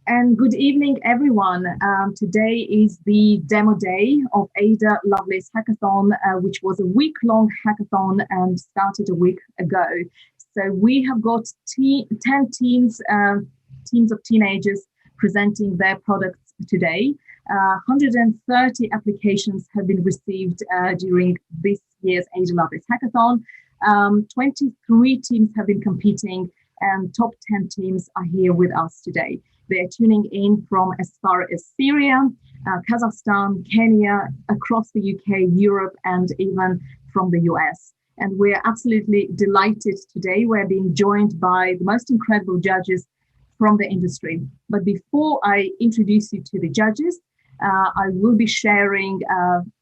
And good evening, everyone. Today is the demo day of Ada Lovelace Hackathon, which was a week-long hackathon and started a week ago. So we have got 10 teams of teenagers presenting their products today. 130 applications have been received during this year's Ada Lovelace Hackathon. 23 teams have been competing, and top 10 teams are here with us today. They're tuning in from as far as Syria, Kazakhstan, Kenya, across the UK, Europe, and even from the US. And we're absolutely delighted today. We're being joined by the most incredible judges from the industry. But before I introduce you to the judges, I will be sharing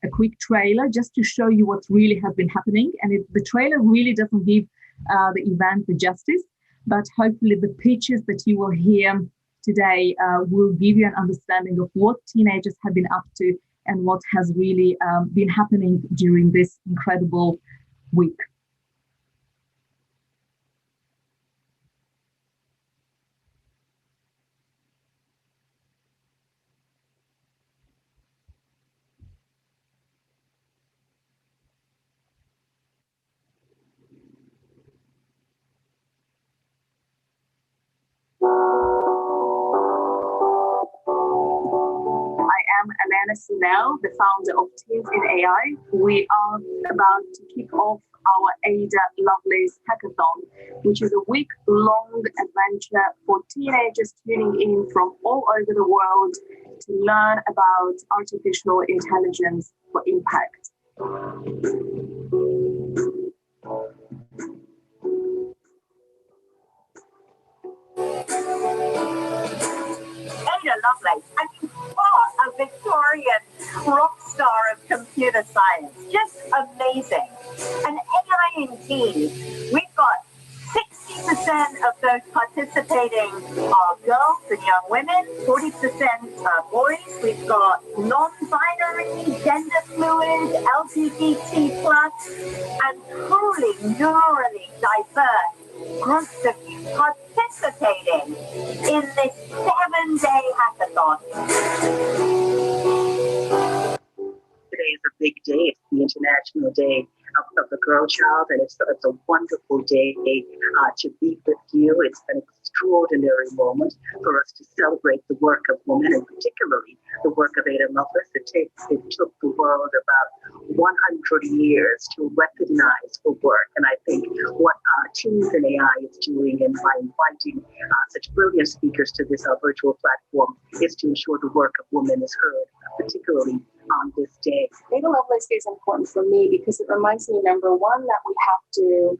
a quick trailer just to show you what really has been happening. And the trailer really doesn't give the event the justice, but hopefully the pitches that you will hear today will give you an understanding of what teenagers have been up to and what has really been happening during this incredible week. Alana Sunel, the founder of Teens in AI. We are about to kick off our Ada Lovelace Hackathon, which is a week-long adventure for teenagers tuning in from all over the world to learn about artificial intelligence for impact. Ada Lovelace, I mean, what a Victorian rock star of computer science. Just amazing. And AI in teens, we've got 60% of those participating are girls and young women, 40% are boys. We've got non-binary, gender fluid, LGBT+, and truly neurally diverse groups of youth participating in this 7-day hackathon. Today is a big day. It's the International Day of the Girl Child, and it's a wonderful day to be with you. It's an extraordinary moment for us to celebrate the work of women, and particularly the work of Ada Lovelace. It took the world about 100 years to recognize her work, and I think what Teens in AI is doing, and by inviting such brilliant speakers to this virtual platform, is to ensure the work of women is heard, particularly on this day. Ada Lovelace Day is important for me because it reminds me, number one, that we have to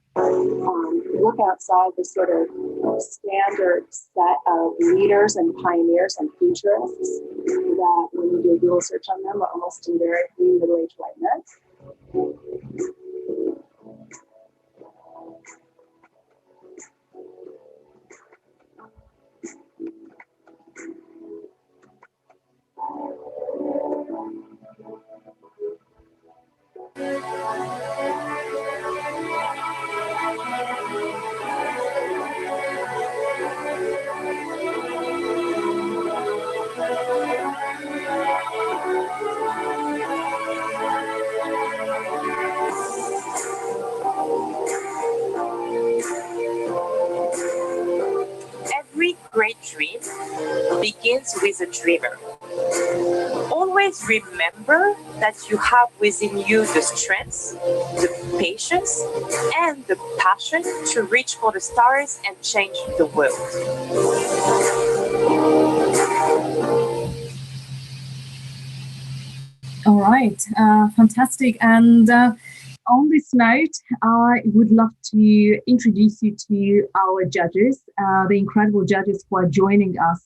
look outside the sort of standard set of leaders and pioneers and futurists that when you do Google search on them are almost invariably middle-aged white men. Every great dream begins with a dreamer. Always remember that you have within you the strength, the patience, and the passion to reach for the stars and change the world. All right, fantastic. And on this note, I would love to introduce you to our judges, the incredible judges who are joining us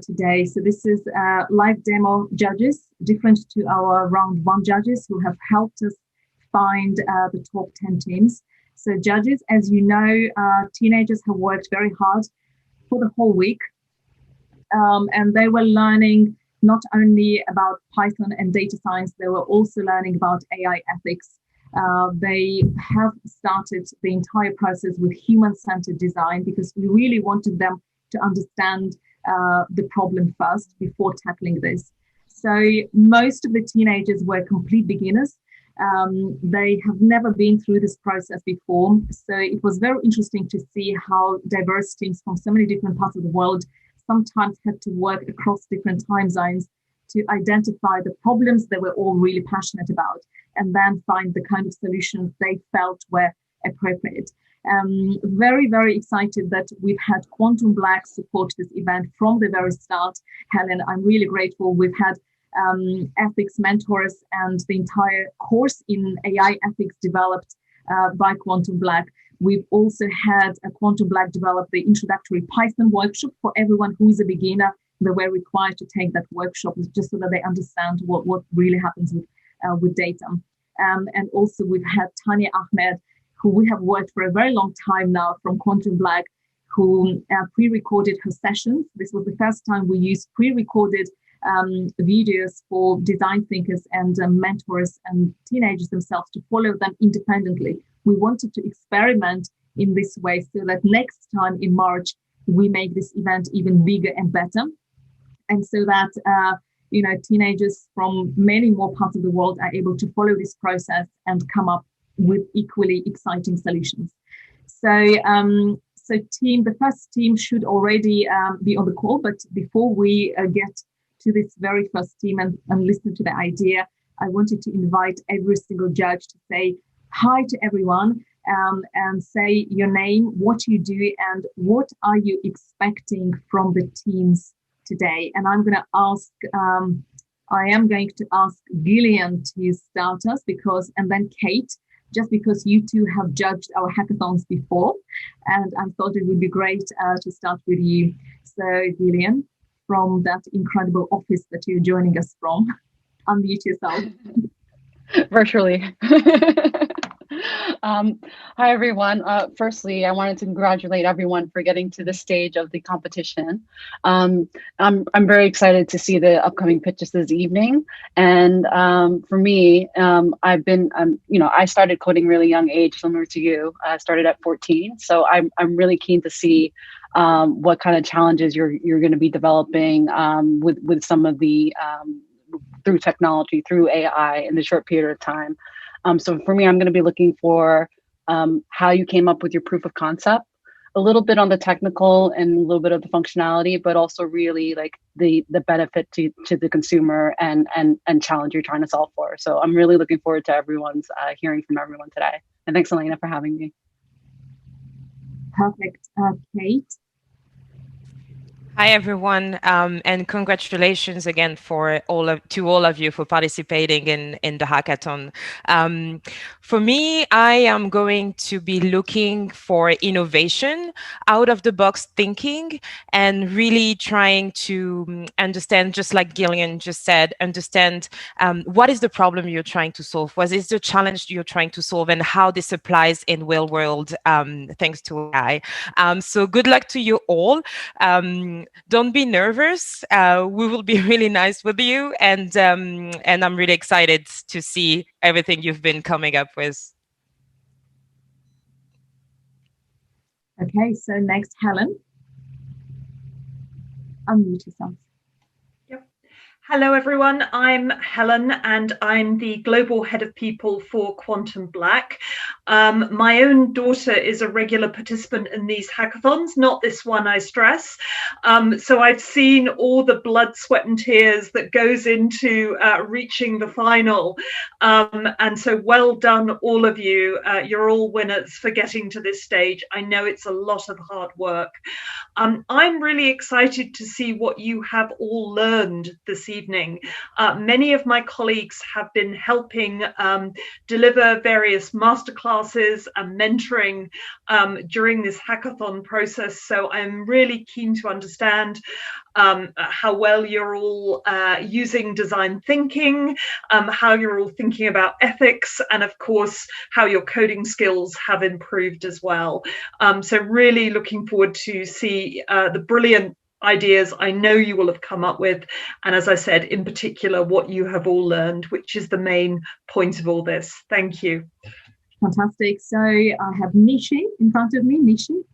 today. So this is live demo judges, different to our round one judges who have helped us find the top 10 teams. So judges, as you know, teenagers have worked very hard for the whole week, and they were learning not only about Python and data science, they were also learning about AI ethics. They have started the entire process with human-centered design because we really wanted them to understand the problem first before tackling this. So most of the teenagers were complete beginners. They have never been through this process before. So it was very interesting to see how diverse teams from so many different parts of the world sometimes had to work across different time zones to identify the problems they were all really passionate about, and then find the kind of solutions they felt were appropriate. Very, very excited that we've had Quantum Black support this event from the very start. Helen, I'm really grateful. We've had ethics mentors and the entire course in AI ethics developed by Quantum Black. We've also had Quantum Black develop the introductory Python workshop for everyone who is a beginner. They were required to take that workshop just so that they understand what really happens with data. And also we've had Tanya Ahmed, who we have worked for a very long time now from Quantum Black, who pre-recorded her sessions. This was the first time we used pre-recorded videos for design thinkers and mentors and teenagers themselves to follow them independently. We wanted to experiment in this way so that next time in March, we make this event even bigger and better. And so that, teenagers from many more parts of the world are able to follow this process and come up with equally exciting solutions. So team, the first team should already be on the call, but before we get to this very first team and listen to the idea, I wanted to invite every single judge to say hi to everyone and say your name, what you do, and what are you expecting from the teams today. And I'm going to ask, I am going to ask Gillian to start us and then Kate, just because you two have judged our hackathons before. And I thought it would be great to start with you. So Gillian, from that incredible office that you're joining us from, unmute yourself. Virtually. Hi, everyone. Firstly, I wanted to congratulate everyone for getting to this stage of the competition. I'm very excited to see the upcoming pitches this evening. And for me, I started coding really young age, similar to you. I started at 14. So I'm really keen to see what kind of challenges you're going to be developing with some of the through technology, through AI in the short period of time. So for me, I'm going to be looking for how you came up with your proof of concept, a little bit on the technical and a little bit of the functionality, but also really like the benefit to the consumer and challenge you're trying to solve for. So I'm really looking forward to everyone's hearing from everyone today. And thanks, Elena, for having me. Perfect. Kate? Hi, everyone, and congratulations again to all of you for participating in the hackathon. For me, I am going to be looking for innovation, out-of-the-box thinking, and really trying to understand, just like Gillian just said, what is the problem you're trying to solve, what is the challenge you're trying to solve, and how this applies in real world thanks to AI. So good luck to you all. Don't be nervous. We will be really nice with you, and I'm really excited to see everything you've been coming up with. Okay, so next, Helen. Unmute yourself. Hello, everyone. I'm Helen, and I'm the Global Head of People for Quantum Black. My own daughter is a regular participant in these hackathons, not this one, I stress. So I've seen all the blood, sweat and tears that goes into reaching the final. And so well done, all of you. You're all winners for getting to this stage. I know it's a lot of hard work. I'm really excited to see what you have all learned this evening. Many of my colleagues have been helping deliver various masterclasses and mentoring during this hackathon process. So I'm really keen to understand how well you're all using design thinking, how you're all thinking about ethics, and of course, how your coding skills have improved as well. So really looking forward to see the brilliant ideas I know you will have come up with, and as I said, in particular, what you have all learned, which is the main point of all this. Thank you. Fantastic. So I have Nishi in front of me. Nishi?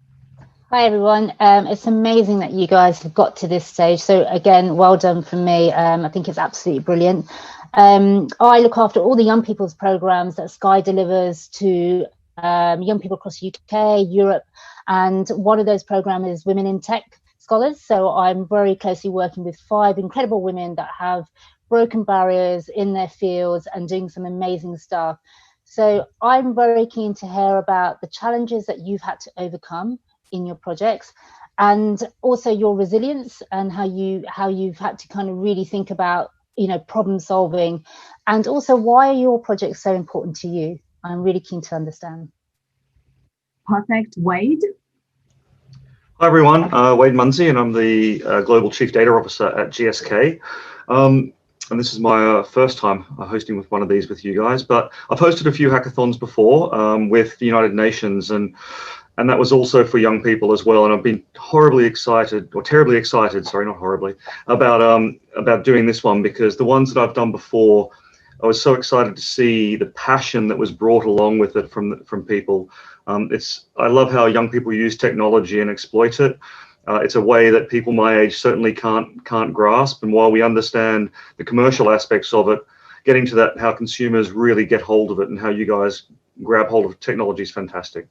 Hi everyone. It's amazing that you guys have got to this stage. So again, well done from me. I think it's absolutely brilliant. I look after all the young people's programs that Sky delivers to young people across the UK, Europe, and one of those programs is Women in Tech Scholars. So I'm very closely working with 5 incredible women that have broken barriers in their fields and doing some amazing stuff. So I'm very keen to hear about the challenges that you've had to overcome in your projects, and also your resilience and how you've had to kind of really think about, problem solving, and also why are your projects so important to you? I'm really keen to understand. Perfect. Wade? Hi everyone, Wade Munsie, and I'm the Global Chief Data Officer at GSK. And this is my first time hosting with one of these with you guys, but I've hosted a few hackathons before with the United Nations, and that was also for young people as well. And I've been terribly excited, sorry, not horribly, about doing this one, because the ones that I've done before, I was so excited to see the passion that was brought along with it from people. I love how young people use technology and exploit it. It's a way that people my age certainly can't grasp. And while we understand the commercial aspects of it, getting to that, how consumers really get hold of it and how you guys grab hold of technology is fantastic.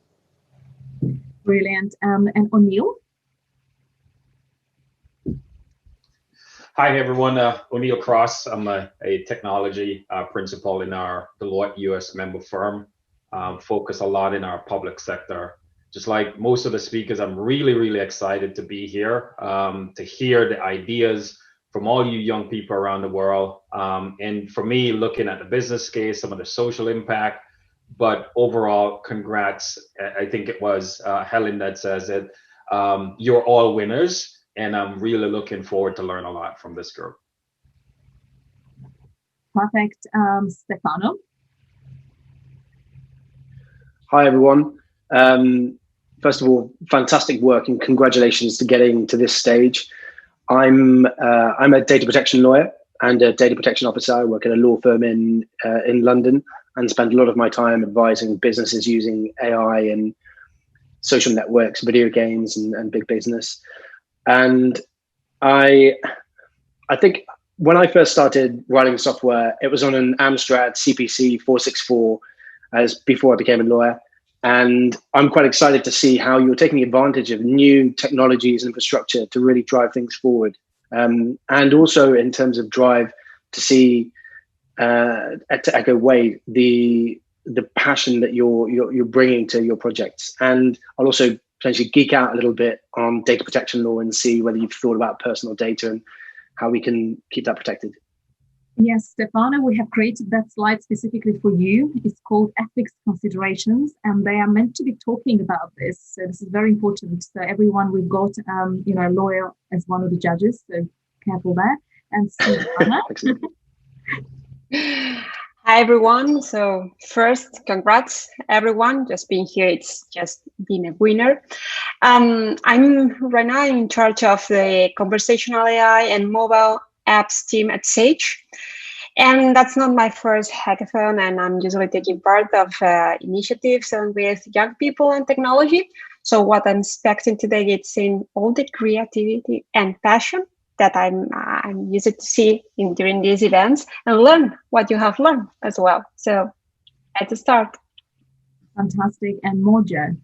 Brilliant. And O'Neill? Hi everyone, O'Neill Cross. I'm a technology principal in our Deloitte US member firm. Focus a lot in our public sector. Just like most of the speakers, I'm really excited to be here, to hear the ideas from all you young people around the world. And for me, looking at the business case, some of the social impact, but overall, congrats. I think it was Helen that says it. You're all winners, and I'm really looking forward to learn a lot from this group. Perfect. Stefano? Hi, everyone. First of all, fantastic work and congratulations to getting to this stage. I'm a data protection lawyer and a data protection officer. I work at a law firm in London and spend a lot of my time advising businesses using AI and social networks, video games, and big business. And I think when I first started writing software, it was on an Amstrad CPC 464 before I became a lawyer. And I'm quite excited to see how you're taking advantage of new technologies and infrastructure to really drive things forward. And also in terms of drive to see, to echo Wade, the passion that you're bringing to your projects. And I'll also potentially geek out a little bit on data protection law and see whether you've thought about personal data and how we can keep that protected. Yes, Stefano, we have created that slide specifically for you. It's called Ethics Considerations, and they are meant to be talking about this. So this is very important. So everyone, we've got, a lawyer as one of the judges, so careful there. And Susana. Hi, everyone. So first, congrats, everyone. Just being here, it's just being a winner. I'm right now in charge of the conversational AI and mobile apps team at Sage. And that's not my first hackathon, and I'm usually taking part of initiatives with young people and technology. So what I'm expecting today is seeing all the creativity and passion that I'm used to see during these events, and learn what you have learned as well. So let's start. Fantastic. And Mojo?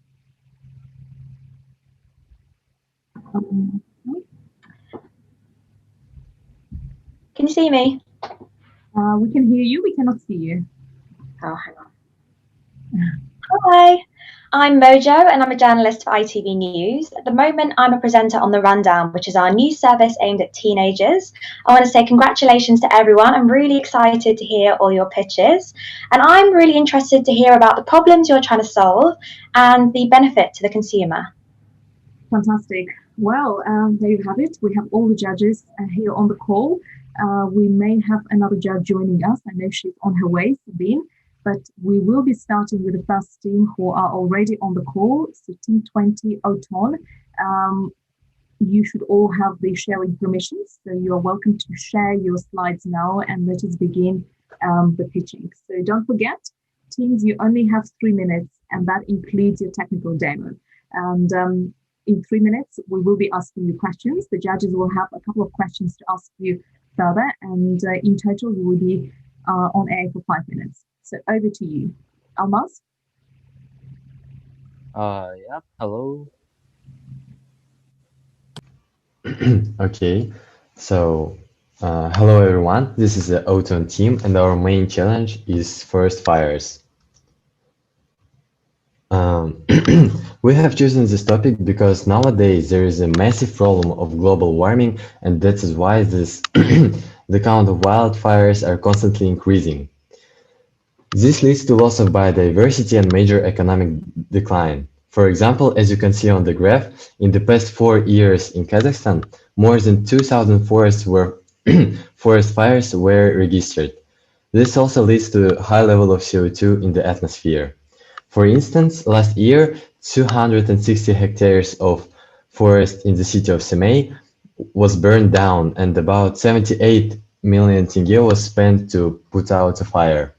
Can you see me? We can hear you. We cannot see you. Oh, hang on. Hi, I'm Mojo, and I'm a journalist for ITV News. At the moment, I'm a presenter on The Rundown, which is our news service aimed at teenagers. I want to say congratulations to everyone. I'm really excited to hear all your pitches, and I'm really interested to hear about the problems you're trying to solve and the benefit to the consumer. Fantastic. Well, there you have it. We have all the judges here on the call. We may have another judge joining us. I know she's on her way, Sabine, but we will be starting with the first team who are already on the call. So Team 20, Oton. You should all have the sharing permissions. So you're welcome to share your slides now, and let us begin the pitching. So don't forget, teams, you only have 3 minutes, and that includes your technical demo. And in 3 minutes, we will be asking you questions. The judges will have a couple of questions to ask you further, and in total, you will be on air for 5 minutes. So over to you, Almaz. Yeah, hello. Okay, so hello everyone. This is the Autumn team, and our main challenge is forest fires. We have chosen this topic because nowadays there is a massive problem of global warming, and that is why the count of wildfires are constantly increasing. This leads to loss of biodiversity and major economic decline. For example, as you can see on the graph, in the past 4 years in Kazakhstan, more than 2,000 forest fires were registered. This also leads to a high level of CO2 in the atmosphere. For instance, last year, 260 hectares of forest in the city of Semey was burned down, and about 78 million tenge was spent to put out a fire.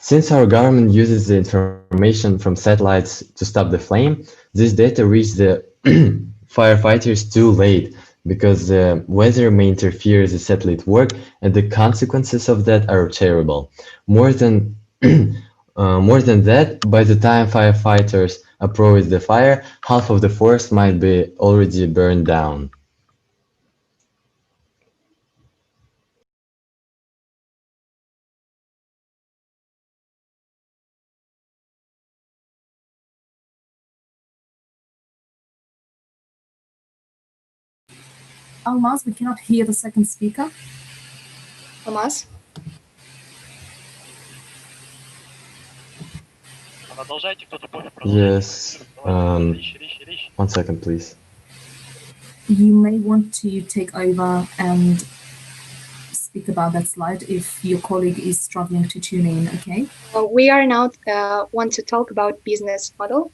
Since our government uses the information from satellites to stop the flame, this data reached the firefighters too late because the weather may interfere with the satellite work, and the consequences of that are terrible. More than that, by the time firefighters approach the fire, half of the forest might be already burned down. Almaz, we cannot hear the second speaker. Almaz? Yes. 1 second, please. You may want to take over and speak about that slide if your colleague is struggling to tune in, okay? We are now want to talk about business model.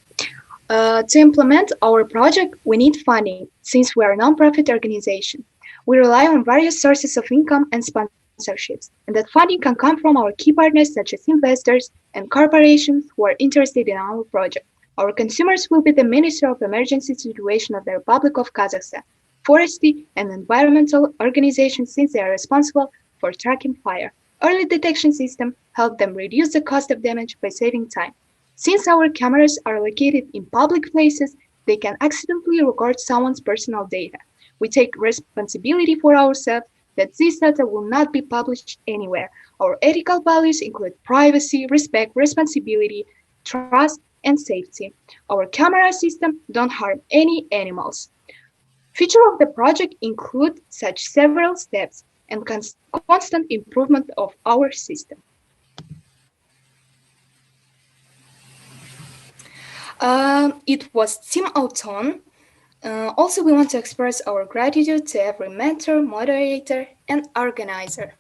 To implement our project, we need funding since we are a non-profit organization. We rely on various sources of income and sponsorships, and that funding can come from our key partners such as investors and corporations who are interested in our project. Our consumers will be the Ministry of Emergency Situation of the Republic of Kazakhstan, forestry and environmental organizations since they are responsible for tracking fire. Early detection system help them reduce the cost of damage by saving time. Since our cameras are located in public places, they can accidentally record someone's personal data. We take responsibility for ourselves that this data will not be published anywhere. Our ethical values include privacy, respect, responsibility, trust, and safety. Our camera system don't harm any animals. Features of the project include such several steps and constant improvement of our system. It was Team Autumn. Also, we want to express our gratitude to every mentor, moderator, and organizer.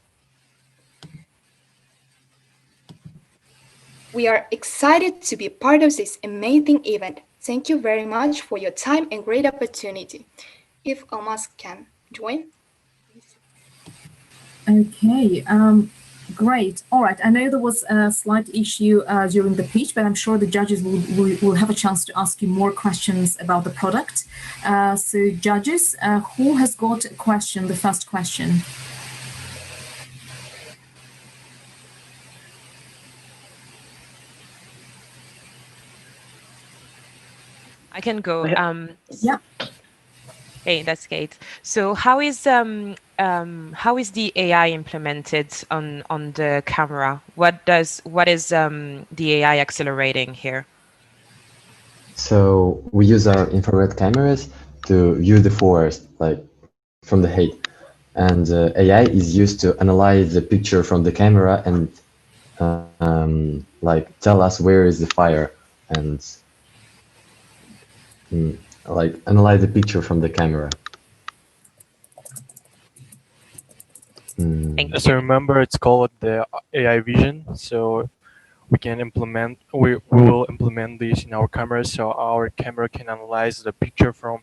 We are excited to be part of this amazing event. Thank you very much for your time and great opportunity. If Almaz can join. Okay, great. All right, I know there was a slight issue during the pitch, but I'm sure the judges will have a chance to ask you more questions about the product. So judges, who has got a question, the first question? I can go. Yeah. Hey, that's Kate. So how is the AI implemented on the camera? What is the AI accelerating here? So we use our infrared cameras to view the forest, like from the height, and AI is used to analyze the picture from the camera and like tell us where is the fire and like analyze the picture from the camera. So remember, it's called the AI vision. So we will implement this in our cameras. So our camera can analyze the picture from,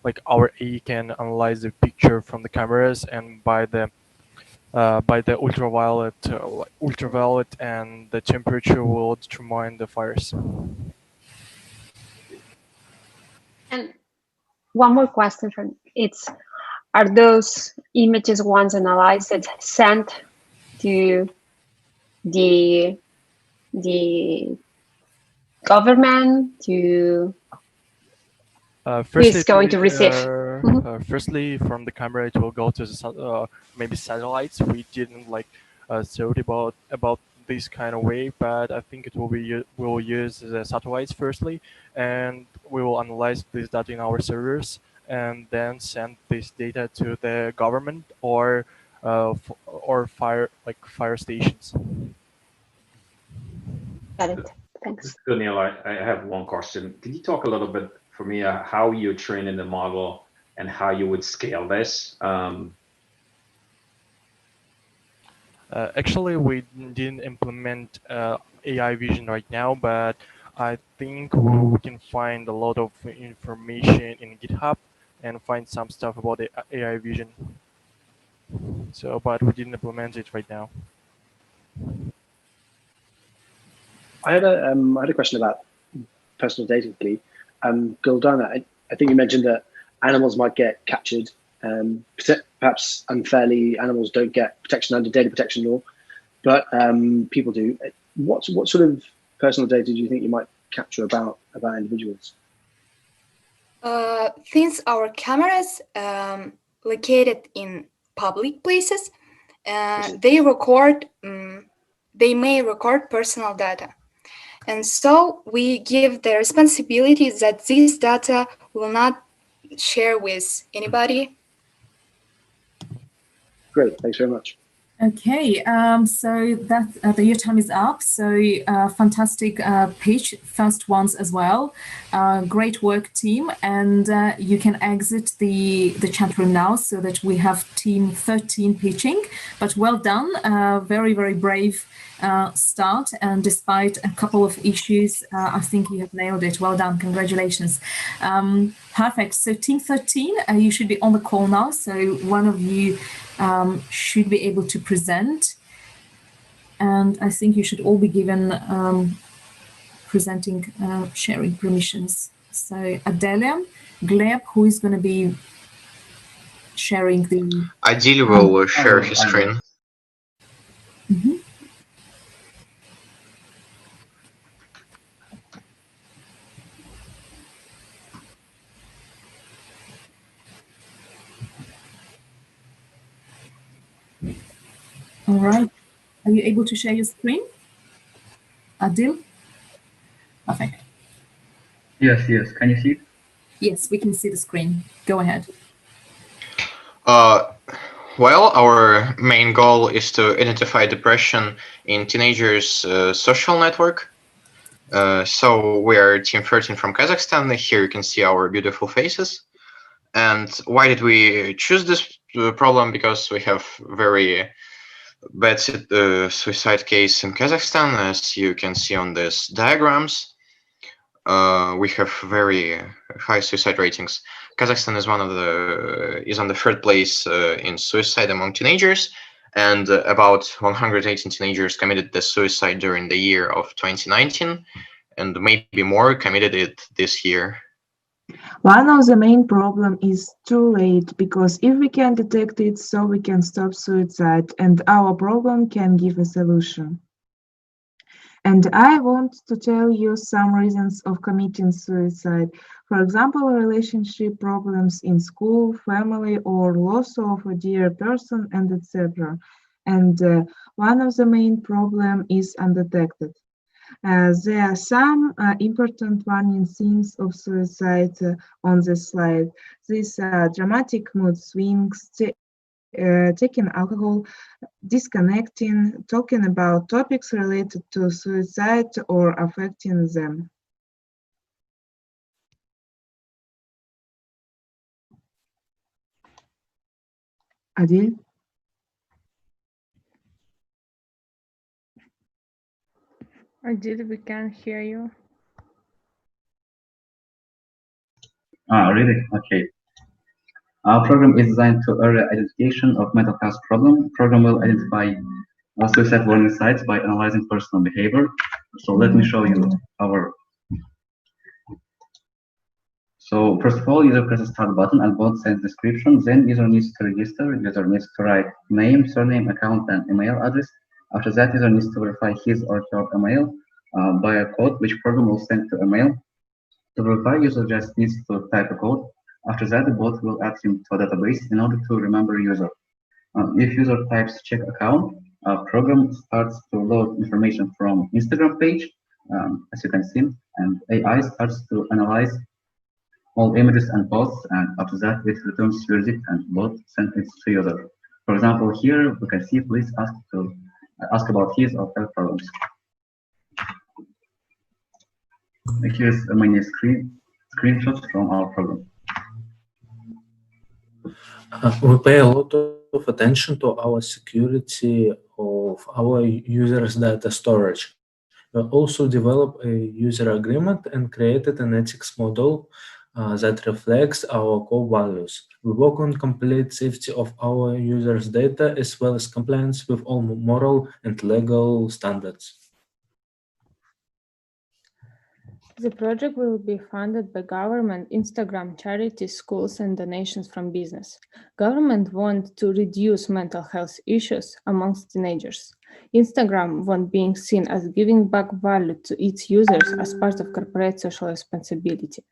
like our AI can analyze the picture from the cameras, and by the ultraviolet and the temperature will determine the fires. And one more question from it's: are those images once analyzed sent to the government to who is going to receive? Firstly, from the camera, it will go to the maybe satellites. We didn't like thought about this kind of way, but I think it will be we'll use the satellites firstly, and we will analyze this data in our servers, and then send this data to the government or fire stations. Got it. Thanks. Daniel, I have one question. Can you talk a little bit for me how you train in the model and how you would scale this? Actually, we didn't implement AI vision right now, but I think we can find a lot of information in GitHub and find some stuff about the AI vision. So, but we didn't implement it right now. I had a question about personal data, quickly. Guldan, I think you mentioned that animals might get captured. Perhaps unfairly, animals don't get protection under data protection law, but people do. What sort of personal data do you think you might capture about individuals? Since our cameras located in public places, they may record personal data. And so we give the responsibility that this data will not share with anybody. Great, thanks very much. Okay, so that your time is up. So fantastic pitch, first ones as well. Great work, team, and you can exit the chat room now so that we have team 13 pitching. But well done, very brave start, and despite a couple of issues, I think you have nailed it. Well done, congratulations. Perfect. So team 13, you should be on the call now. So one of you should be able to present, and I think you should all be given presenting sharing permissions. So Adelya, Gleb, who is going to be sharing the... Adelya will share his screen. Mm-hmm. All right. Are you able to share your screen? Adil? Perfect. Yes. Can you see it? Yes, we can see the screen. Go ahead. Well, our main goal is to identify depression in teenagers' social network. So we are Team 13 from Kazakhstan. Here you can see our beautiful faces. And why did we choose this problem? Because we have very bad suicide case in Kazakhstan, as you can see on these diagrams. We have very high suicide ratings. Kazakhstan is on the third place in suicide among teenagers, and about 118 teenagers committed the suicide during the year of 2019, and maybe more committed it this year. One of the main problem is too late, because if we can detect it, so we can stop suicide, and our program can give a solution. And I want to tell you some reasons of committing suicide. For example, relationship problems in school, family, or loss of a dear person, and etc. And one of the main problem is undetected. There are some important warning signs of suicide on the slide. These are dramatic mood swings, taking alcohol, disconnecting, talking about topics related to suicide or affecting them. Adil? Adil, we can't hear you. Really? Okay. Our program is designed to early identification of mental health problem. Program will identify suicide warning sites by analyzing personal behavior. So let me show you our. So first of all, user presses start button and bot sends description. Then user needs to register. User needs to write name, surname, account, and email address. After that, user needs to verify his or her email by a code which program will send to email. To verify, user just needs to type a code. After that, the bot will add him to a database in order to remember user. If user types check account, program starts to load information from Instagram page, as you can see, and AI starts to analyze all images and posts, and after that it returns verdict and bot sends it to user. For example, here we can see please ask about his or her problems. Here's many screenshots from our program. We pay a lot of attention to our security of our users' data storage. We also developed a user agreement and created an ethics model that reflects our core values. We work on complete safety of our users' data as well as compliance with all moral and legal standards. The project will be funded by government, Instagram, charities, schools, and donations from business. Government wants to reduce mental health issues amongst teenagers. Instagram wants being seen as giving back value to its users as part of corporate social responsibility.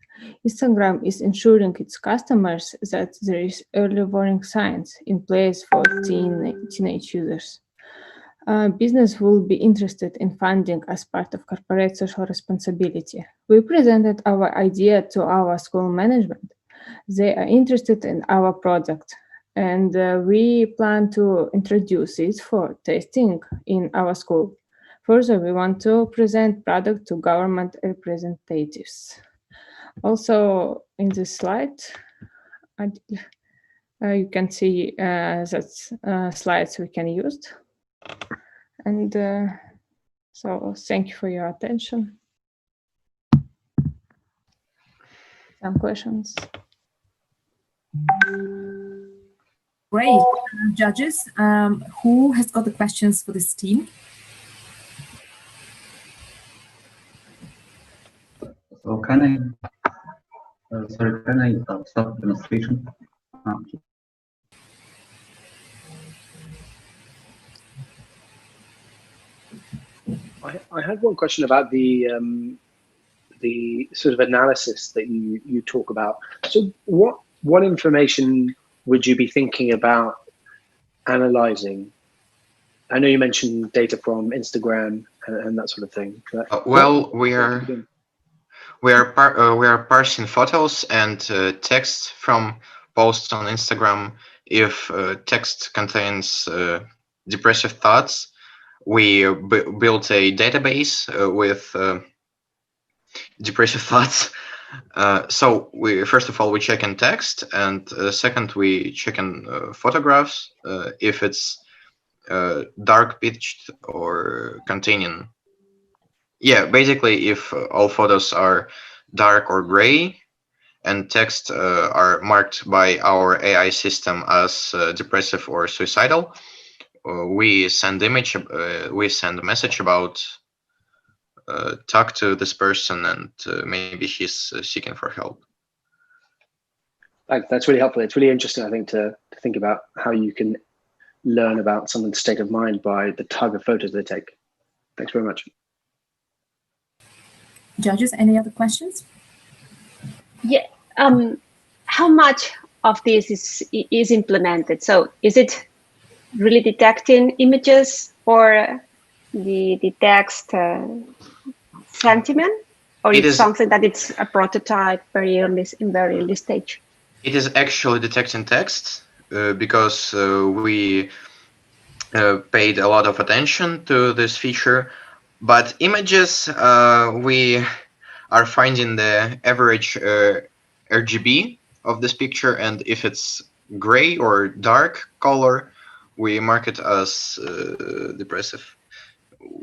Instagram is ensuring its customers that there is early warning signs in place for teenage users. Business will be interested in funding as part of corporate social responsibility. We presented our idea to our school management. They are interested in our product, and we plan to introduce it for testing in our school. Further, we want to present product to government representatives. Also, in this slide, you can see that slides we can use. And so thank you for your attention. Some questions? Great. Judges, who has got the questions for this team? So can I start the demonstration? I had one question about the sort of analysis that you talk about. So what information would you be thinking about analyzing? I know you mentioned data from Instagram and that sort of thing. Well, we are parsing photos and text from posts on Instagram. If text contains depressive thoughts, we built a database with depressive thoughts. So first of all, we check in text, and second, we check in photographs if it's dark pitched or containing. Yeah, basically, if all photos are dark or gray, and text are marked by our AI system as depressive or suicidal, we send a message about talk to this person and maybe he's seeking for help. That's really helpful. It's really interesting, I think, to think about how you can learn about someone's state of mind by the type of photos they take. Thanks very much. Judges, any other questions? Yeah. How much of this is implemented? So is it really detecting images or the text sentiment, or is something that it's a prototype in very early stage? It is actually detecting text because we paid a lot of attention to this feature, but images we are finding the average RGB of this picture, and if it's gray or dark color, we mark it as depressive.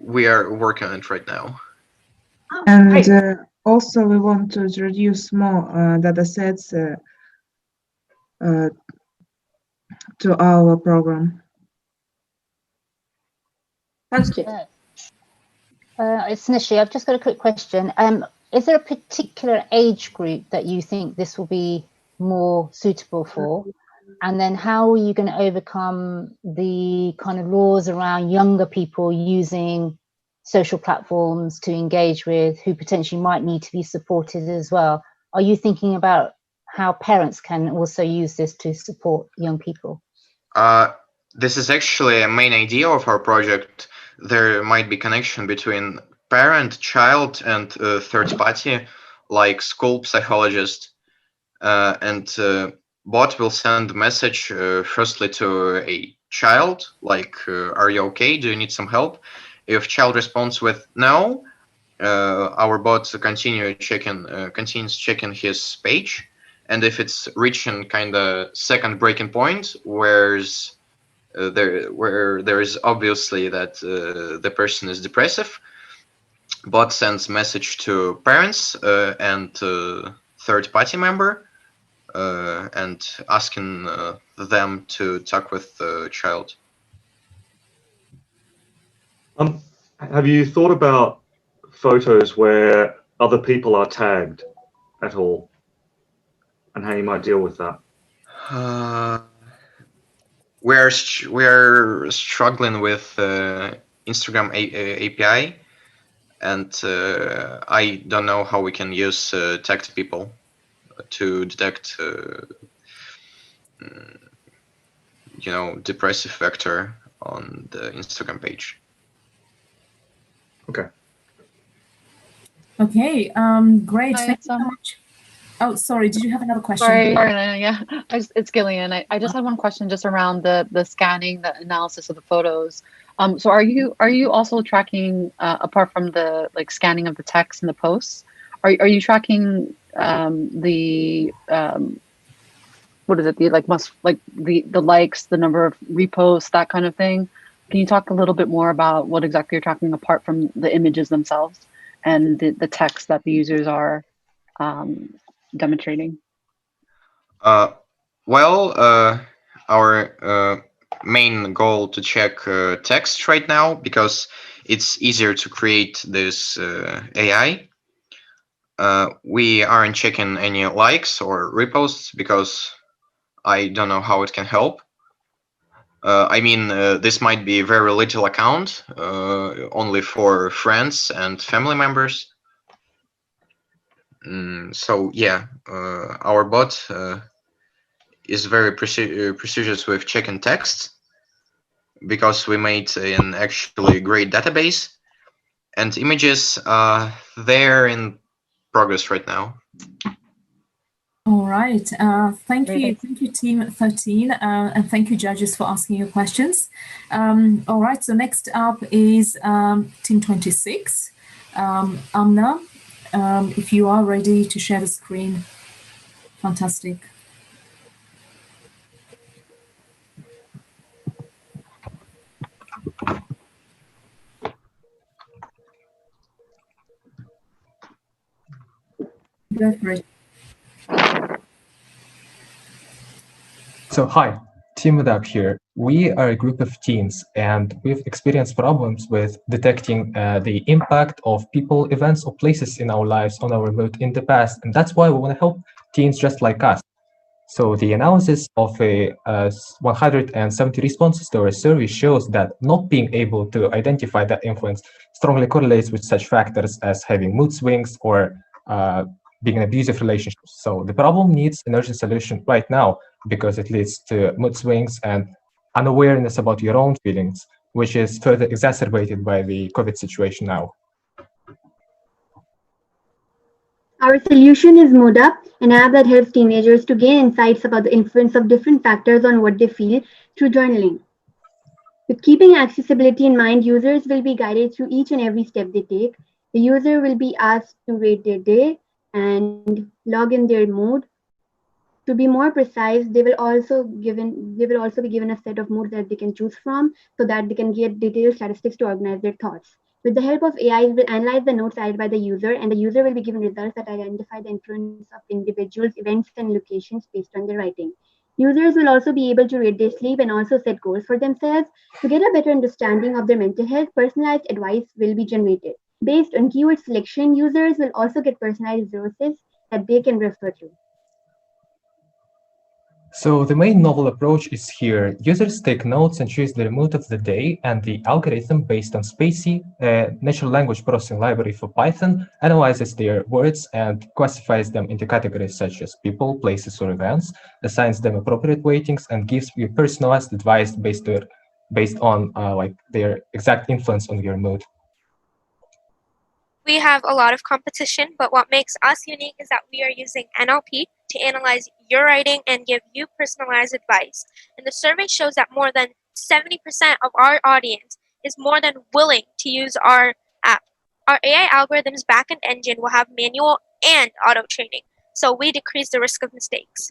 We are working on it right now. And also we want to introduce more data sets to our program. Thank you. It's Nishi. I've just got a quick question. is there a particular age group that you think this will be more suitable for? And then how are you going to overcome the kind of laws around younger people using social platforms to engage with, who potentially might need to be supported as well? Are you thinking about how parents can also use this to support young people? This is actually a main idea of our project. There might be connection between parent, child, and third party, like school psychologist, and bot will send a message firstly to a child, like, are you okay? Do you need some help? If child responds with no, our bot continues checking his page, and if it's reaching kind of second breaking point, where there is obviously that the person is depressive, bot sends message to parents and third party member and asking them to talk with the child. Have you thought about photos where other people are tagged at all, and how you might deal with that? We're struggling with Instagram API, and I don't know how we can use tagged people to detect, depressive vector on the Instagram page. Okay. Okay. Great. Thank you so much. Oh, sorry. Did you have another question? Sorry, yeah. It's Gillian. I just had one question just around the scanning, the analysis of the photos. So are you also tracking, apart from the scanning of the text and the posts, are you tracking the what is it, the the likes, the number of reposts, that kind of thing? Can you talk a little bit more about what exactly you're tracking apart from the images themselves and the text that the users are demonstrating? Our main goal to check text right now, because it's easier to create this AI. We aren't checking any likes or reposts because I don't know how it can help. This might be a very little account, only for friends and family members. So yeah, our bot is very prestigious with checking text, because we made an actually great database, and images they're in progress right now. All right. Thank you, Team 13, and thank you, judges, for asking your questions. All right. So next up is Team 26. Amna, if you are ready to share the screen, fantastic. Go for it. So hi, Team Adapt here. We are a group of teams, and we've experienced problems with detecting the impact of people, events, or places in our lives on our remote in the past, and that's why we want to help teams just like us. So the analysis of 170 responses to our survey shows that not being able to identify that influence strongly correlates with such factors as having mood swings or being in abusive relationships. So the problem needs an urgent solution right now, because it leads to mood swings and unawareness about your own feelings, which is further exacerbated by the COVID situation now. Our solution is Mood Up, an app that helps teenagers to gain insights about the influence of different factors on what they feel through journaling. With keeping accessibility in mind, users will be guided through each and every step they take. The user will be asked to rate their day and log in their mood. To be more precise, they will also be given a set of moods that they can choose from, so that they can get detailed statistics to organize their thoughts. With the help of AI, we will analyze the notes added by the user, and the user will be given results that identify the influence of individuals, events, and locations based on their writing. Users will also be able to rate their sleep and also set goals for themselves. To get a better understanding of their mental health, personalized advice will be generated. Based on keyword selection, users will also get personalized resources that they can refer to. So the main novel approach is here. Users take notes and choose the mood of the day, and the algorithm based on Spacy, a natural language processing library for Python, analyzes their words and classifies them into categories such as people, places, or events, assigns them appropriate weightings, and gives you personalized advice based on their exact influence on your mood. We have a lot of competition, but what makes us unique is that we are using NLP to analyze your writing and give you personalized advice. And the survey shows that more than 70% of our audience is more than willing to use our app. Our AI algorithm's backend engine will have manual and auto training, so we decrease the risk of mistakes.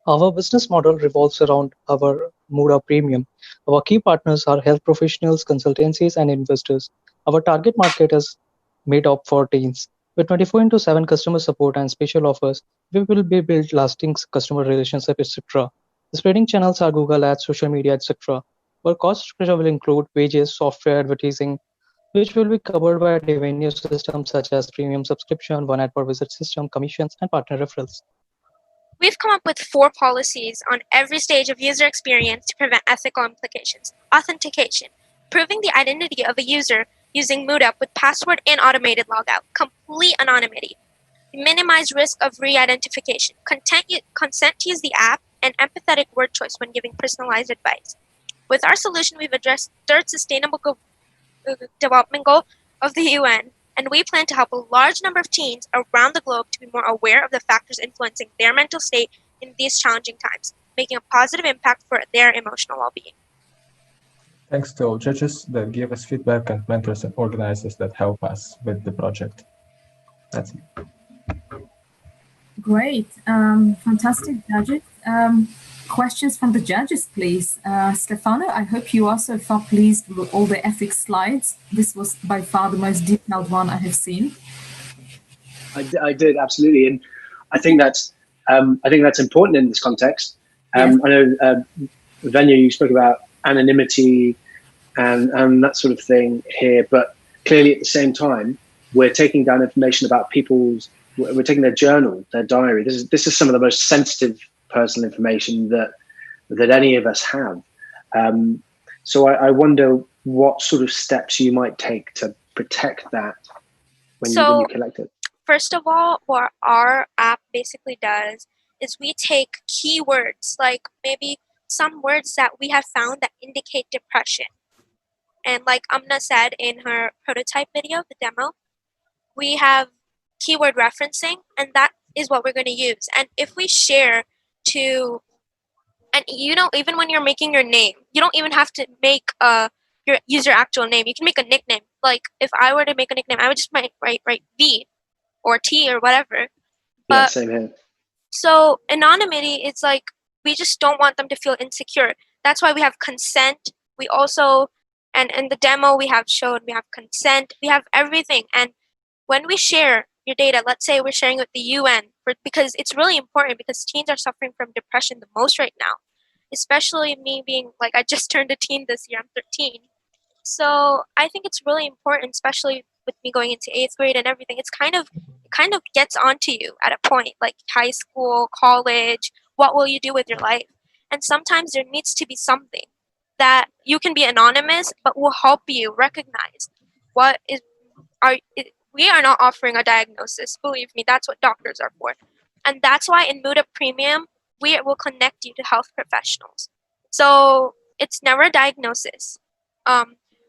Our business model revolves around our Muda Premium. Our key partners are health professionals, consultancies, and investors. Our target market is made up for teens. With 24/7 customer support and special offers, we will build lasting customer relationships, etc. The spreading channels are Google Ads, social media, etc. Our cost structure will include wages, software, advertising, which will be covered by revenue systems such as premium subscription, one ad per visit system, commissions, and partner referrals. We've come up with 4 policies on every stage of user experience to prevent ethical implications. Authentication, proving the identity of a user using MoodUp with password and automated logout. Complete anonymity. Minimize risk of re-identification. Consent to use the app and empathetic word choice when giving personalized advice. With our solution, we've addressed 3rd Sustainable Development Goal of the UN, and we plan to help a large number of teens around the globe to be more aware of the factors influencing their mental state in these challenging times, making a positive impact for their emotional well-being. Thanks to all judges that give us feedback and mentors and organizers that help us with the project. That's it. Great. Fantastic, judges. Questions from the judges, please. Stefano, I hope you also felt pleased with all the ethics slides. This was by far the most detailed one I have seen. I did, absolutely, and I think that's important in this context. Yes. I know, Venya, you spoke about anonymity and that sort of thing here, but clearly at the same time, we're taking down information about we're taking their journal, their diary. This is some of the most sensitive personal information that any of us have. So I wonder what sort of steps you might take to protect that when you collect it. First of all, what our app basically does is we take keywords, like maybe some words that we have found that indicate depression. And like Amna said in her prototype video, the demo, we have keyword referencing, and that is what we're going to use. And if we share to, and even when you're making your name, you don't even have to make your user actual name. You can make a nickname. Like if I were to make a nickname, I would just write V or T or whatever. But, yeah, same here. So anonymity, it's like we just don't want them to feel insecure. That's why we have consent. We also, and in the demo we have consent. We have everything. And when we share your data, let's say we're sharing with the UN, because it's really important because teens are suffering from depression the most right now. Especially me being I just turned a teen this year, I'm 13. So I think it's really important, especially with me going into 8th grade and everything. It kind of gets onto you at a point, like high school, college, what will you do with your life? And sometimes there needs to be something that you can be anonymous, but will help you recognize we are not offering a diagnosis. Believe me, that's what doctors are for. And that's why in Muda Premium, we will connect you to health professionals. So it's never a diagnosis.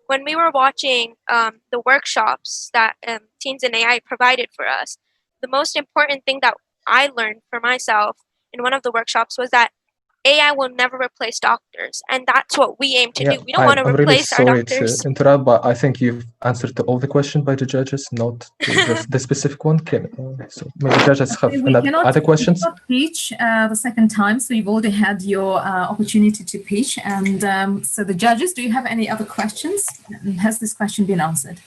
When we were watching the workshops that Teens in AI provided for us, the most important thing that I learned for myself in one of the workshops was that AI will never replace doctors, and that's what we aim to do. We don't want to replace our doctors. I'm really sorry to interrupt, but I think you've answered to all the questions by the judges, not just the specific one. So maybe judges have other questions. We cannot pitch the second time, so you've already had your opportunity to pitch. And so the judges, do you have any other questions? Has this question been answered?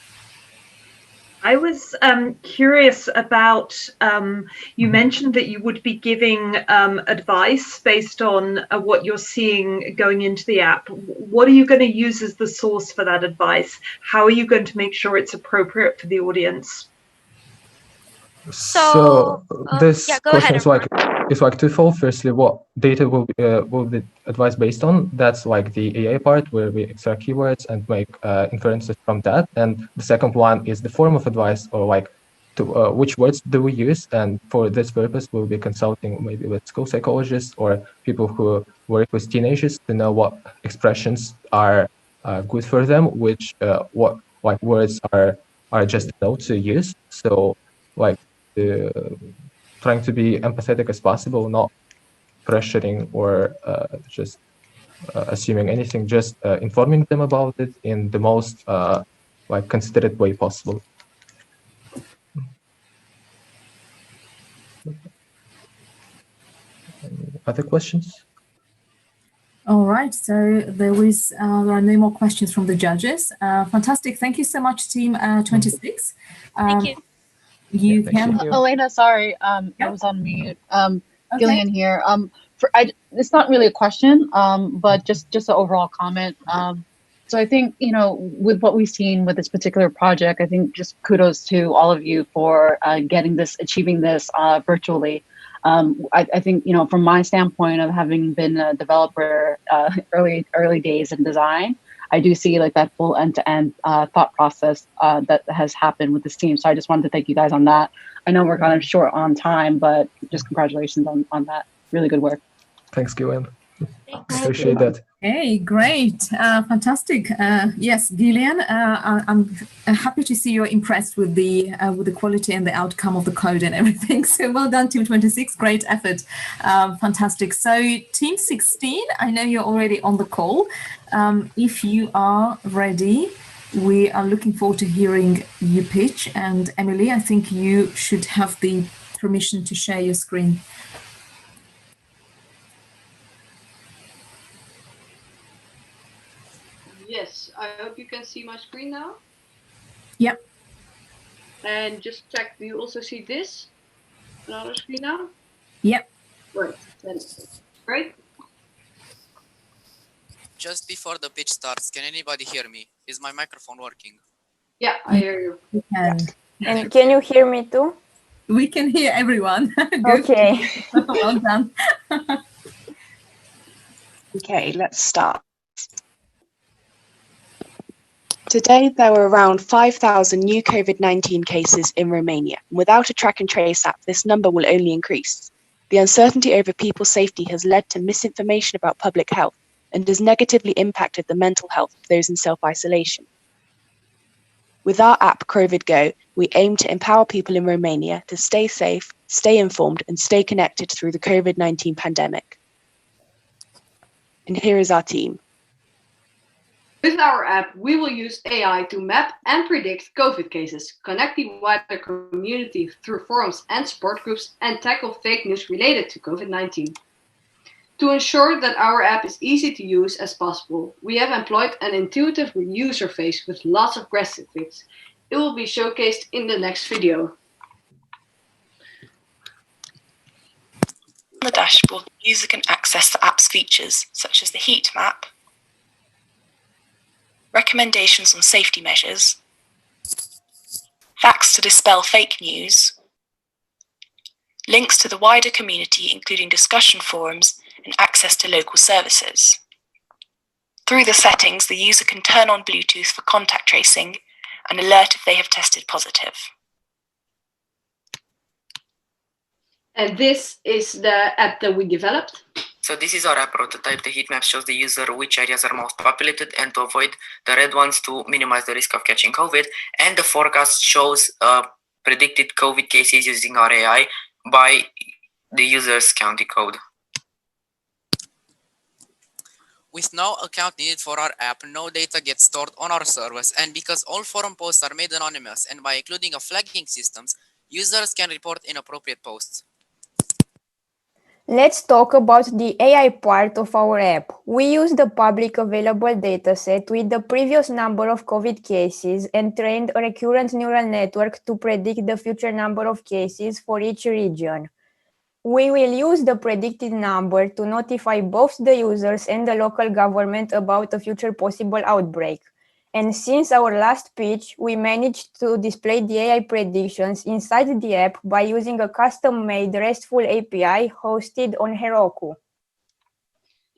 I was curious about, you mentioned that you would be giving advice based on what you're seeing going into the app. What are you going to use as the source for that advice? How are you going to make sure it's appropriate for the audience? So this yeah, go question ahead, is like twofold. Firstly, what data will the advice based on? That's like the AI part where we extract keywords and make inferences from that. And the second one is the form of advice, or like to which words do we use? And for this purpose, we'll be consulting maybe with school psychologists or people who work with teenagers to know what expressions are good for them, which what like words are just no to use. So like trying to be empathetic as possible, not pressuring or just assuming anything, just informing them about it in the most like considerate way possible. Other questions? All right, so there are no more questions from the judges. Fantastic. Thank you so much, Team 26. Thank you. You can. Elena, sorry, I was on mute. Gillian here. It's not really a question, but just an overall comment. So I think, you know, with what we've seen with this particular project, I think just kudos to all of you for achieving this virtually. I think, you know, from my standpoint of having been a developer early days in design, I do see like that full end-to-end thought process that has happened with this team. So I just wanted to thank you guys on that. I know we're kind of short on time, but just congratulations on that. Really good work. Thanks, Gillian. Appreciate that. Hey, great, fantastic. Yes, Gillian, I'm happy to see you're impressed with the quality and the outcome of the code and everything. So well done, Team 26. Great effort, fantastic. So Team 16, I know you're already on the call. If you are ready, we are looking forward to hearing you pitch. And Emily, I think you should have the permission to share your screen. Yes, I hope you can see my screen now. Yep. And just check, do you also see this? Another screen now? Yep. Right, then great. Just before the pitch starts, can anybody hear me? Is my microphone working? Yeah, I hear you. We can. And can you hear me too? We can hear everyone. Okay. Well done. Okay, let's start. Today, there were around 5,000 new COVID-19 cases in Romania. Without a track and trace app, this number will only increase. The uncertainty over people's safety has led to misinformation about public health and has negatively impacted the mental health of those in self-isolation. With our app, COVID Go, we aim to empower people in Romania to stay safe, stay informed, and stay connected through the COVID-19 pandemic. And here is our team. With our app, we will use AI to map and predict COVID cases, connect the wider community through forums and support groups, and tackle fake news related to COVID-19. To ensure that our app is easy to use as possible, we have employed an intuitive user face with lots of graphics. It will be showcased in the next video. On the dashboard, the user can access the app's features, such as the heat map, recommendations on safety measures, facts to dispel fake news, links to the wider community including discussion forums and access to local services. Through the settings, the user can turn on Bluetooth for contact tracing and alert if they have tested positive. And this is the app that we developed. So this is our app prototype. The heat map shows the user which areas are most populated and to avoid the red ones to minimize the risk of catching COVID. And the forecast shows predicted COVID cases using our AI by the user's county code. With no account needed for our app, no data gets stored on our servers. And because all forum posts are made anonymous and by including a flagging systems, users can report inappropriate posts. Let's talk about the AI part of our app. We use the public available dataset with the previous number of COVID cases and trained a recurrent neural network to predict the future number of cases for each region. We will use the predicted number to notify both the users and the local government about a future possible outbreak. And since our last pitch, we managed to display the AI predictions inside the app by using a custom-made RESTful API hosted on Heroku.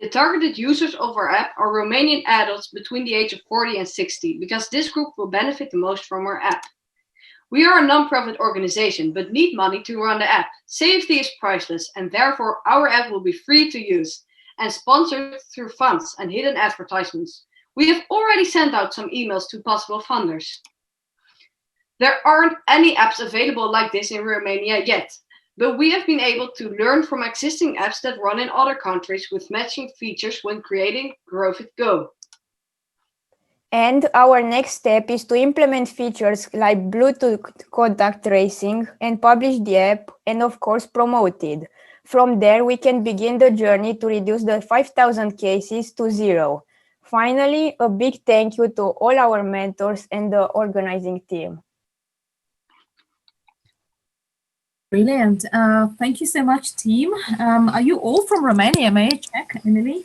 The targeted users of our app are Romanian adults between the age of 40 and 60, because this group will benefit the most from our app. We are a non-profit organization, but need money to run the app. Safety is priceless, and therefore our app will be free to use and sponsored through funds and hidden advertisements. We have already sent out some emails to possible funders. There aren't any apps available like this in Romania yet, but we have been able to learn from existing apps that run in other countries with matching features when creating Growth It Go. And our next step is to implement features like Bluetooth contact tracing and publish the app and of course promote it. From there, we can begin the journey to reduce the 5,000 cases to 0. Finally, a big thank you to all our mentors and the organizing team. Brilliant. Thank you so much, team. Are you all from Romania? May I check, Emily?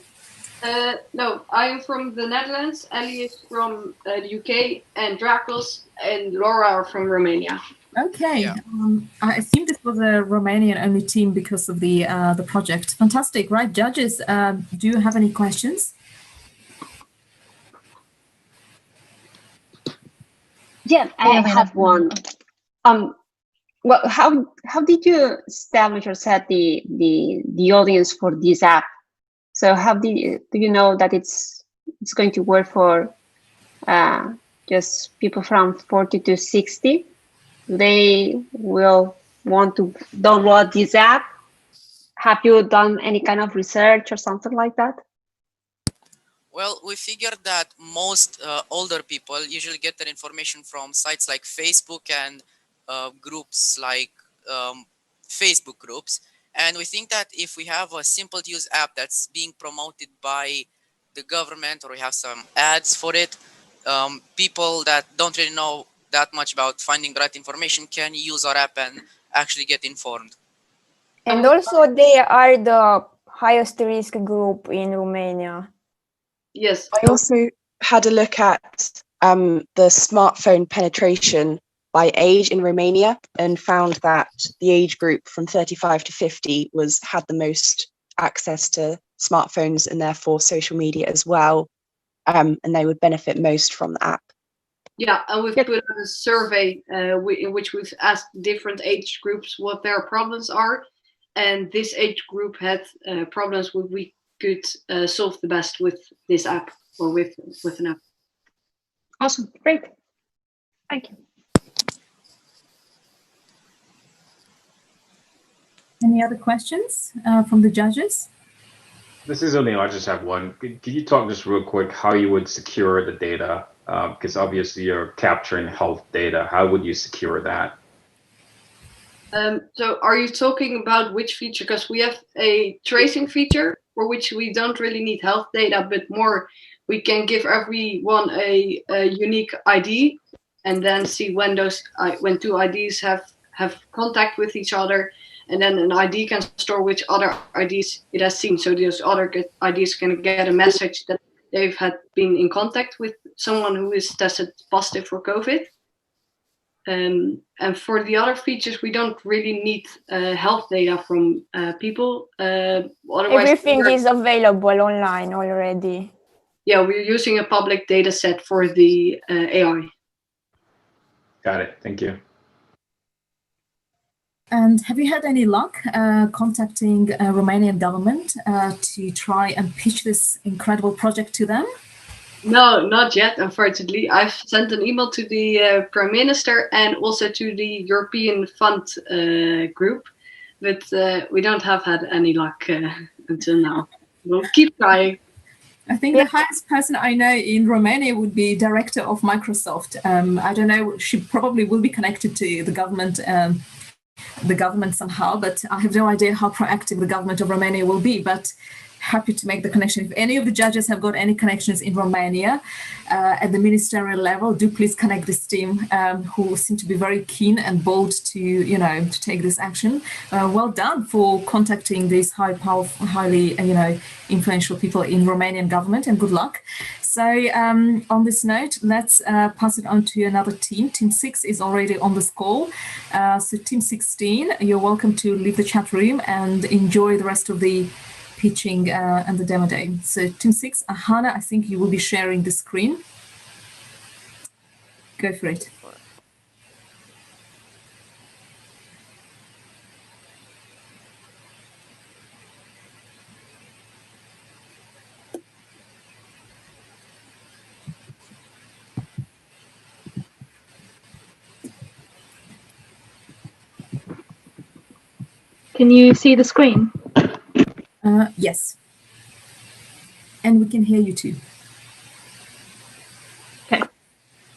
No, I am from the Netherlands, Ely is from the UK, and Dracos and Laura are from Romania. Okay, yeah. I assume this was a Romanian-only team because of the project. Fantastic, right? Judges, do you have any questions? Yeah, I have one. Well, how did you establish or set the audience for this app? So do you know that it's going to work for just people from 40 to 60? They will want to download this app. Have you done any kind of research or something like that? Well, we figured that most older people usually get their information from sites like Facebook and groups like Facebook groups. And we think that if we have a simple to use app that's being promoted by the government, or we have some ads for it, people that don't really know that much about finding the right information can use our app and actually get informed. And also they are the highest risk group in Romania. Yes. I also had a look at the smartphone penetration by age in Romania and found that the age group from 35 to 50 had the most access to smartphones and therefore social media as well, and they would benefit most from the app. Yeah, and we've put out a survey in which we've asked different age groups what their problems are, and this age group had problems we could solve the best with this app or with an app. Awesome, great, thank you. Any other questions from the judges? This is O'Neill. I just have one. Could you talk just real quick how you would secure the data? Because obviously you're capturing health data. How would you secure that? So are you talking about which feature? Because we have a tracing feature for which we don't really need health data, but more we can give everyone a unique ID and then see when two IDs have contact with each other. And then an ID can store which other IDs it has seen. So those other IDs can get a message that they've had been in contact with someone who is tested positive for COVID. And for the other features, we don't really need health data from people. Otherwise, everything is available online already. Yeah, we're using a public data set for the AI. Got it. Thank you. And have you had any luck contacting Romanian government to try and pitch this incredible project to them? No, not yet, unfortunately. I've sent an email to the Prime Minister and also to the European Fund group, but we don't have had any luck until now. We'll keep trying. I think the highest person I know in Romania would be director of Microsoft. I don't know, she probably will be connected to the government the government somehow, but I have no idea how proactive the government of Romania will be, but happy to make the connection. If any of the judges have got any connections in Romania at the ministerial level, do please connect this team who seem to be very keen and bold to, you know, to take this action. Well done for contacting these highly, you know, influential people in Romanian government, and good luck. So on this note, let's pass it on to another team. Team 6 is already on this call. So team 16, you're welcome to leave the chat room and enjoy the rest of the pitching and the demo day. So team 6, Hannah, I think you will be sharing the screen. Go for it. Can you see the screen? Yes. And we can hear you too. Okay.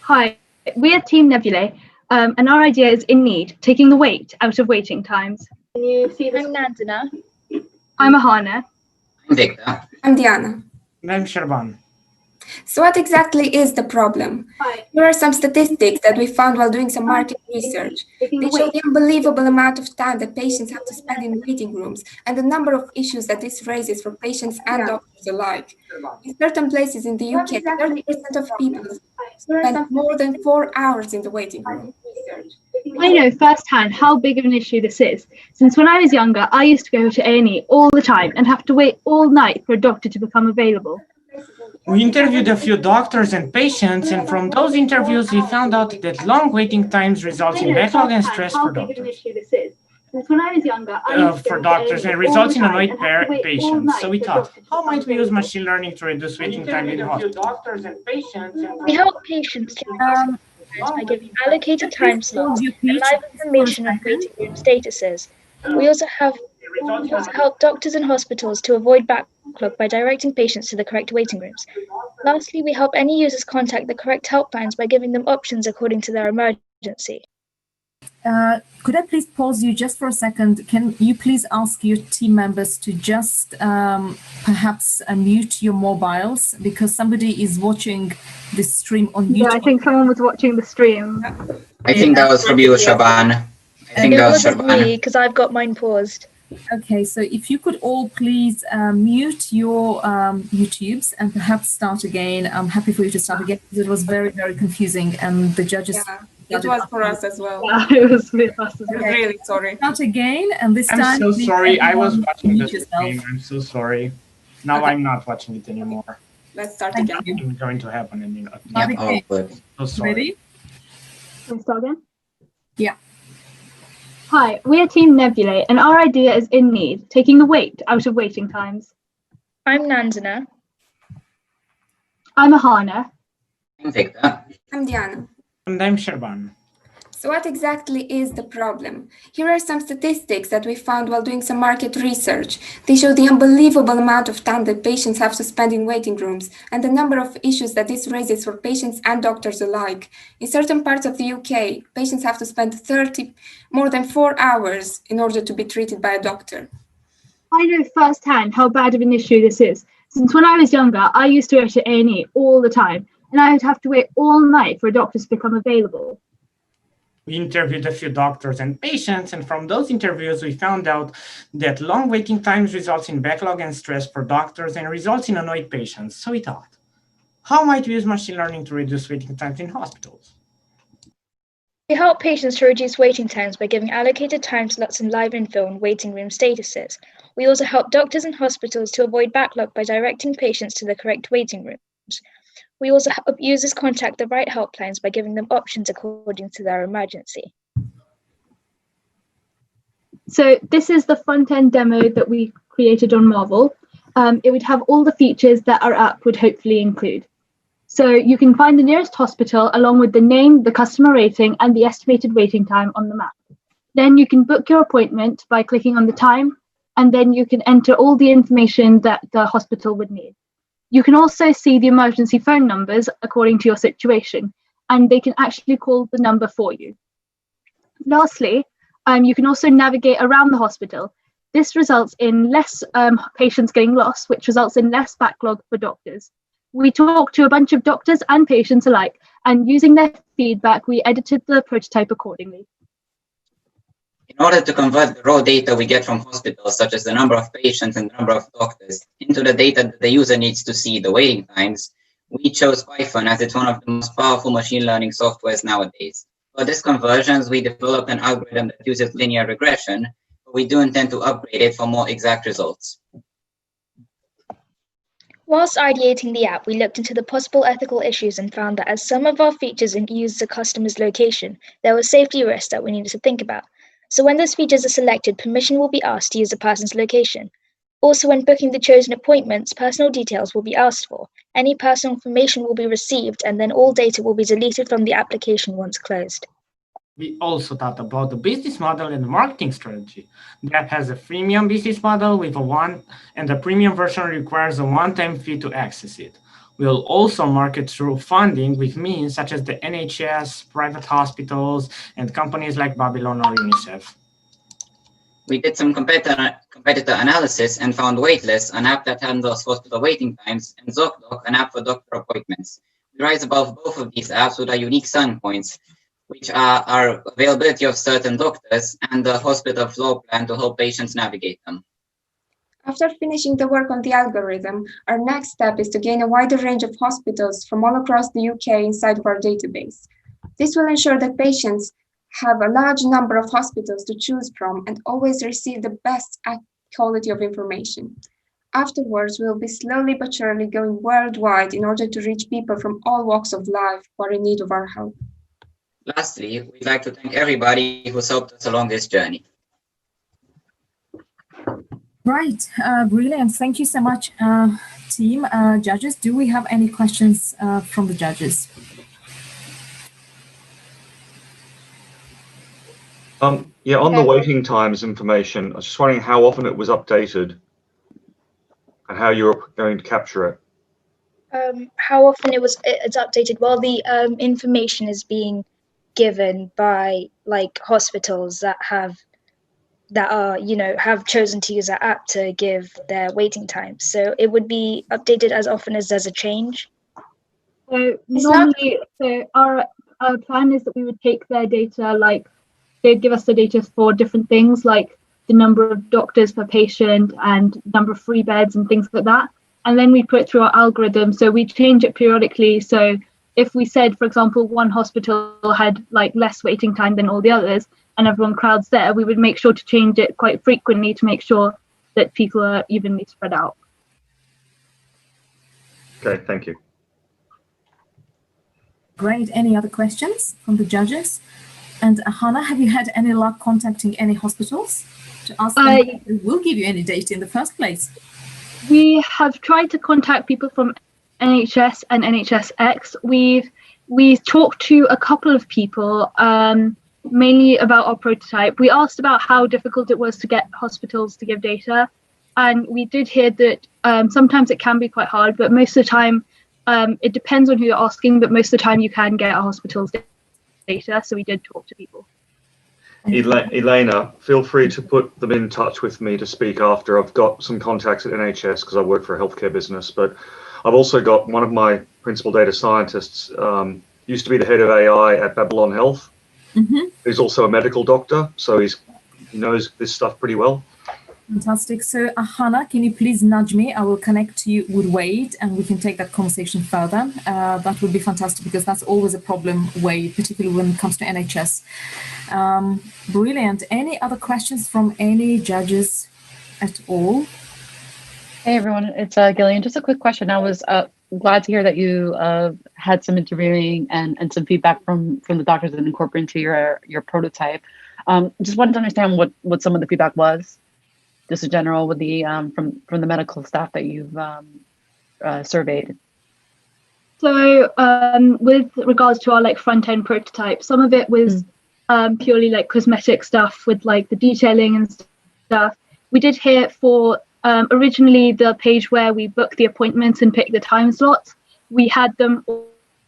Hi, we are Team Nebulae, and our idea is in need, taking the weight out of waiting times. Can you see the screen? I'm Nandana. I'm Ahana. I'm Victor. I'm Diana. And I'm Sherban. So what exactly is the problem? Here are some statistics that we found while doing some market research. They show the unbelievable amount of time that patients have to spend in waiting rooms and the number of issues that this raises for patients and doctors alike. In certain places in the UK, 30% of people spend more than 4 hours in the waiting room. I know firsthand how big of an issue this is. Since when I was younger, I used to go to A&E all the time and have to wait all night for a doctor to become available. We interviewed a few doctors and patients, and from those interviews, we found out that long waiting times result in backlog and stress for doctors. Since when I was younger, and results in annoyed patients. So we thought, how might we use machine learning to reduce waiting time in hospitals? We help patients by giving allocated time slots and live information on waiting room statuses. We also help doctors and hospitals to avoid backlog by directing patients to the correct waiting rooms. Lastly, we help any users contact the correct helplines by giving them options according to their emergency. Could I please pause you just for a second? Can you please ask your team members to just perhaps mute your mobiles, because somebody is watching this stream on YouTube. Yeah, I think someone was watching the stream. I think that was from you, Shaban. I think that was Shaban. Me, because I've got mine paused. Okay, so if you could all please mute your YouTubes and perhaps start again. I'm happy for you to start again because it was very, very confusing, and the judges. Yeah, it was for us as well. Yeah, it was with us as well. I'm really sorry. Start again, and this time. I'm so sorry. I was watching the stream. I'm so sorry. Now I'm not watching it anymore. Let's start again. It's going to happen in So sorry. Ready? Can we start again? Yeah. Hi, we are Team Nebulae, and our idea is in need, taking the weight out of waiting times. I'm Nandana. I'm Ahana. I'm Victor. I'm Diana. And I'm Sherban. So what exactly is the problem? Here are some statistics that we found while doing some market research. They show the unbelievable amount of time that patients have to spend in waiting rooms and the number of issues that this raises for patients and doctors alike. In certain parts of the UK, patients have to spend more than 4 hours in order to be treated by a doctor. I know firsthand how bad of an issue this is. Since when I was younger, I used to go to A&E all the time, and I would have to wait all night for a doctor to become available. We interviewed a few doctors and patients, and from those interviews, we found out that long waiting times results in backlog and stress for doctors and results in annoyed patients. So we thought, how might we use machine learning to reduce waiting times in hospitals? We help patients to reduce waiting times by giving allocated time slots and live info on waiting room statuses. We also help doctors and hospitals to avoid backlog by directing patients to the correct waiting rooms. We also help users contact the right helplines by giving them options according to their emergency. So this is the front-end demo that we created on Marvel. It would have all the features that our app would hopefully include. So you can find the nearest hospital along with the name, the customer rating, and the estimated waiting time on the map. Then you can book your appointment by clicking on the time, and then you can enter all the information that the hospital would need. You can also see the emergency phone numbers according to your situation, and they can actually call the number for you. Lastly, you can also navigate around the hospital. This results in less patients getting lost, which results in less backlog for doctors. We talked to a bunch of doctors and patients alike, and using their feedback, we edited the prototype accordingly. In order to convert the raw data we get from hospitals, such as the number of patients and the number of doctors, into the data that the user needs to see, the waiting times, we chose Python as it's one of the most powerful machine learning softwares nowadays. For this conversions, we developed an algorithm that uses linear regression, but we do intend to upgrade it for more exact results. Whilst ideating the app, we looked into the possible ethical issues and found that as some of our features use the customer's location, there were safety risks that we needed to think about. So when those features are selected, permission will be asked to use the person's location. Also, when booking the chosen appointments, personal details will be asked for. Any personal information will be received, and then all data will be deleted from the application once closed. We also thought about the business model and the marketing strategy. The app has a freemium business model with and the premium version requires a one-time fee to access it. We'll also market through funding with means such as the NHS, private hospitals, and companies like Babylon or UNICEF. We did some competitor analysis and found Waitlist, an app that handles hospital waiting times, and ZocDoc, an app for doctor appointments. We rise above both of these apps with our unique selling points, which are our availability of certain doctors and the hospital floor plan to help patients navigate them. After finishing the work on the algorithm, our next step is to gain a wider range of hospitals from all across the UK inside of our database. This will ensure that patients have a large number of hospitals to choose from and always receive the best quality of information. Afterwards, we'll be slowly but surely going worldwide in order to reach people from all walks of life who are in need of our help. Lastly, we'd like to thank everybody who's helped us along this journey. Right, brilliant. Thank you so much, team. Judges, do we have any questions from the judges? Yeah, on the waiting times information, I was just wondering how often it was updated and how you're going to capture it. How often it's updated? Well, the information is being given by like hospitals that have chosen to use that app to give their waiting times. So it would be updated as often as there's a change. So normally, our plan is that we would take their data, like they'd give us the data for different things, like the number of doctors per patient and number of free beds and things like that. And then we put it through our algorithm. So we change it periodically. So if we said, for example, one hospital had like less waiting time than all the others and everyone crowds there, we would make sure to change it quite frequently to make sure that people are evenly spread out. Okay, thank you. Great. Any other questions from the judges? And Hannah, have you had any luck contacting any hospitals to ask them if they will give you any data in the first place? We have tried to contact people from NHS and NHSX. We've talked to a couple of people, mainly about our prototype. We asked about how difficult it was to get hospitals to give data, and we did hear that sometimes it can be quite hard, but most of the time it depends on who you're asking, but most of the time you can get a hospital's data, so we did talk to people. Elena, feel free to put them in touch with me to speak after. I've got some contacts at NHS because I work for a healthcare business, but I've also got one of my principal data scientists, used to be the head of AI at Babylon Health. He's also a medical doctor, so he knows this stuff pretty well. Fantastic. So Hannah, can you please nudge me? I will connect you with Wade and we can take that conversation further. That would be fantastic because that's always a problem, Wade, particularly when it comes to NHS. Brilliant. Any other questions from any judges at all? Hey everyone, it's Gillian. Just a quick question. I was glad to hear that you had some interviewing and some feedback from the doctors that incorporate into your prototype. Just wanted to understand what some of the feedback was. Just in general with the from the medical staff that you've surveyed. So with regards to our like front end prototype, some of it was purely like cosmetic stuff with like the detailing and stuff. We did hear for originally the page where we book the appointments and pick the time slots, we had them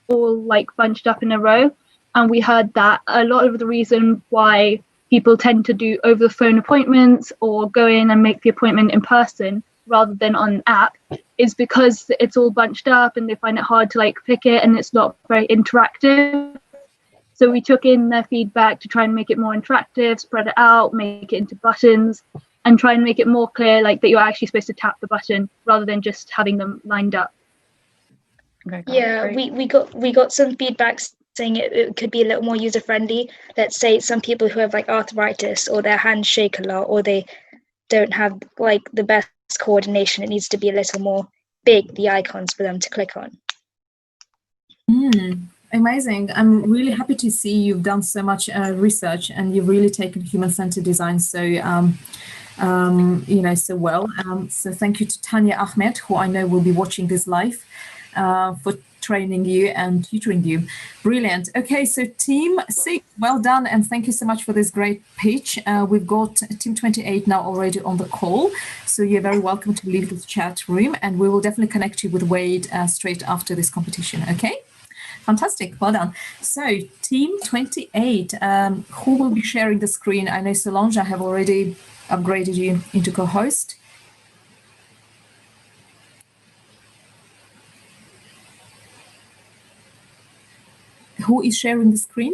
all like bunched up in a row, and we heard that a lot of the reason why people tend to do over the phone appointments or go in and make the appointment in person rather than on an app is because it's all bunched up and they find it hard to like pick it and it's not very interactive. So we took in their feedback to try and make it more interactive, spread it out, make it into buttons, and try and make it more clear like that you're actually supposed to tap the button rather than just having them lined up. Okay, Yeah, we got some feedback saying it could be a little more user friendly. Let's say some people who have like arthritis or their hands shake a lot or they don't have like the best coordination, it needs to be a little more big, the icons for them to click on. Amazing. I'm really happy to see you've done so much research and you've really taken human-centered design so so well. So thank you to Tanya Ahmed, who I know will be watching this live, for training you and tutoring you. Brilliant. Okay, so team 6, well done, and thank you so much for this great pitch. We've got team 28 now already on the call, so you're very welcome to leave the chat room, and we will definitely connect you with Wade straight after this competition. Okay, fantastic, well done. So team 28, who will be sharing the screen? I know Solange, I have already upgraded you into co-host. Who is sharing the screen?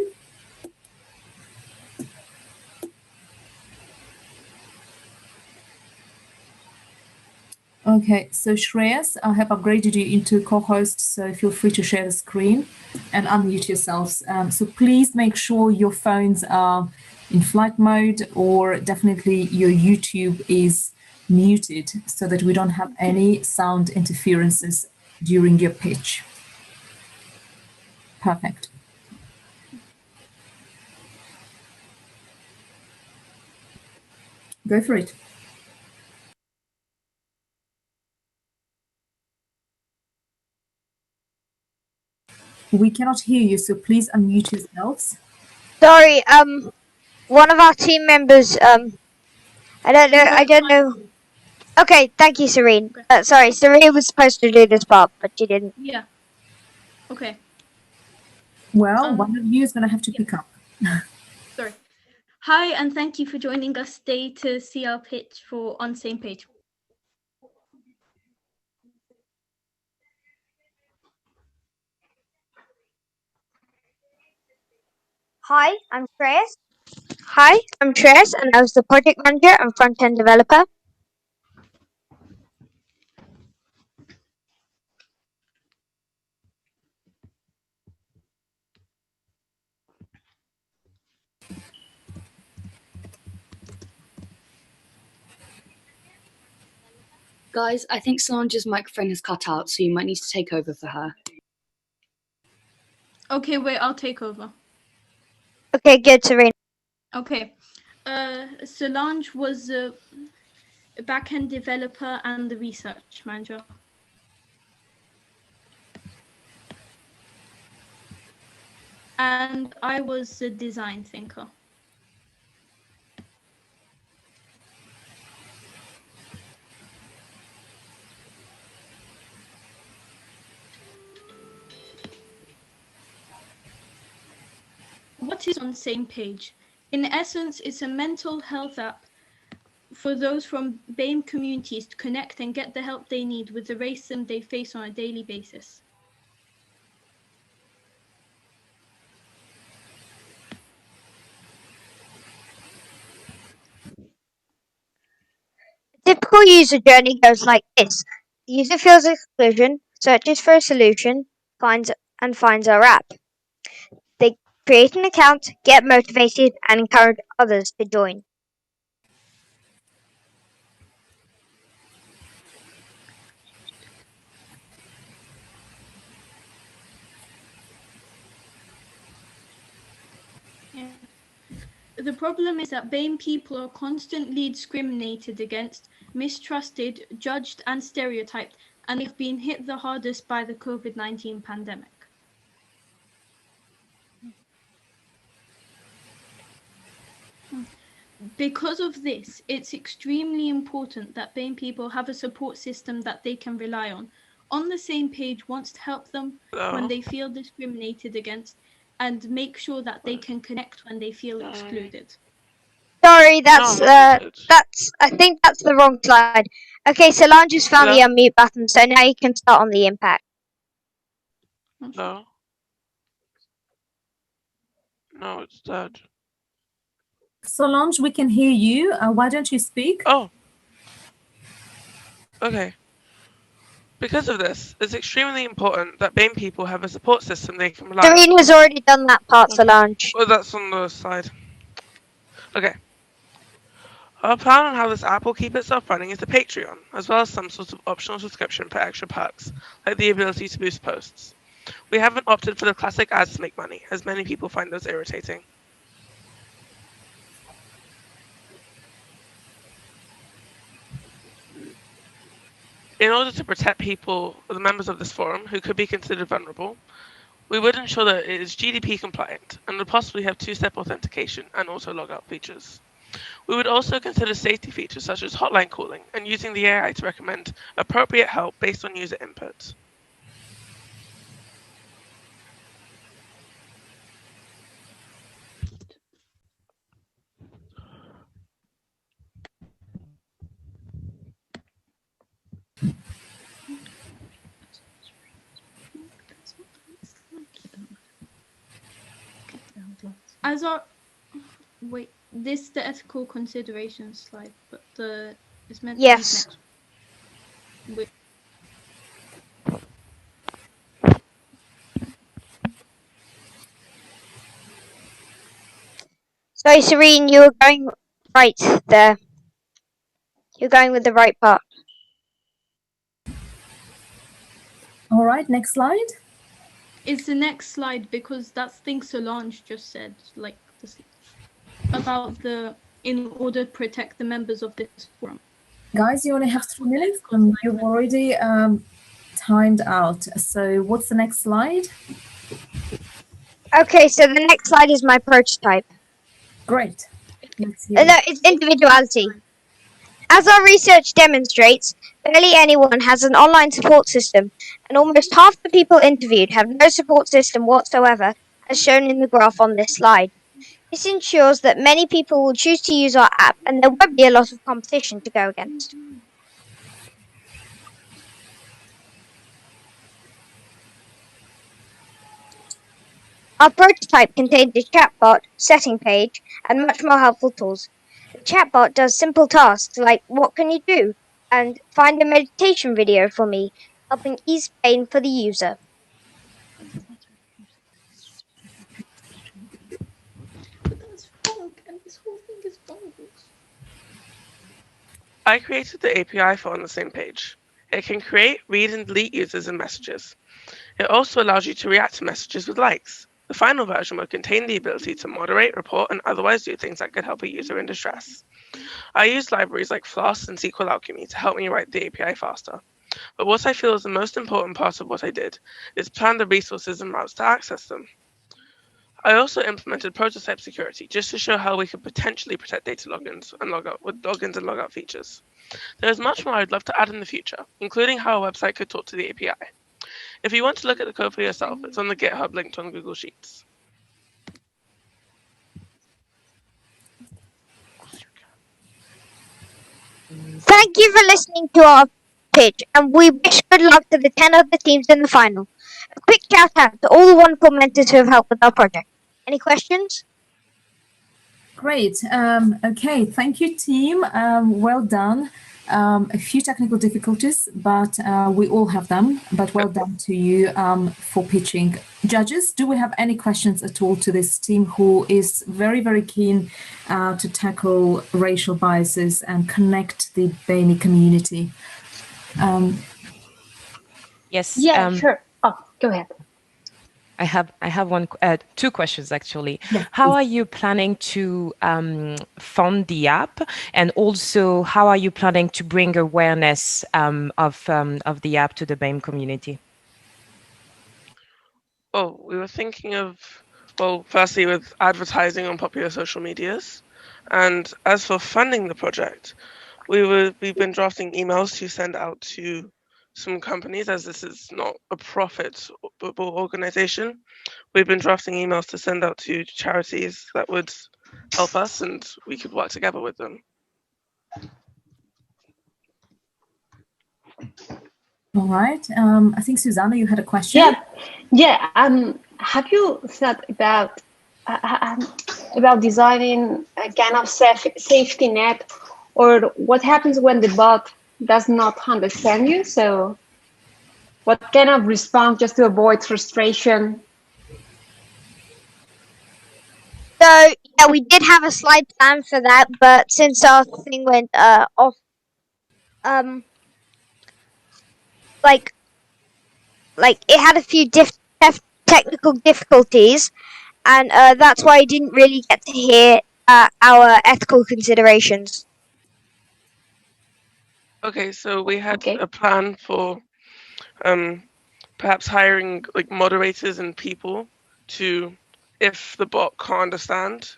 Okay, so Shreyas, I have upgraded you into co-host, so feel free to share the screen and unmute yourselves. So please make sure your phones are in flight mode, or definitely your YouTube is muted so that we don't have any sound interferences during your pitch. Perfect. Go for it. We cannot hear you, so please unmute yourselves. Sorry, one of our team members, I don't know. Okay, thank you, Serene. Sorry, Serene was supposed to do this part, but she didn't. Yeah. Okay. Well, one of you is going to have to pick up. Sorry. Hi, and thank you for joining us today to see our pitch for On Same Page. Hi, I'm Shreyas. Hi, I'm Shreyas, and I was the project manager and front-end developer. Guys, I think Solange's microphone has cut out, so you might need to take over for her. Okay, wait, I'll take over. Okay, good, Serene. Okay. Solange was a back-end developer and the research manager. And I was a design thinker. What is On Same Page? In essence, it's a mental health app for those from BAME communities to connect and get the help they need with the racism they face on a daily basis. A typical user journey goes like this. The user feels exclusion, searches for a solution, finds our app. They create an account, get motivated, and encourage others to join. Yeah. The problem is that BAME people are constantly discriminated against, mistrusted, judged, and stereotyped, and they've been hit the hardest by the COVID-19 pandemic. Because of this, it's extremely important that BAME people have a support system that they can rely on. On the Same Page wants to help them when they feel discriminated against and make sure that they can connect when they feel excluded. Sorry, that's I think that's the wrong slide. Okay, Solange has found the unmute button, so now you can start on the impact. No. No, it's dead. Solange, we can hear you. Why don't you speak? Oh. Okay. Because of this, it's extremely important that BAME people have a support system they can rely on. Doreen has already done that part, Solange. Well, that's on the side. Okay. Our plan on how this app will keep itself running is the Patreon, as well as some sort of optional subscription for extra perks, like the ability to boost posts. We haven't opted for the classic ads to make money, as many people find those irritating. In order to protect people, the members of this forum, who could be considered vulnerable, we would ensure that it is GDP compliant and would possibly have two-step authentication and auto logout features. We would also consider safety features such as hotline calling and using the AI to recommend appropriate help based on user input. As our wait, this is the ethical considerations slide, but it's meant to be next. Wait. Sorry, Serene, you were going right there. You're going with the right part. All right, next slide. It's the next slide because that's thing Solange just said, like this, about the in order to protect the members of this forum. Guys, you only have 3 minutes and you've already timed out. So what's the next slide? Okay, so the next slide is my prototype. Great. No, it's individuality. As our research demonstrates, barely anyone has an online support system, and almost half the people interviewed have no support system whatsoever, as shown in the graph on this slide. This ensures that many people will choose to use our app, and there won't be a lot of competition to go against. Our prototype contains a chatbot, setting page, and much more helpful tools. The chatbot does simple tasks like, what can you do? And find a meditation video for me, helping ease pain for the user. But that's wrong, and this whole thing is bonkers. I created the API for on the same page. It can create, read, and delete users and messages. It also allows you to react to messages with likes. The final version will contain the ability to moderate, report, and otherwise do things that could help a user in distress. I use libraries like Flask and SQL Alchemy to help me write the API faster. But what I feel is the most important part of what I did is plan the resources and routes to access them. I also implemented prototype security just to show how we could potentially protect data logins and logout with logins and logout features. There is much more I'd love to add in the future, including how a website could talk to the API. If you want to look at the code for yourself, it's on the GitHub linked on Google Sheets. Thank you for listening to our pitch, and we wish good luck to the 10 other teams in the final. A quick shout out to all the wonderful mentors who have helped with our project. Any questions? Great. Okay, thank you, team. Well done. A few technical difficulties, but we all have them. But well done to you for pitching. Judges, do we have any questions at all to this team who is very, very keen to tackle racial biases and connect the BAME community? Yes. Yeah, sure. Oh, go ahead. I have two questions actually. Yes, how are you planning to fund the app, and also how are you planning to bring awareness of the app to the BAME community? Well, we were thinking of, well, firstly with advertising on popular social medias, and as for funding the project, we've been drafting emails to send out to some companies, as this is not a profitable organization. We've been drafting emails to send out to charities that would help us, and we could work together with them. All right. I think Susana, you had a question. Yeah. Have you thought about designing a kind of safety net, or what happens when the bot does not understand you? So, what kind of response just to avoid frustration? So yeah, we did have a slide plan for that, but since our thing went off, like it had a few technical difficulties, and that's why I didn't really get to hear our ethical considerations. Okay, so we had a plan for perhaps hiring like moderators and people to, if the bot can't understand,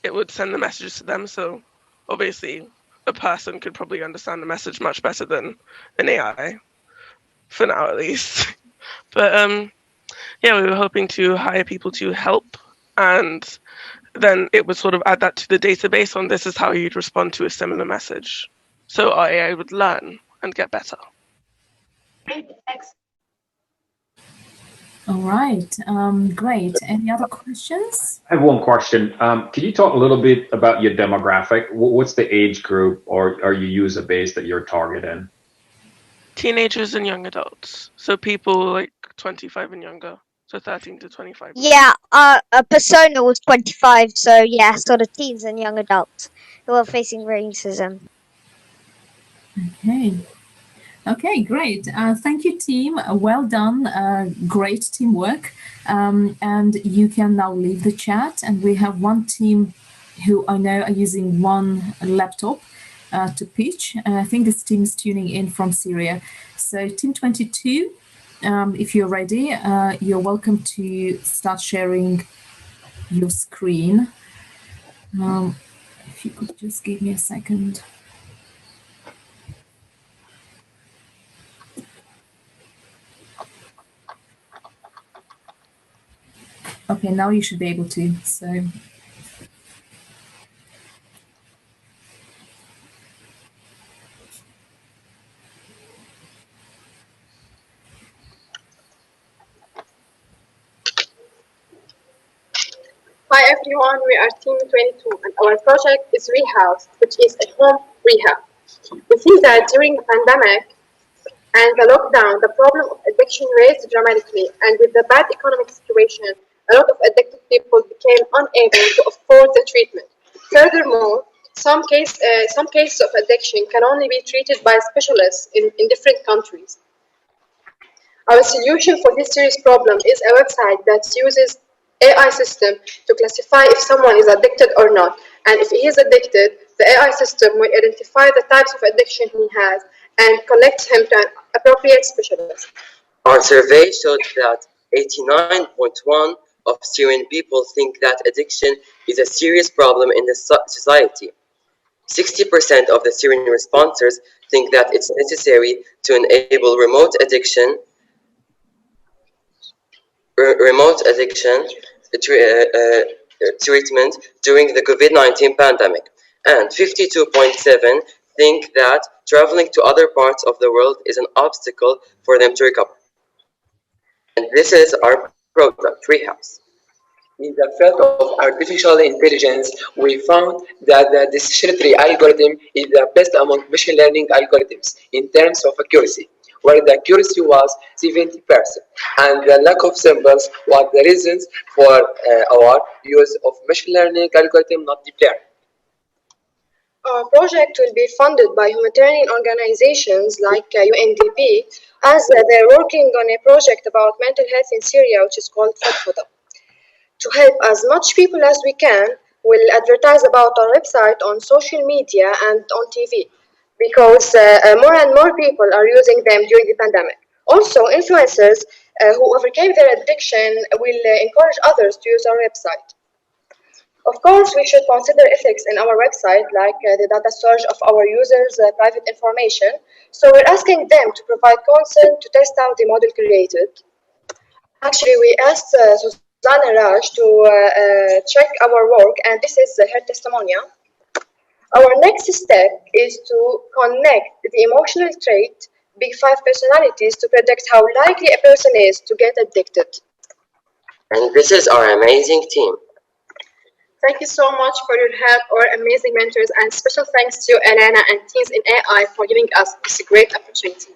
it would send the messages to them. So obviously a person could probably understand the message much better than an AI, for now at least. But yeah, we were hoping to hire people to help, and then it would sort of add that to the database on this is how you'd respond to a similar message. So our AI would learn and get better. All right, great. Any other questions? I have one question. Can you talk a little bit about your demographic? What's the age group or your user base that you're targeting? Teenagers and young adults. So people like 25 and younger. So 13 to 25. Yeah, our persona was 25, so yeah, sort of teens and young adults who are facing racism. Okay. Okay, great. Thank you, team. Well done. Great teamwork. And you can now leave the chat. And we have one team who I know are using one laptop to pitch. I think this team is tuning in from Syria. So team 22, if you're ready, you're welcome to start sharing your screen. If you could just give me a second. Okay, now you should be able to. So. Hi everyone, we are Team 22 and our project is Rehouse, which is a home rehab. We see that during the pandemic and the lockdown, the problem of addiction raised dramatically, and with the bad economic situation, a lot of addicted people became unable to afford the treatment. Furthermore, some cases of addiction can only be treated by specialists in different countries. Our solution for this serious problem is a website that uses AI system to classify if someone is addicted or not. And if he is addicted, the AI system will identify the types of addiction he has and connect him to an appropriate specialist. Our survey showed that 89.1% of Syrian people think that addiction is a serious problem in the society. 60% of the Syrian responders think that it's necessary to enable remote addiction treatment during the COVID-19 pandemic, and 52.7% think that traveling to other parts of the world is an obstacle for them to recover. And this is our product, Rehouse. In the field of artificial intelligence, we found that the decision tree algorithm is the best among machine learning algorithms in terms of accuracy, where the accuracy was 70%, and the lack of symbols was the reasons for our use of machine learning algorithm, not deep learning. Our project will be funded by humanitarian organizations like UNDP, as they're working on a project about mental health in Syria, which is called Fadfada. To help as much people as we can, we'll advertise about our website on social media and on TV, because more and more people are using them during the pandemic. Also, influencers who overcame their addiction will encourage others to use our website. Of course, we should consider ethics in our website, like the data storage of our users' private information. So we're asking them to provide consent to test out the model created. Actually, we asked Susana Raj to check our work, and this is her testimonial. Our next step is to connect the emotional trait Big Five personalities to predict how likely a person is to get addicted. And this is our amazing team. Thank you so much for your help, our amazing mentors, and special thanks to Elena and teams in AI for giving us this great opportunity.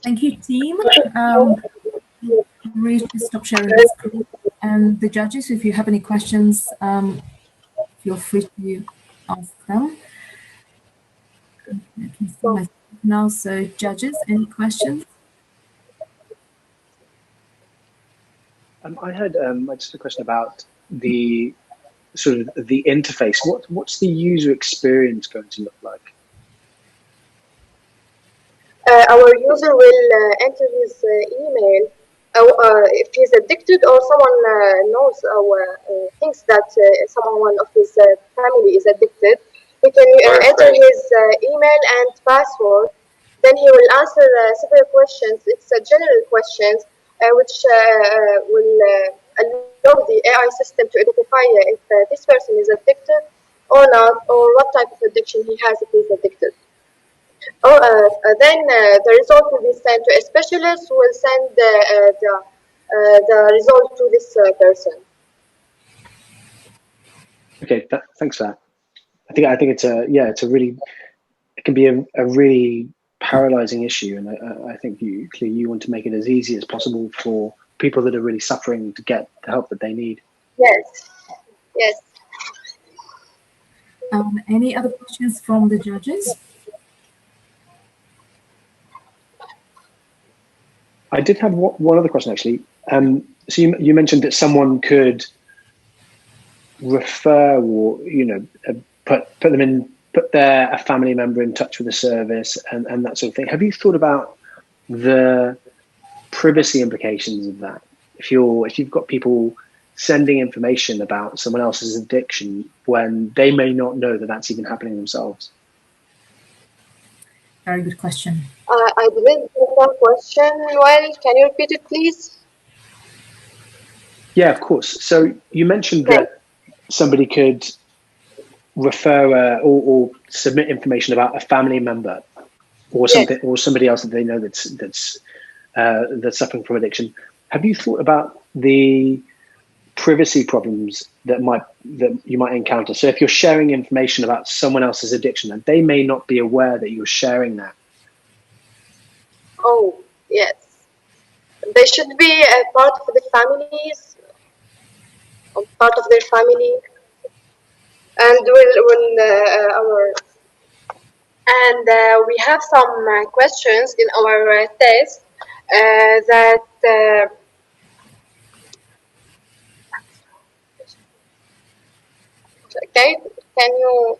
Thank you, team. Ready to stop sharing the screen. And the judges, if you have any questions, feel free to ask them. I can see myself now. So, judges, any questions? I had just a question about the sort of the interface. What's the user experience going to look like? Our user will enter his email. If he's addicted or someone knows or thinks that someone of his family is addicted, he can enter his email and password. Then he will answer several questions. It's general questions which will allow the AI system to identify if this person is addicted or not, or what type of addiction he has if he's addicted. Then the result will be sent to a specialist who will send the result to this person. Okay, thanks for that. I think it's it can be a really paralyzing issue, and I think you want to make it as easy as possible for people that are really suffering to get the help that they need. Yes. Yes. Any other questions from the judges? I did have one other question, actually. So you mentioned that someone could refer or put a family member in touch with a service and that sort of thing. Have you thought about the privacy implications of that? If you've got people sending information about someone else's addiction when they may not know that that's even happening themselves. Very good question. I didn't get that question well. Can you repeat it, please? Yeah, of course. So you mentioned that somebody could refer or submit information about a family member or something, or somebody else that they know that's suffering from addiction. Have you thought about the privacy problems that you might encounter? So if you're sharing information about someone else's addiction and they may not be aware that you're sharing that. Oh, yes. They should be a part of the families, or part of their family, and we have some questions in our test that. Can you?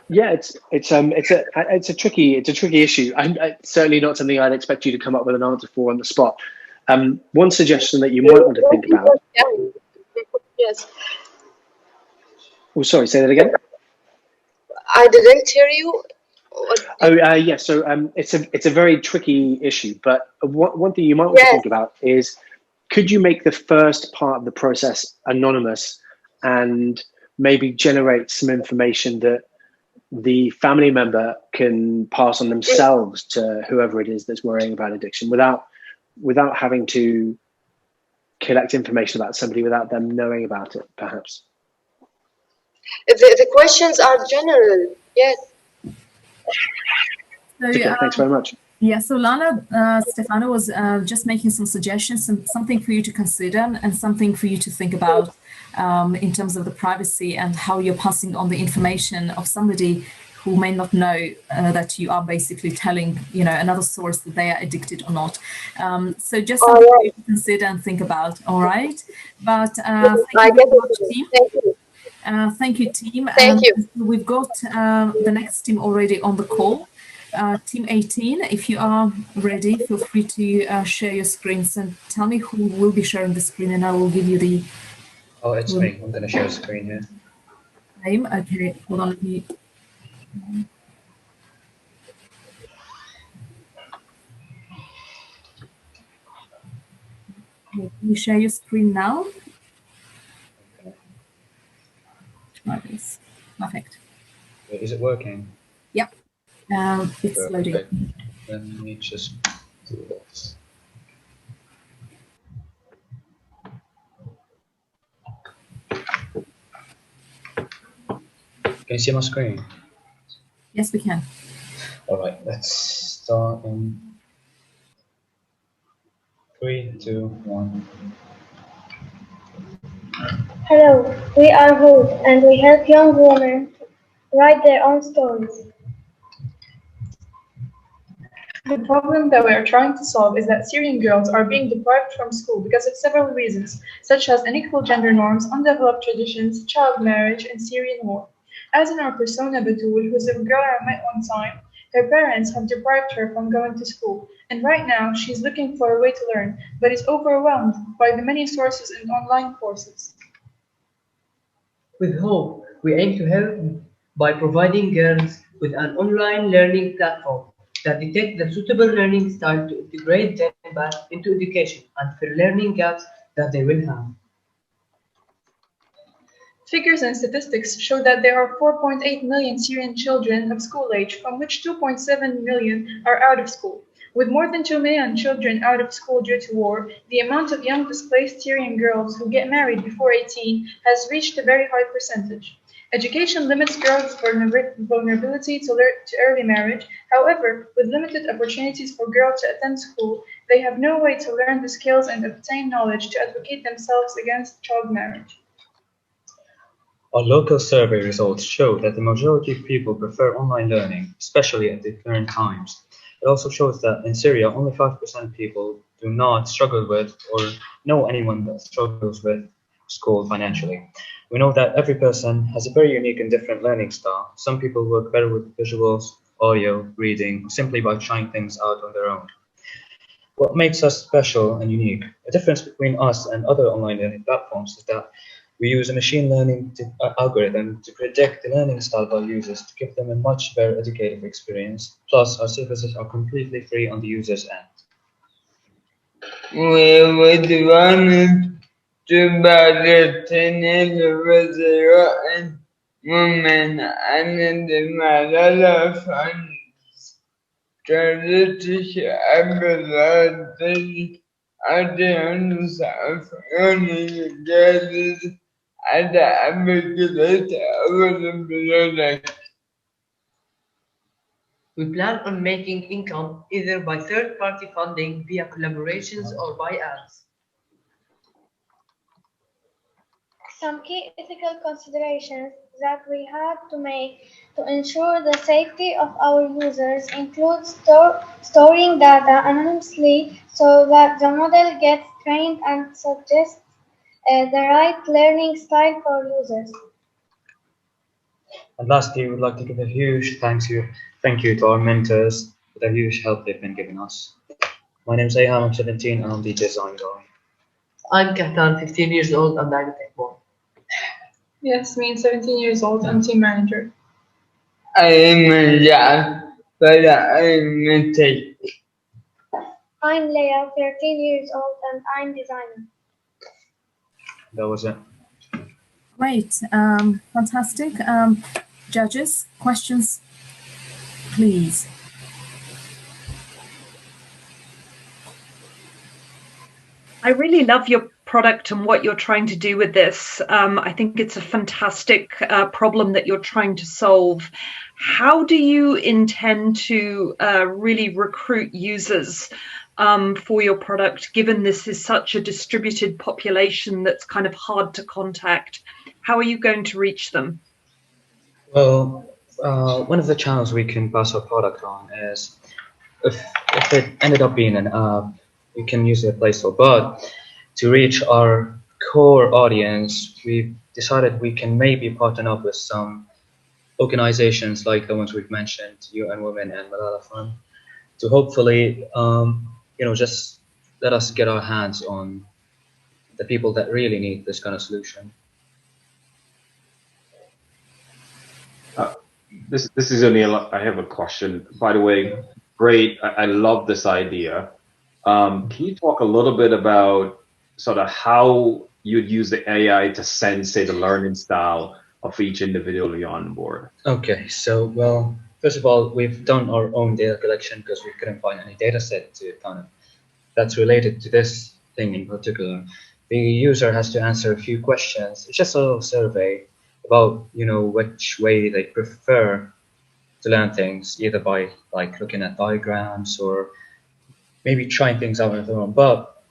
Yeah, it's a tricky issue. It's certainly not something I'd expect you to come up with an answer for on the spot. One suggestion that you might want to think about. Yes. Oh, sorry. Say that again. I didn't hear you. Yeah. So it's a very tricky issue. But one thing you might want to think about is, could you make the first part of the process anonymous and maybe generate some information that the family member can pass on themselves to whoever it is that's worrying about addiction without having to collect information about somebody without them knowing about it, perhaps? The questions are general, yes. So, okay, thanks very much. Yeah, so Lana, Stefano was just making some suggestions, something for you to consider and something for you to think about in terms of the privacy and how you're passing on the information of somebody who may not know that you are basically telling, another source that they are addicted or not. So just something for you to consider and think about, all right? But thank you very much, team. Thank you, team. Thank you. We've got the next team already on the call. Team 18, if you are ready, feel free to share your screens and tell me who will be sharing the screen, and I will give you the... Oh, it's me. I'm going to share a screen here. Name. Okay, hold on. Let me... Okay, can you share your screen now? Try this. Perfect. Is it working? Yep. It's loading. Okay. Let me just do this. Can you see my screen? Yes, we can. All right, let's start in 3, 2, 1. Hello, we are Hope, and we help young women write their own stories. The problem that we are trying to solve is that Syrian girls are being deprived from school because of several reasons, such as unequal gender norms, undeveloped traditions, child marriage, and Syrian war. As in our persona Batul, who's a girl I met one time, her parents have deprived her from going to school, and right now she's looking for a way to learn, but is overwhelmed by the many sources and online courses. With Hope, we aim to help by providing girls with an online learning platform that detects the suitable learning style to integrate them back into education and fill learning gaps that they will have. Figures and statistics show that there are 4.8 million Syrian children of school age, from which 2.7 million are out of school. With more than 2 million children out of school due to war, the amount of young displaced Syrian girls who get married before 18 has reached a very high percentage. Education limits girls' vulnerability to early marriage. However, with limited opportunities for girls to attend school, they have no way to learn the skills and obtain knowledge to advocate themselves against child marriage. Our local survey results show that the majority of people prefer online learning, especially at the current times. It also shows that in Syria, only 5% of people do not struggle with or know anyone that struggles with school financially. We know that every person has a very unique and different learning style. Some people work better with visuals, audio, reading, simply by trying things out on their own. What makes us special and unique? A difference between us and other online learning platforms is that we use a machine learning algorithm to predict the learning style of our users to give them a much better educative experience. Plus, our services are completely free on the user's end. We would want to better and women and the funds. Strategic ability ideas of learning gathers and advocate availability. We plan on making income either by third-party funding via collaborations or by ads. Some key ethical considerations that we had to make to ensure the safety of our users include storing data anonymously so that the model gets trained and suggests the right learning style for users. And lastly, we would like to give a huge thank you to our mentors for the huge help they've been giving us. My name is Ayham, I'm 17, and I'm the design guy. I'm Kahtan, 15 years old, and I'm a tech boy. Yasmin, 17 years old, I'm team manager. I am a Jack, but I'm a tech. I'm Leah, 13 years old, and I'm designer. That was it. Great, fantastic. Judges, questions, please. I really love your product and what you're trying to do with this. I think it's a fantastic problem that you're trying to solve. How do you intend to really recruit users for your product, given this is such a distributed population that's kind of hard to contact? How are you going to reach them? Well, one of the channels we can pass our product on is if it ended up being an app, you can use the Play Store. But to reach our core audience, we've decided we can maybe partner up with some organizations like the ones we've mentioned, UN Women and Malala Fund, to hopefully, just let us get our hands on the people that really need this kind of solution. This is O'Neill. I have a question. By the way, great. I love this idea. Can you talk a little bit about sort of how you'd use the AI to sense, say, the learning style of each individual you're on board? Okay, so well, first of all, we've done our own data collection because we couldn't find any data set to kind of that's related to this thing in particular. The user has to answer a few questions. It's just a little survey about, you know, which way they prefer to learn things, either by like looking at diagrams or maybe trying things out on their own. But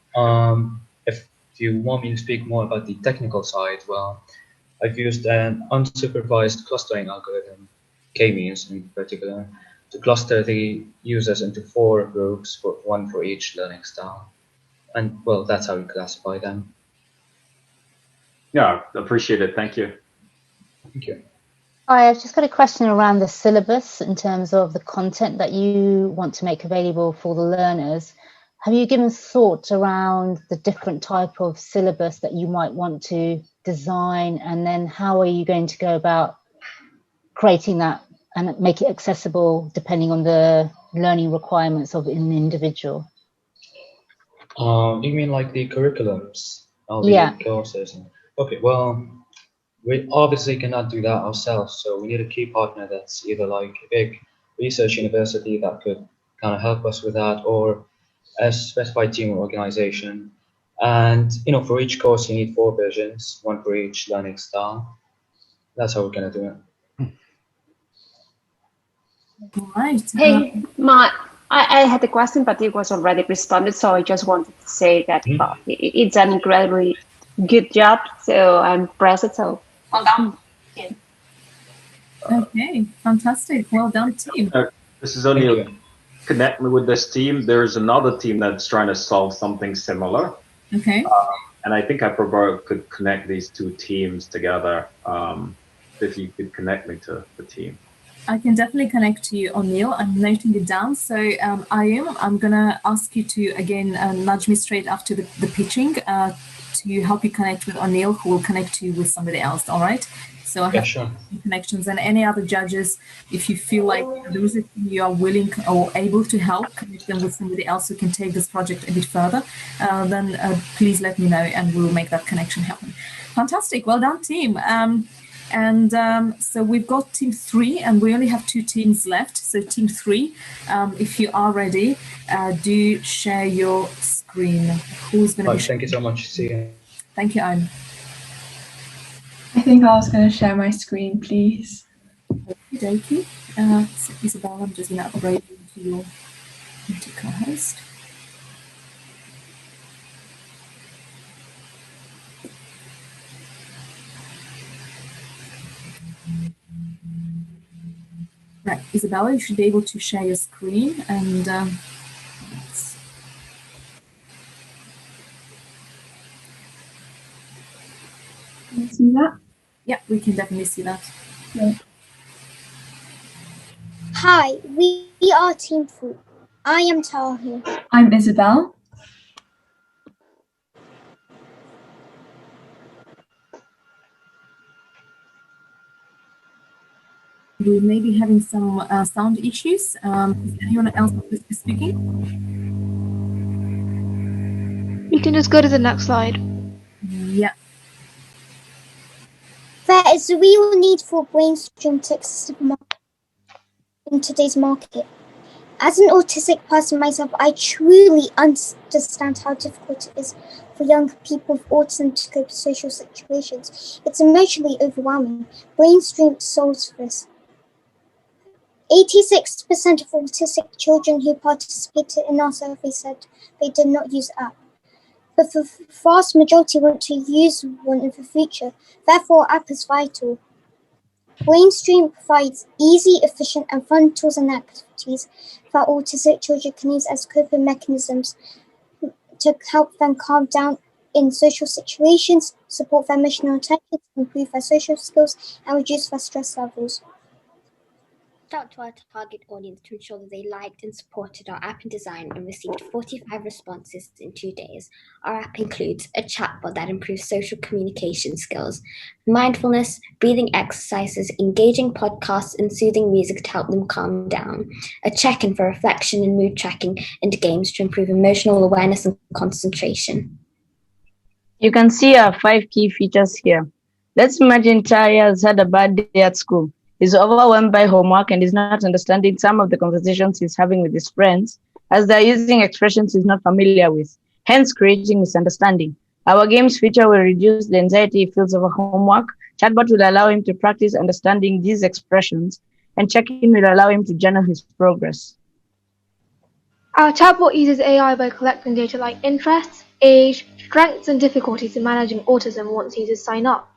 if you want me to speak more about the technical side, well, I've used an unsupervised clustering algorithm, k-means in particular, to cluster the users into 4 groups, one for each learning style. And well, that's how you classify them. Yeah, appreciate it. Thank you. Thank you. I've just got a question around the syllabus in terms of the content that you want to make available for the learners. Have you given thought around the different type of syllabus that you might want to design, and then how are you going to go about creating that and make it accessible depending on the learning requirements of an individual? You mean like the curriculums? Yeah. Courses. Okay, well, we obviously cannot do that ourselves, so we need a key partner that's either like a big research university that could kind of help us with that, or a specified team or organization. And you know, for each course you need 4 versions, one for each learning style. That's how we're gonna do it. Right. Hey, I had a question, but it was already responded, so I just wanted to say that it's an incredibly good job. So I'm impressed. So well done. Okay, fantastic. Well done, team. This is only connect me with this team. There's another team that's trying to solve something similar. Okay. And I think I probably could connect these 2 teams together. If you could connect me to the team. I can definitely connect to you, O'Neill. I'm noting it down. So I'm going to ask you to, again, nudge me straight after the pitching to help you connect with O'Neill, who will connect you with somebody else, all right? So I have connections, and any other judges, if you feel like there is a team you are willing or able to help, connect them with somebody else who can take this project a bit further, then please let me know and we'll make that connection happen. Fantastic. Well done, team. So we've got team 3, and we only have 2 teams left. So team 3, if you are ready, do share your screen. Who's going to be? Thank you so much. See you. Thank you, Anne. I think I was going to share my screen, please. Okie dokie. So Isabel, I'm just going to upgrade you into co-host. Right, Isabella, you should be able to share your screen, and can you see that? Yeah, we can definitely see that. Yeah. Hi, we are Team 4. I am Tahu. I'm Isabel. We may be having some sound issues. Is anyone else speaking? You can just go to the next slide. Yeah. There is a real need for brainstream to exist in today's market. As an autistic person myself, I truly understand how difficult it is for young people with autism to cope with social situations. It's emotionally overwhelming. Brainstream solves this. 86% of autistic children who participated in our survey said they did not use the app, but the vast majority want to use one in the future. Therefore, our app is vital. Brainstream provides easy, efficient, and fun tools and activities that autistic children can use as coping mechanisms to help them calm down in social situations, support their emotional intelligence, improve their social skills, and reduce their stress levels. Out to our target audience to ensure that they liked and supported our app and design and received 45 responses in 2 days. Our app includes a chatbot that improves social communication skills, mindfulness, breathing exercises, engaging podcasts, and soothing music to help them calm down, a check-in for reflection and mood tracking, and games to improve emotional awareness and concentration. You can see our 5 key features here. Let's imagine Chaya has had a bad day at school. He's overwhelmed by homework and is not understanding some of the conversations he's having with his friends, as they're using expressions he's not familiar with, hence creating misunderstanding. Our games feature will reduce the anxiety he feels over homework. Chatbot will allow him to practice understanding these expressions, and check-in will allow him to journal his progress. Our chatbot uses AI by collecting data like interests, age, strengths, and difficulties in managing autism once users sign up.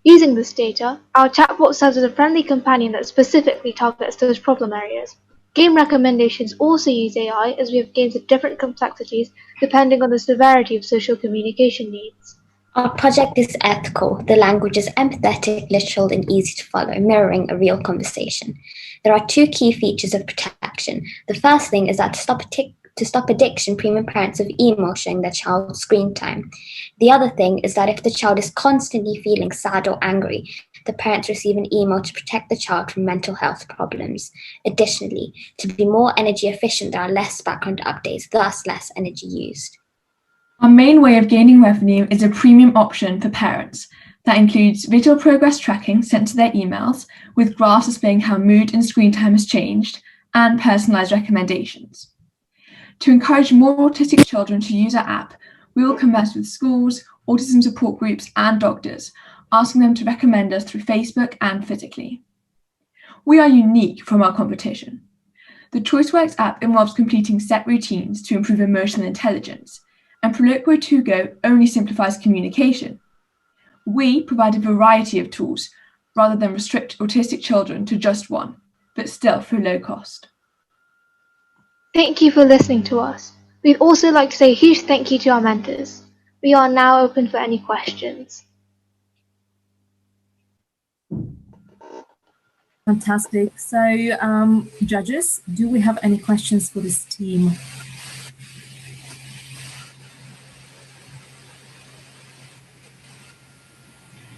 Using this data, our chatbot serves as a friendly companion that specifically targets those problem areas. Game recommendations also use AI, as we have games of different complexities depending on the severity of social communication needs. Our project is ethical. The language is empathetic, literal, and easy to follow, mirroring a real conversation. There are 2 key features of protection. The first thing is that to stop addiction, premium parents have email showing their child's screen time. The other thing is that if the child is constantly feeling sad or angry, the parents receive an email to protect the child from mental health problems. Additionally, to be more energy efficient, there are less background updates, thus less energy used. Our main way of gaining revenue is a premium option for parents that includes visual progress tracking sent to their emails, with graphs displaying how mood and screen time has changed, and personalised recommendations. To encourage more autistic children to use our app, we will converse with schools, autism support groups, and doctors, asking them to recommend us through Facebook and physically. We are unique from our competition. The ChoiceWorks app involves completing set routines to improve emotional intelligence, and Proloquo 2Go only simplifies communication. We provide a variety of tools rather than restrict autistic children to just one, but still for low cost. Thank you for listening to us. We'd also like to say a huge thank you to our mentors. We are now open for any questions. Fantastic. So, judges, do we have any questions for this team?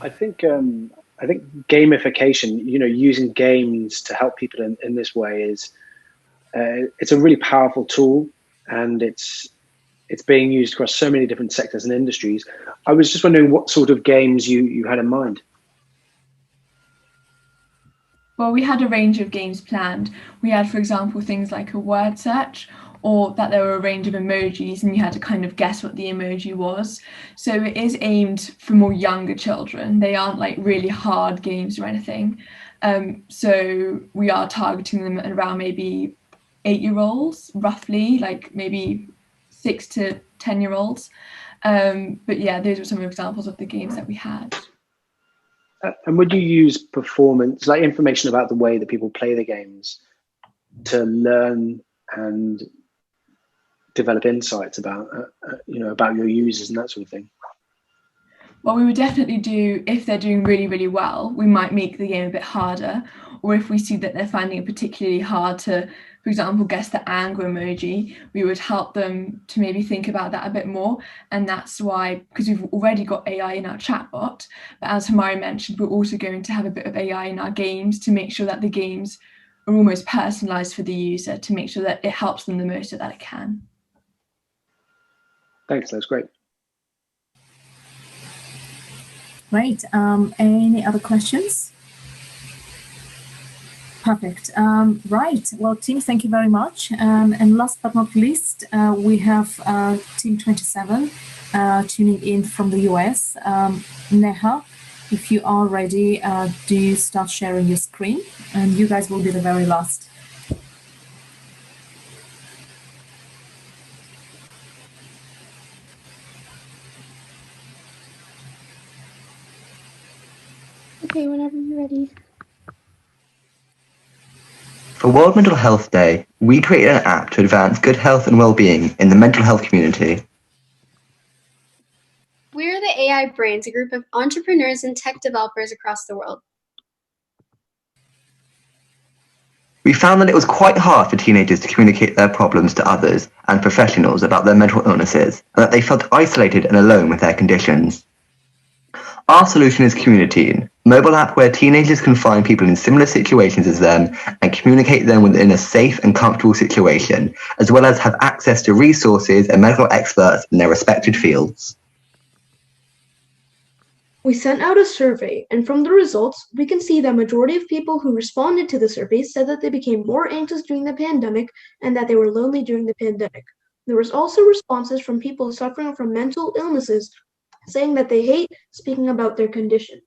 I think gamification, using games to help people in this way is it's a really powerful tool, and it's being used across so many different sectors and industries. I was just wondering what sort of games you had in mind. Well, we had a range of games planned. We had, for example, things like a word search, or that there were a range of emojis and you had to kind of guess what the emoji was. So it is aimed for more younger children. They aren't like really hard games or anything. So we are targeting them at around maybe 8-year-olds, roughly, like maybe 6 to 10-year-olds. But yeah, those were some examples of the games that we had. And would you use performance, like information about the way that people play the games, to learn and develop insights about about your users and that sort of thing? Well, we would definitely do, if they're doing really, really well, we might make the game a bit harder. Or if we see that they're finding it particularly hard to, for example, guess the anger emoji, we would help them to maybe think about that a bit more. And that's why, because we've already got AI in our chatbot, but as Hamari mentioned, we're also going to have a bit of AI in our games to make sure that the games are almost personalized for the user, to make sure that it helps them the most that it can. Thanks, that's great. Great. Any other questions? Perfect. Right. Well, team, thank you very much. And last but not least, we have Team 27 tuning in from the US. Neha, if you are ready, do you start sharing your screen? And you guys will be the very last. Okay, whenever you're ready. For World Mental Health Day, we created an app to advance good health and well-being in the mental health community. We're the AI Brains, a group of entrepreneurs and tech developers across the world. We found that it was quite hard for teenagers to communicate their problems to others and professionals about their mental illnesses, and that they felt isolated and alone with their conditions. Our solution is Community, a mobile app where teenagers can find people in similar situations as them and communicate them within a safe and comfortable situation, as well as have access to resources and medical experts in their respected fields. We sent out a survey, and from the results, we can see that majority of people who responded to the survey said that they became more anxious during the pandemic and that they were lonely during the pandemic. There was also responses from people suffering from mental illnesses saying that they hate speaking about their condition.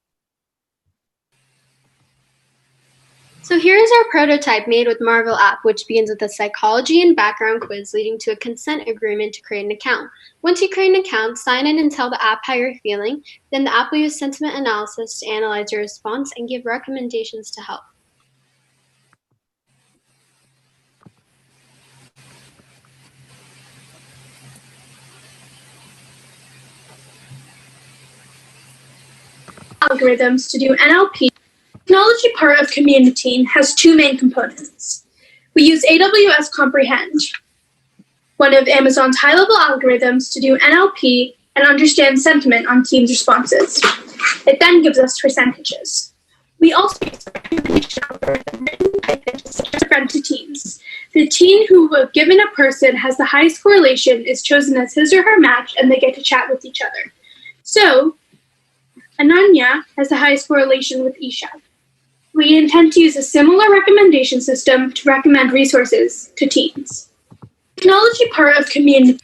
So here is our prototype made with Marvel app, which begins with a psychology and background quiz leading to a consent agreement to create an account. Once you create an account, sign in and tell the app how you're feeling. Then the app will use sentiment analysis to analyze your response and give recommendations to help. Algorithms to do NLP. Technology part of Community has two main components. We use AWS Comprehend, one of Amazon's high-level algorithms to do NLP and understand sentiment on teams' responses. It then gives us percentages. We also use a recommendation algorithm written in Python to suggest a friend to teams. The team who, given a person, has the highest correlation is chosen as his or her match, and they get to chat with each other. So, Ananya has the highest correlation with Isha. We intend to use a similar recommendation system to recommend resources to teams. Technology part of Community.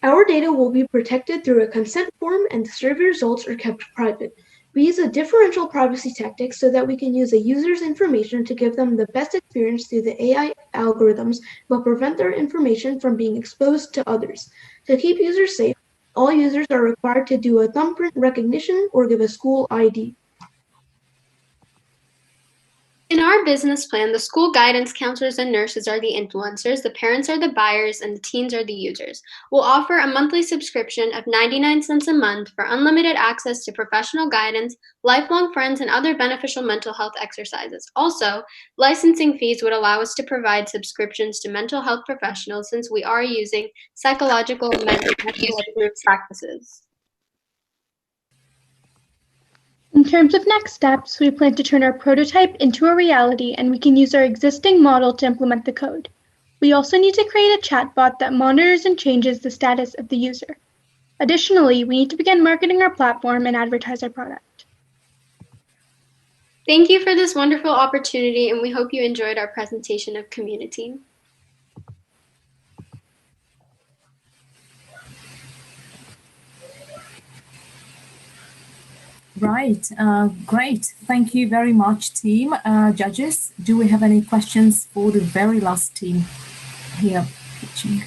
Our data will be protected through a consent form and the survey results are kept private. We use a differential privacy tactic so that we can use a user's information to give them the best experience through the AI algorithms, but prevent their information from being exposed to others. To keep users safe, all users are required to do a thumbprint recognition or give a school ID. In our business plan, the school guidance counselors and nurses are the influencers, the parents are the buyers, and the teens are the users. We'll offer a monthly subscription of 99 cents a month for unlimited access to professional guidance, lifelong friends, and other beneficial mental health exercises. Also, licensing fees would allow us to provide subscriptions to mental health professionals since we are using psychological and mental approved practices. In terms of next steps, we plan to turn our prototype into a reality and we can use our existing model to implement the code. We also need to create a chatbot that monitors and changes the status of the user. Additionally, we need to begin marketing our platform and advertise our product. Thank you for this wonderful opportunity, and we hope you enjoyed our presentation of Community. Right, great. Thank you very much, team. Judges, do we have any questions for the very last team here pitching?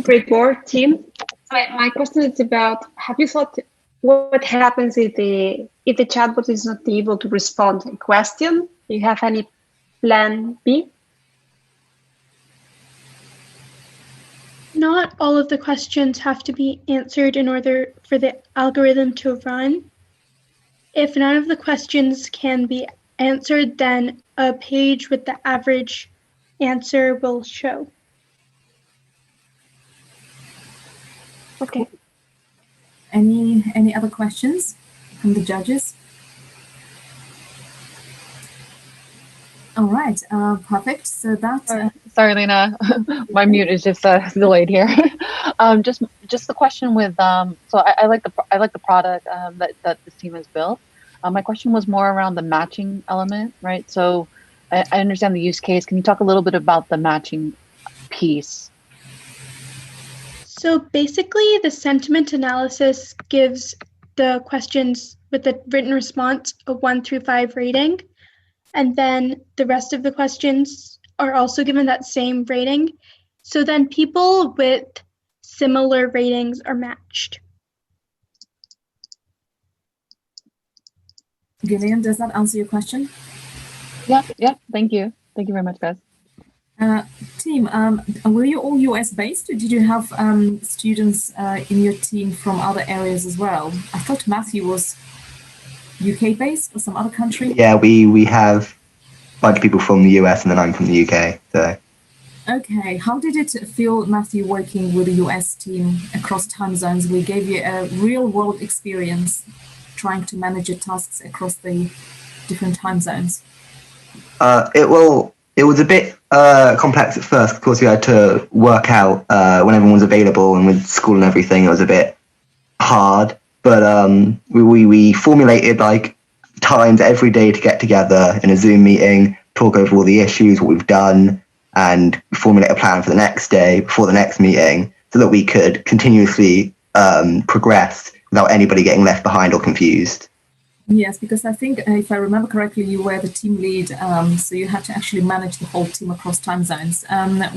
Great work, team. My question is about, have you thought what happens if the chatbot is not able to respond to a question? Do you have any plan B? Not all of the questions have to be answered in order for the algorithm to run. If none of the questions can be answered, then a page with the average answer will show. Okay. Any other questions from the judges? All right, perfect. So that. Sorry, Lena, my mute is just delayed here. Just the question with so I like the product that this team has built. My question was more around the matching element, right? So I understand the use case. Can you talk a little bit about the matching piece? So basically, the sentiment analysis gives the questions with the written response a 1 through 5 rating. And then the rest of the questions are also given that same rating. So then people with similar ratings are matched. Gillian, does that answer your question? Yeah, thank you. Thank you very much, guys. Team, were you all US based, or did you have students in your team from other areas as well? I thought Matthew was UK based or some other country? Yeah, we have a bunch of people from the US and then I'm from the UK. So. Okay, how did it feel, Matthew, working with the US team across time zones? We gave you a real world experience trying to manage your tasks across the different time zones. It was a bit complex at first. Of course, we had to work out when everyone was available, and with school and everything, it was a bit hard. But we formulated like times every day to get together in a Zoom meeting, talk over all the issues, what we've done, and formulate a plan for the next day before the next meeting, so that we could continuously progress without anybody getting left behind or confused. Yes, because I think, if I remember correctly, you were the team lead, so you had to actually manage the whole team across time zones.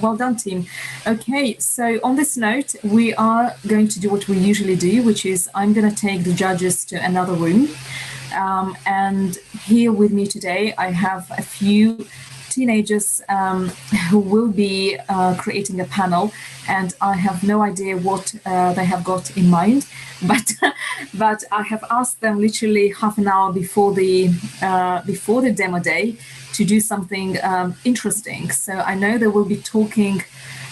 Well done, team. Okay, so on this note, we are going to do what we usually do, which is I'm going to take the judges to another room. And here with me today, I have a few teenagers who will be creating a panel, and I have no idea what they have got in mind, but I have asked them literally half an hour before the demo day to do something interesting. So I know they will be talking,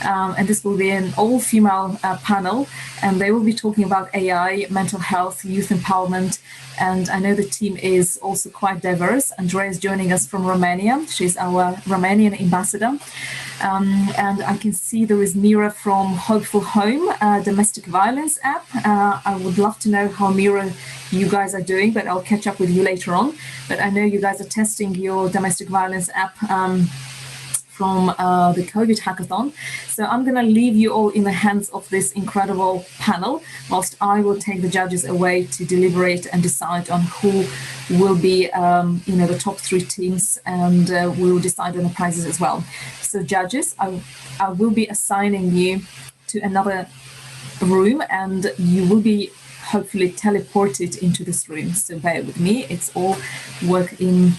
and this will be an all-female panel, and they will be talking about AI, mental health, youth empowerment. And I know the team is also quite diverse. Andrea is joining us from Romania. She's our Romanian ambassador. And I can see there is Mira from Hopeful Home, domestic violence app. I would love to know how, Mira, you guys are doing, but I'll catch up with you later on. But I know you guys are testing your domestic violence app from the COVID hackathon. So I'm going to leave you all in the hands of this incredible panel, whilst I will take the judges away to deliberate and decide on who will be, the top 3 teams, and we will decide on the prizes as well. So judges, I will be assigning you to another room, and you will be hopefully teleported into this room. So bear with me, it's all work in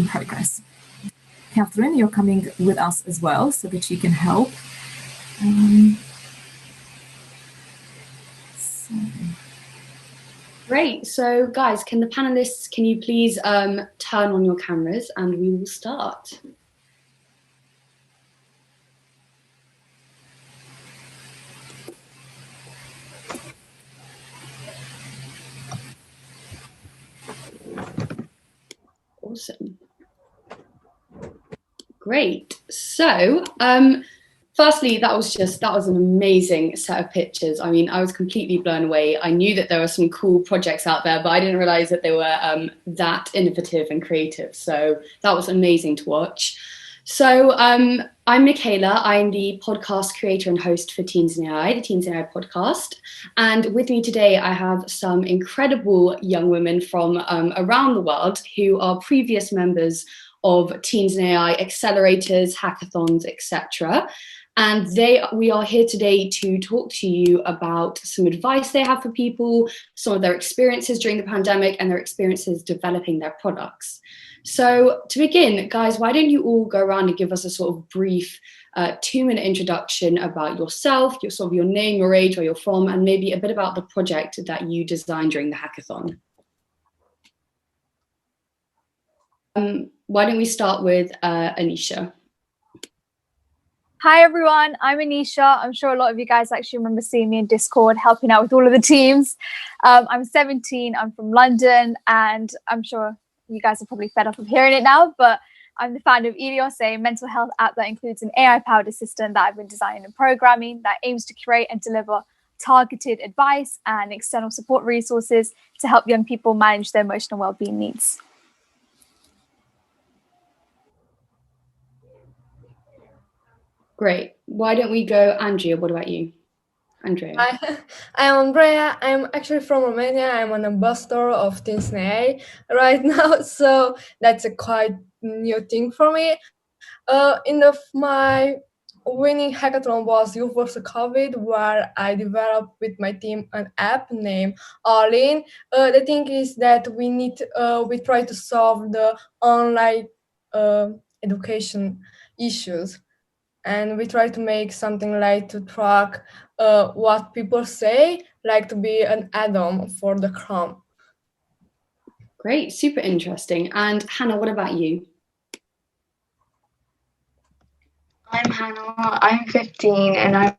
progress. Catherine, you're coming with us as well, so that you can help. Great. So guys, can you please turn on your cameras and we will start. Awesome. Great. So, firstly, that was an amazing set of pictures. I mean, I was completely blown away. I knew that there were some cool projects out there, but I didn't realize that they were that innovative and creative. So that was amazing to watch. So I'm Michaela. I'm the podcast creator and host for Teens in AI, the Teens in AI podcast. And with me today, I have some incredible young women from around the world who are previous members of Teens in AI accelerators, hackathons, etc. And we are here today to talk to you about some advice they have for people, some of their experiences during the pandemic, and their experiences developing their products. So to begin, guys, why don't you all go around and give us a sort of brief 2-minute introduction about yourself, your name, your age, where you're from, and maybe a bit about the project that you designed during the hackathon. Why don't we start with Anisha? Hi everyone, I'm Anisha. I'm sure a lot of you guys actually remember seeing me in Discord helping out with all of the teams. I'm 17, I'm from London, and I'm sure you guys are probably fed up of hearing it now, but I'm the founder of Ely, a mental health app that includes an AI-powered assistant that I've been designing and programming that aims to curate and deliver targeted advice and external support resources to help young people manage their emotional well-being needs. Great. Why don't we go, Andrea? What about you? Andrea. Hi, I'm Andrea. I'm actually from Romania. I'm an ambassador of Teens in AI right now, so that's a quite new thing for me. My winning hackathon was Youth vs. COVID, where I developed with my team an app named All-In. The thing is that we try to solve the online education issues. And we try to make something like to track what people say, like to be an add-on for the Chrome. Great, super interesting. And Hannah, what about you? I'm Hannah, I'm 15 and I'm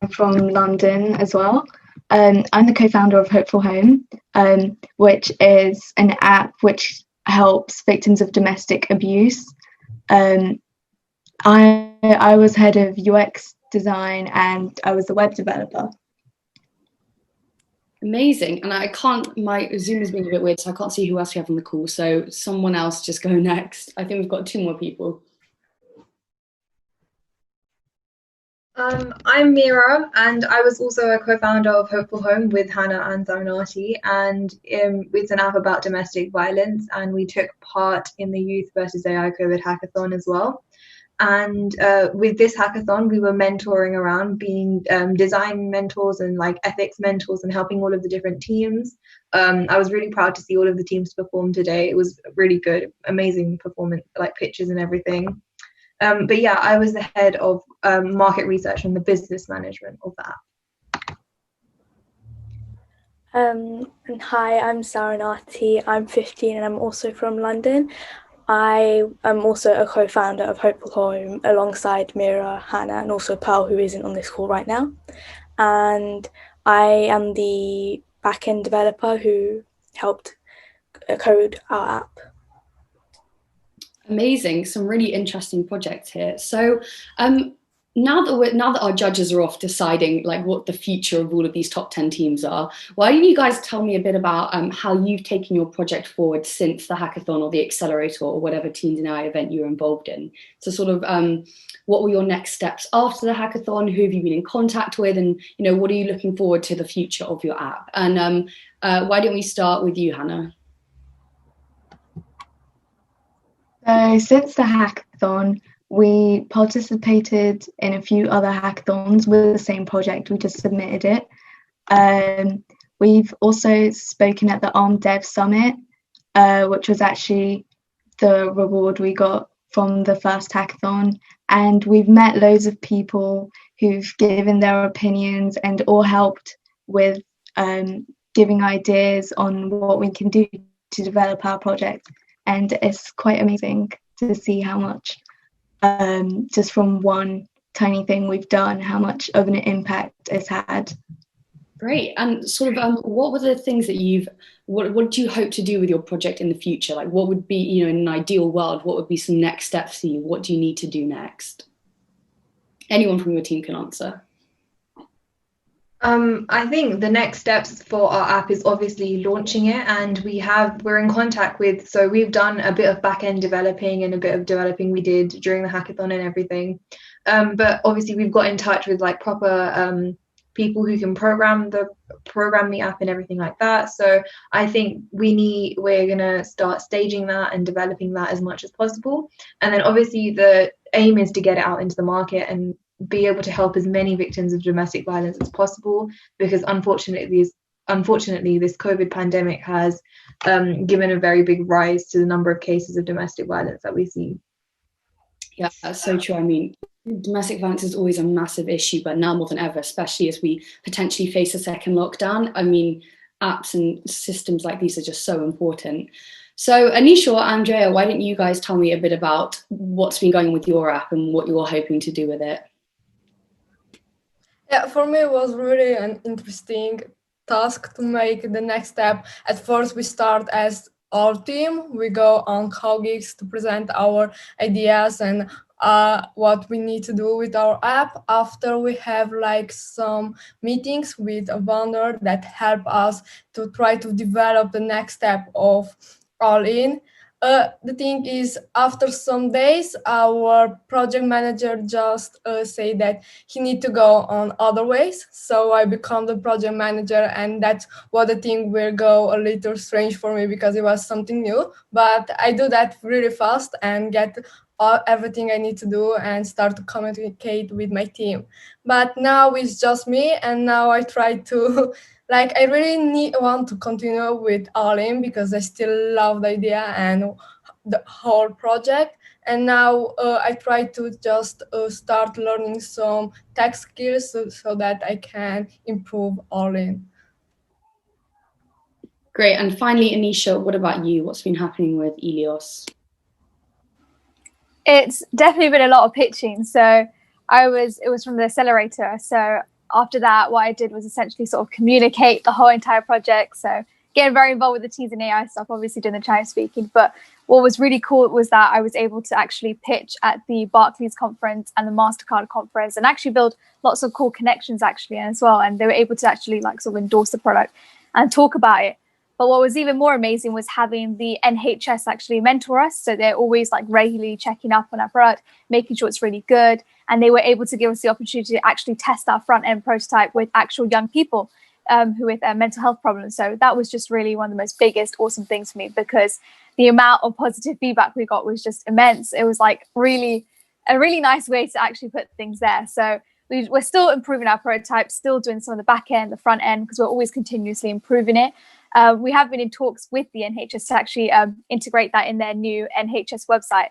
from London as well. I'm the co-founder of Hopeful Home, which is an app which helps victims of domestic abuse. I was head of UX design and I was a web developer. Amazing. And I can't, my Zoom is being a bit weird, so I can't see who else we have on the call. So someone else just go next. I think we've got 2 more people. I'm Mira, and I was also a co-founder of Hopeful Home with Hannah and Zarinati, and it's an app about domestic violence, and we took part in the Youth versus AI COVID hackathon as well. And with this hackathon, we were mentoring around, being design mentors and like ethics mentors and helping all of the different teams. I was really proud to see all of the teams perform today. It was really good, amazing performance, like pictures and everything. But yeah, I was the head of market research and the business management of the app. And hi, I'm Zarinati. I'm 15 and I'm also from London. I am also a co-founder of Hopeful Home alongside Mira, Hannah, and also Pearl, who isn't on this call right now. And I am the back-end developer who helped code our app. Amazing, some really interesting projects here. So now that our judges are off deciding like what the future of all of these top 10 teams are, why don't you guys tell me a bit about how you've taken your project forward since the hackathon or the accelerator or whatever Teens in AI event you were involved in? So sort of what were your next steps after the hackathon? Who have you been in contact with? And what are you looking forward to the future of your app? And why don't we start with you, Hannah? So since the hackathon, we participated in a few other hackathons with the same project. We just submitted it. We've also spoken at the Arm Dev Summit, which was actually the reward we got from the first hackathon. And we've met loads of people who've given their opinions and all helped with giving ideas on what we can do to develop our project. And it's quite amazing to see how much, just from one tiny thing we've done, how much of an impact it's had. Great. And sort of what were the things that what do you hope to do with your project in the future? Like what would be, in an ideal world, what would be some next steps for you? What do you need to do next? Anyone from your team can answer. I think the next steps for our app is obviously launching it, and we're in contact with, so we've done a bit of back-end developing and a bit of developing we did during the hackathon and everything. But obviously we've got in touch with like proper people who can program the app and everything like that. So I think we're gonna start staging that and developing that as much as possible. And then obviously the aim is to get it out into the market and be able to help as many victims of domestic violence as possible, because unfortunately this COVID pandemic has given a very big rise to the number of cases of domestic violence that we see. Yeah, that's so true. I mean, domestic violence is always a massive issue, but now more than ever, especially as we potentially face a second lockdown. I mean, apps and systems like these are just so important. So Anisha or Andrea, why don't you guys tell me a bit about what's been going on with your app and what you're hoping to do with it? Yeah, for me it was really an interesting task to make the next step. At first we start as our team, we go on CowGeeks to present our ideas and what we need to do with our app. After we have like some meetings with a founder that help us to try to develop the next step of All In. The thing is, after some days, our project manager just say that he need to go on other ways. So I become the project manager, and that's what the thing will go a little strange for me because it was something new. But I do that really fast and get everything I need to do and start to communicate with my team. But now it's just me, and now I try to I really want to continue with All In because I still love the idea and the whole project. And now I try to just start learning some tech skills so that I can improve All In. Great. And finally, Anisha, what about you? What's been happening with Elios? It's definitely been a lot of pitching. So it was from the accelerator. So after that, what I did was essentially sort of communicate the whole entire project. So getting very involved with the teams in AI stuff, obviously doing the Chinese speaking. But what was really cool was that I was able to actually pitch at the Barclays conference and the MasterCard conference and actually build lots of cool connections actually as well. And they were able to actually like sort of endorse the product and talk about it. But what was even more amazing was having the NHS actually mentor us. So they're always like regularly checking up on our product, making sure it's really good. And they were able to give us the opportunity to actually test our front end prototype with actual young people who with mental health problems. So that was just really one of the most biggest awesome things for me, because the amount of positive feedback we got was just immense. It was like really a really nice way to actually put things there. So we're still improving our prototype, still doing some of the back end, the front end, because we're always continuously improving it. We have been in talks with the NHS to actually integrate that in their new NHS website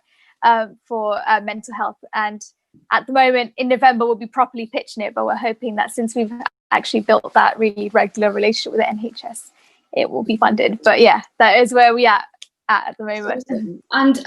for mental health. And at the moment, in November, we'll be properly pitching it, but we're hoping that since we've actually built that really regular relationship with the NHS, it will be funded. But yeah, that is where we are at the moment. And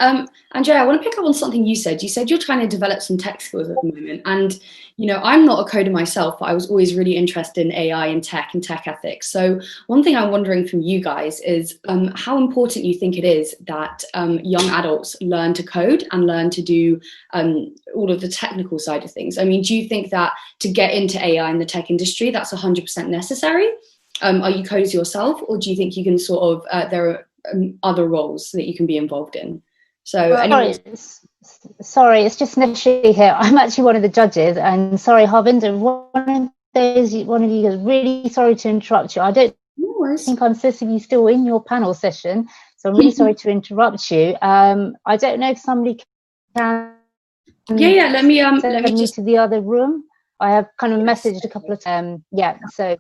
Andrea, I want to pick up on something you said. You said you're trying to develop some tech skills at the moment. And, you know, I'm not a coder myself, but I was always really interested in AI and tech ethics. So one thing I'm wondering from you guys is how important you think it is that young adults learn to code and learn to do all of the technical side of things. I mean, do you think that to get into AI in the tech industry, that's 100% necessary? Are you coders yourself, or do you think you can sort of, there are other roles that you can be involved in? So sorry, it's just Nishi here. I'm actually one of the judges, and sorry, Harvinder, one of you is really sorry to interrupt you. I don't think I'm supposed to be still in your panel session, so I'm really sorry to interrupt you. I don't know if somebody can let me to the other room. I have kind of messaged a couple of so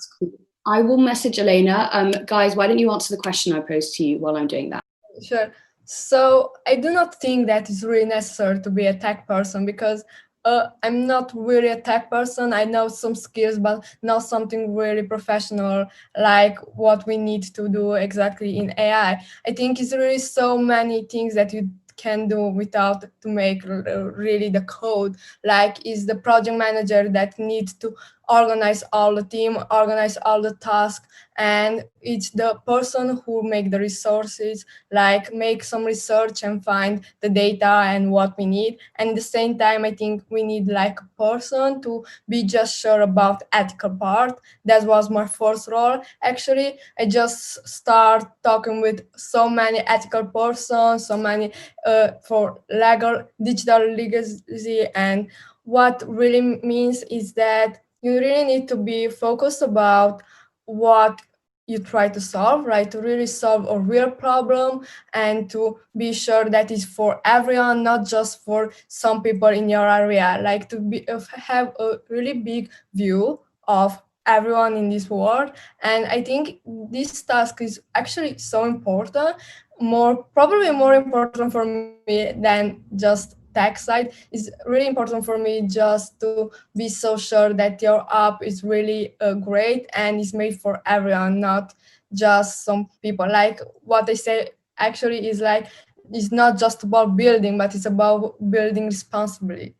I will message Elena. Guys, why don't you answer the question I posed to you while I'm doing that? Sure. So I do not think that it's really necessary to be a tech person, because I'm not really a tech person. I know some skills, but not something really professional like what we need to do exactly in AI. I think it's really so many things that you can do without to make really the code, like is the project manager that needs to organize all the team, organize all the tasks, and it's the person who make the resources, like make some research and find the data and what we need. And at the same time, I think we need like a person to be just sure about ethical part. That was my first role. Actually, I just start talking with so many ethical persons, so many for legal, digital literacy. And what really means is that you really need to be focused about what you try to solve, right? To really solve a real problem and to be sure that it's for everyone, not just for some people in your area. Like to be have a really big view of everyone in this world. And I think this task is actually so important, probably more important for me than just tech side. Is really important for me just to be so sure that your app is really great and is made for everyone, not just some people. Like what I say actually is like, it's not just about building, but it's about building responsibly.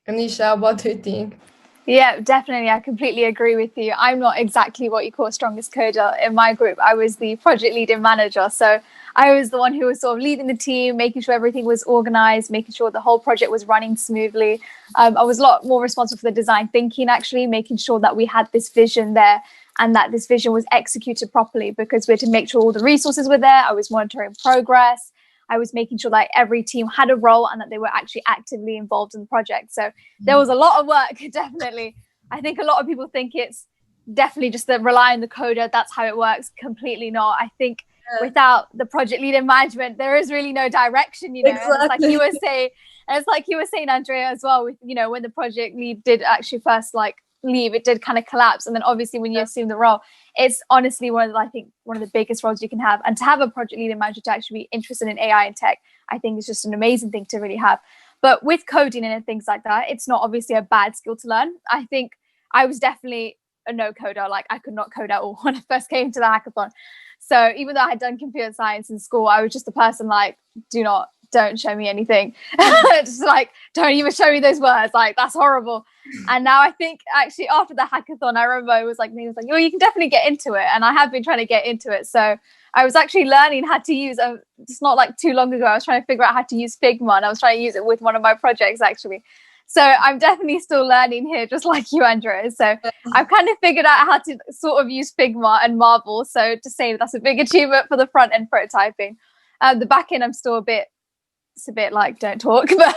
Anisha, what do you think? Yeah, definitely. I completely agree with you. I'm not exactly what you call strongest coder in my group. I was the project lead and manager. So I was the one who was sort of leading the team, making sure everything was organized, making sure the whole project was running smoothly. I was a lot more responsible for the design thinking, actually, making sure that we had this vision there and that this vision was executed properly, because we had to make sure all the resources were there. I was monitoring progress. I was making sure that every team had a role and that they were actually actively involved in the project. So there was a lot of work, definitely. I think a lot of people think it's definitely just the rely on the coder. That's how it works. Completely not. I think without the project lead and management, there is really no direction, you know. Exactly. And it's like you were saying, Andrea, as well, with, you know, when the project lead did actually first leave, it did kind of collapse. And then obviously when you assume the role, it's honestly one of the biggest roles you can have. And to have a project lead and manager to actually be interested in AI and tech, I think is just an amazing thing to really have. But with coding and things like that, it's not obviously a bad skill to learn. I think I was definitely a no coder. Like I could not code at all when I first came to the hackathon. So even though I had done computer science in school, I was just a person like, do not don't show me anything. Just like, don't even show me those words. Like, that's horrible. And now I think actually after the hackathon, I remember it was like, well, you can definitely get into it. And I have been trying to get into it. So I was actually learning how to use, it's not like too long ago, I was trying to figure out how to use Figma, and I was trying to use it with one of my projects actually. So I'm definitely still learning here, just like you, Andrea. So I've kind of figured out how to sort of use Figma and Marvel. So to say that's a big achievement for the front end prototyping. The back end, I'm still it's a bit like don't talk, but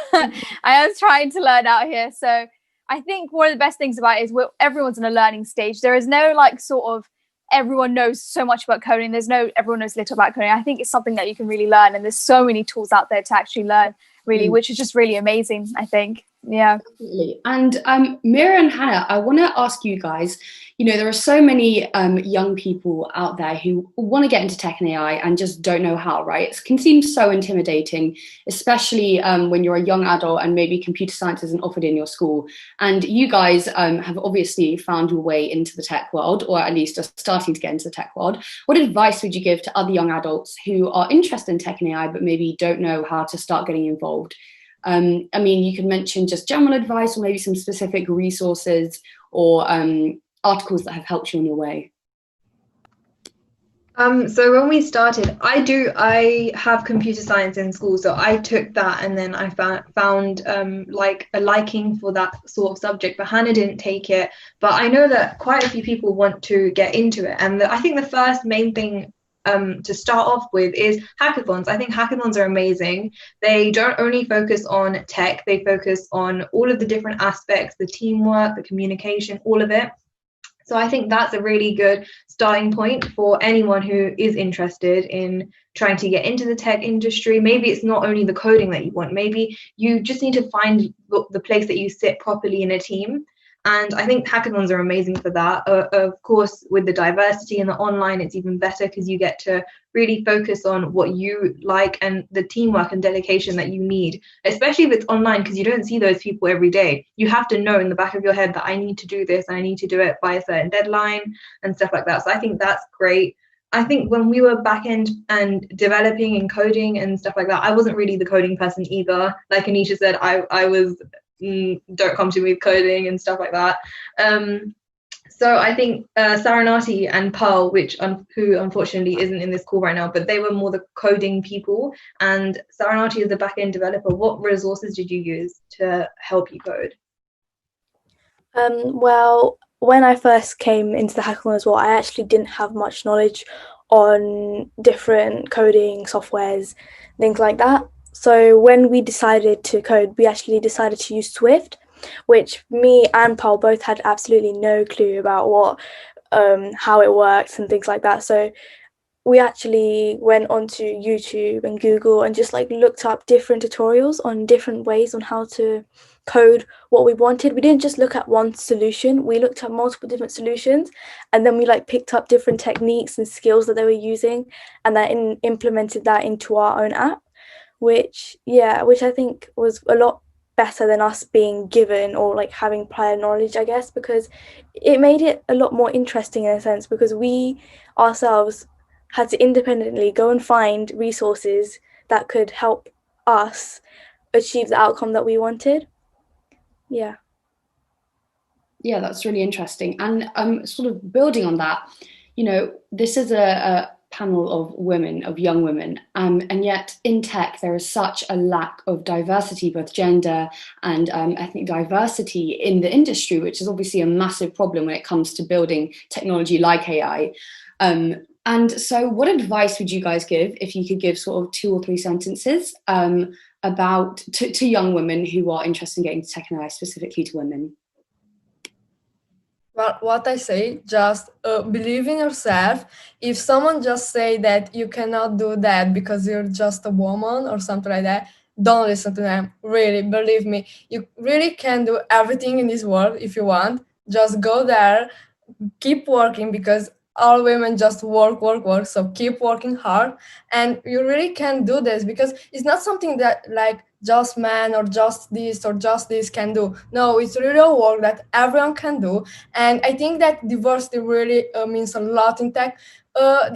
I am trying to learn out here. So I think one of the best things about it is everyone's in a learning stage. There is no like sort of everyone knows so much about coding. There's no everyone knows little about coding. I think it's something that you can really learn, and there's so many tools out there to actually learn, really, which is just really amazing, I think. Yeah. Absolutely. And Mira and Hannah, I want to ask you guys, there are so many young people out there who want to get into tech and AI and just don't know how, right? It can seem so intimidating, especially when you're a young adult and maybe computer science isn't offered in your school. And you guys have obviously found your way into the tech world, or at least are starting to get into the tech world. What advice would you give to other young adults who are interested in tech and AI, but maybe don't know how to start getting involved? I mean, you can mention just general advice or maybe some specific resources or articles that have helped you on your way. So when we started, I have computer science in school, so I took that, and then I found like a liking for that sort of subject, but Hannah didn't take it. But I know that quite a few people want to get into it, and I think the first main thing to start off with is hackathons. I think hackathons are amazing. They don't only focus on tech, they focus on all of the different aspects, the teamwork, the communication, all of it. So I think that's a really good starting point for anyone who is interested in trying to get into the tech industry. Maybe it's not only the coding that you want, maybe you just need to find the place that you sit properly in a team. And I think hackathons are amazing for that. Of course, with the diversity in the online, it's even better because you get to really focus on what you like and the teamwork and dedication that you need, especially if it's online, because you don't see those people every day. You have to know in the back of your head that I need to do this, and I need to do it by a certain deadline and stuff like that. So I think that's great. I think when we were back end and developing and coding and stuff like that, I wasn't really the coding person either. Like Anisha said, I was don't come to me with coding and stuff like that. So I think Saranati and Pearl, who unfortunately isn't in this call right now, but they were more the coding people, and Saranati is the back-end developer. What resources did you use to help you code? Well, when I first came into the hackathon as well, I actually didn't have much knowledge on different coding softwares, things like that. So when we decided to code, we actually decided to use Swift, which me and Paul both had absolutely no clue about how it works and things like that. So we actually went onto YouTube and Google and just like looked up different tutorials on different ways on how to code what we wanted. We didn't just look at one solution, we looked at multiple different solutions, and then we like picked up different techniques and skills that they were using, and then implemented that into our own app, which I think was a lot better than us being given or like having prior knowledge, I guess, because it made it a lot more interesting in a sense, because we ourselves had to independently go and find resources that could help us achieve the outcome that we wanted. Yeah, that's really interesting. And sort of building on that, this is a panel of women, of young women, and yet in tech there is such a lack of diversity, both gender and ethnic diversity in the industry, which is obviously a massive problem when it comes to building technology like AI. And so what advice would you guys give, if you could give sort of 2 or 3 sentences about to young women who are interested in getting into tech and AI, specifically to women? Well, what I say, just believe in yourself. If someone just say that you cannot do that because you're just a woman or something like that, don't listen to them. Really, believe me, you really can do everything in this world if you want. Just go there, keep working, because all women just work. So keep working hard, and you really can do this, because it's not something that like just men or just this can do. No, it's really a work that everyone can do. And I think that diversity really means a lot in tech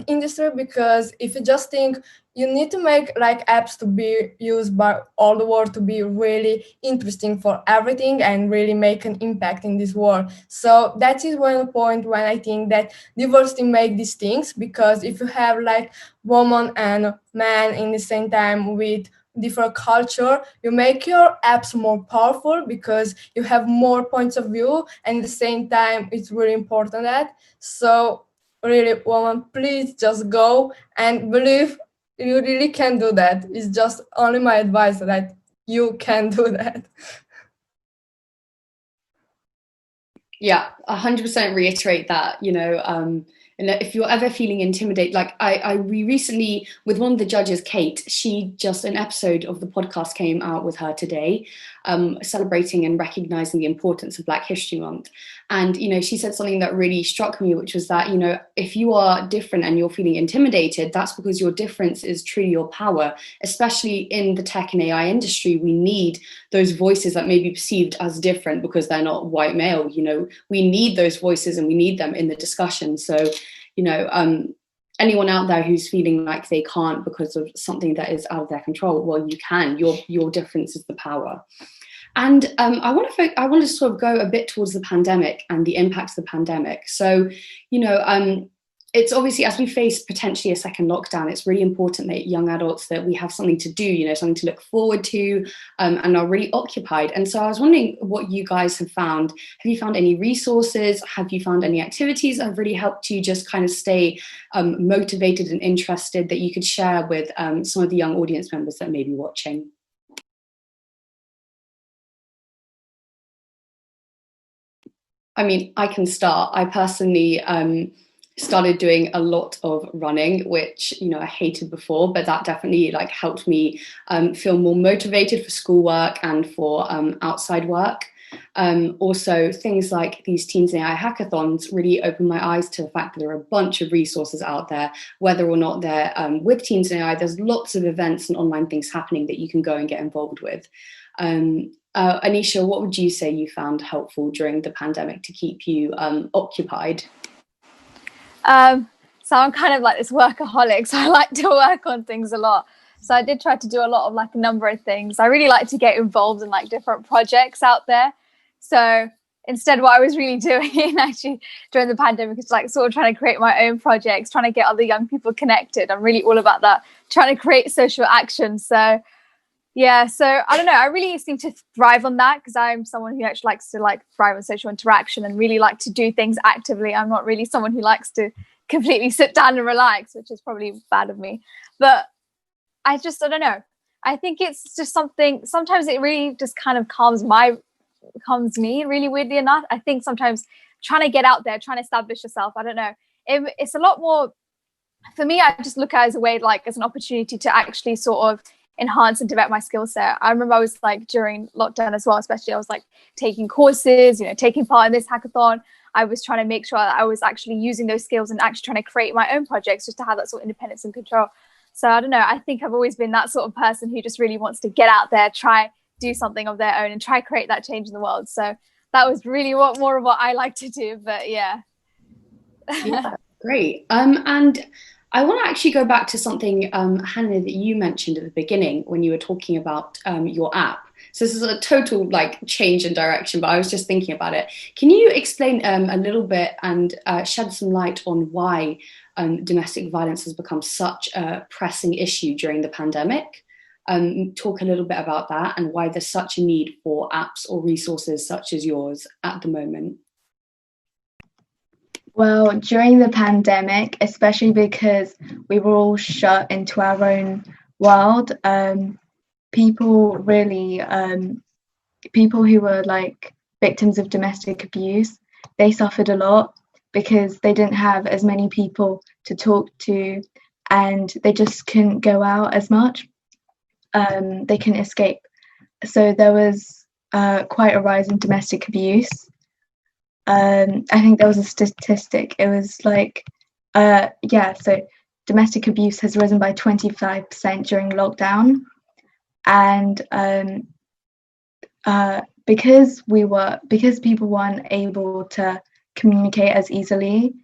industry, because if you just think you need to make like apps to be used by all the world, to be really interesting for everything and really make an impact in this world. So that is one point when I think that diversity make these things, because if you have like woman and man in the same time with different culture, you make your apps more powerful because you have more points of view, and at the same time it's really important that. So really, woman, please just go and believe you really can do that. It's just only my advice that you can do that. Yeah, 100% reiterate that, you know, and if you're ever feeling intimidated, like we recently, with one of the judges, Kate, an episode of the podcast came out with her today, celebrating and recognizing the importance of Black History Month. And, you know, she said something that really struck me, which was that, you know, if you are different and you're feeling intimidated, that's because your difference is truly your power, especially in the tech and AI industry. We need those voices that may be perceived as different because they're not white male. You know, we need those voices and we need them in the discussion. So, you know, anyone out there who's feeling like they can't because of something that is out of their control, well, you can. Your difference is the power. And I want to sort of go a bit towards the pandemic and the impacts of the pandemic. So, you know, it's obviously, as we face potentially a second lockdown, it's really important that young adults, that we have something to do, you know, something to look forward to, and are really occupied. And so I was wondering what you guys have found. Have you found any resources? Have you found any activities that have really helped you just kind of stay motivated and interested, that you could share with some of the young audience members that may be watching? I mean, I can start. I personally started doing a lot of running, which, you know, I hated before, but that definitely like helped me feel more motivated for schoolwork and for outside work. Also, things like these Teens and AI hackathons really opened my eyes to the fact that there are a bunch of resources out there, whether or not they're with Teens and AI. There's lots of events and online things happening that you can go and get involved with. Anisha, what would you say you found helpful during the pandemic to keep you occupied? So I'm kind of like this workaholic, so I like to work on things a lot. So I did try to do a lot of like a number of things. I really like to get involved in like different projects out there. So instead, what I was really doing actually during the pandemic is like sort of trying to create my own projects, trying to get other young people connected. I'm really all about that, trying to create social action. So yeah, so I don't know, I really seem to thrive on that because I'm someone who actually likes to like thrive on social interaction and really like to do things actively. I'm not really someone who likes to completely sit down and relax, which is probably bad of me. But I don't know. I think it's just something, sometimes it really just kind of calms me really weirdly enough. I think sometimes trying to get out there, trying to establish yourself, I don't know. It's a lot more, for me, I just look at it as a way, like as an opportunity to actually sort of enhance and develop my skill set. I remember I was like during lockdown as well, especially I was like taking courses, you know, taking part in this hackathon. I was trying to make sure that I was actually using those skills and actually trying to create my own projects just to have that sort of independence and control. So I don't know, I think I've always been that sort of person who just really wants to get out there, try do something of their own and try create that change in the world. So that was really more of what I like to do, but yeah. Yeah, great. And I want to actually go back to something, Hannah, that you mentioned at the beginning when you were talking about your app. So this is a total like change in direction, but I was just thinking about it. Can you explain a little bit and shed some light on why domestic violence has become such a pressing issue during the pandemic? Talk a little bit about that and why there's such a need for apps or resources such as yours at the moment. Well, during the pandemic, especially because we were all shut into our own world, people who were like victims of domestic abuse, they suffered a lot because they didn't have as many people to talk to and they just couldn't go out as much. They couldn't escape. So there was quite a rise in domestic abuse. I think there was a statistic. It was like, so domestic abuse has risen by 25% during lockdown. and because people weren't able to communicate as easily,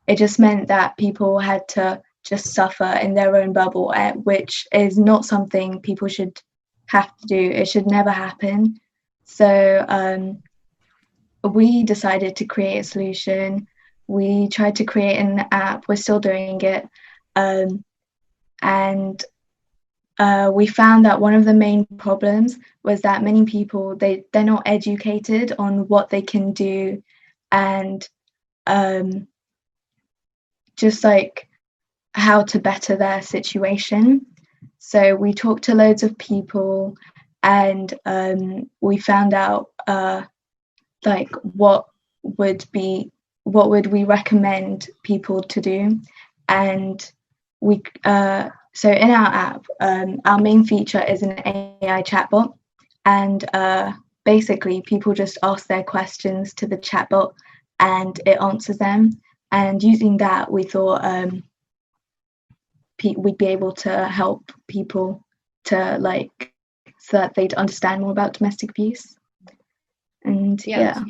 it just meant that people had to just suffer in their own bubble, which is not something people should have to do. It should never happen. So we decided to create a solution. We tried to create an app. We're still doing it. And we found that one of the main problems was that many people, they're not educated on what they can do, and just like how to better their situation. So we talked to loads of people, and we found out like what would we recommend people to do. And we so in our app, our main feature is an AI chatbot, and basically people just ask their questions to the chatbot and it answers them. And using that, we thought we'd be able to help people to so that they'd understand more about domestic abuse. And yeah,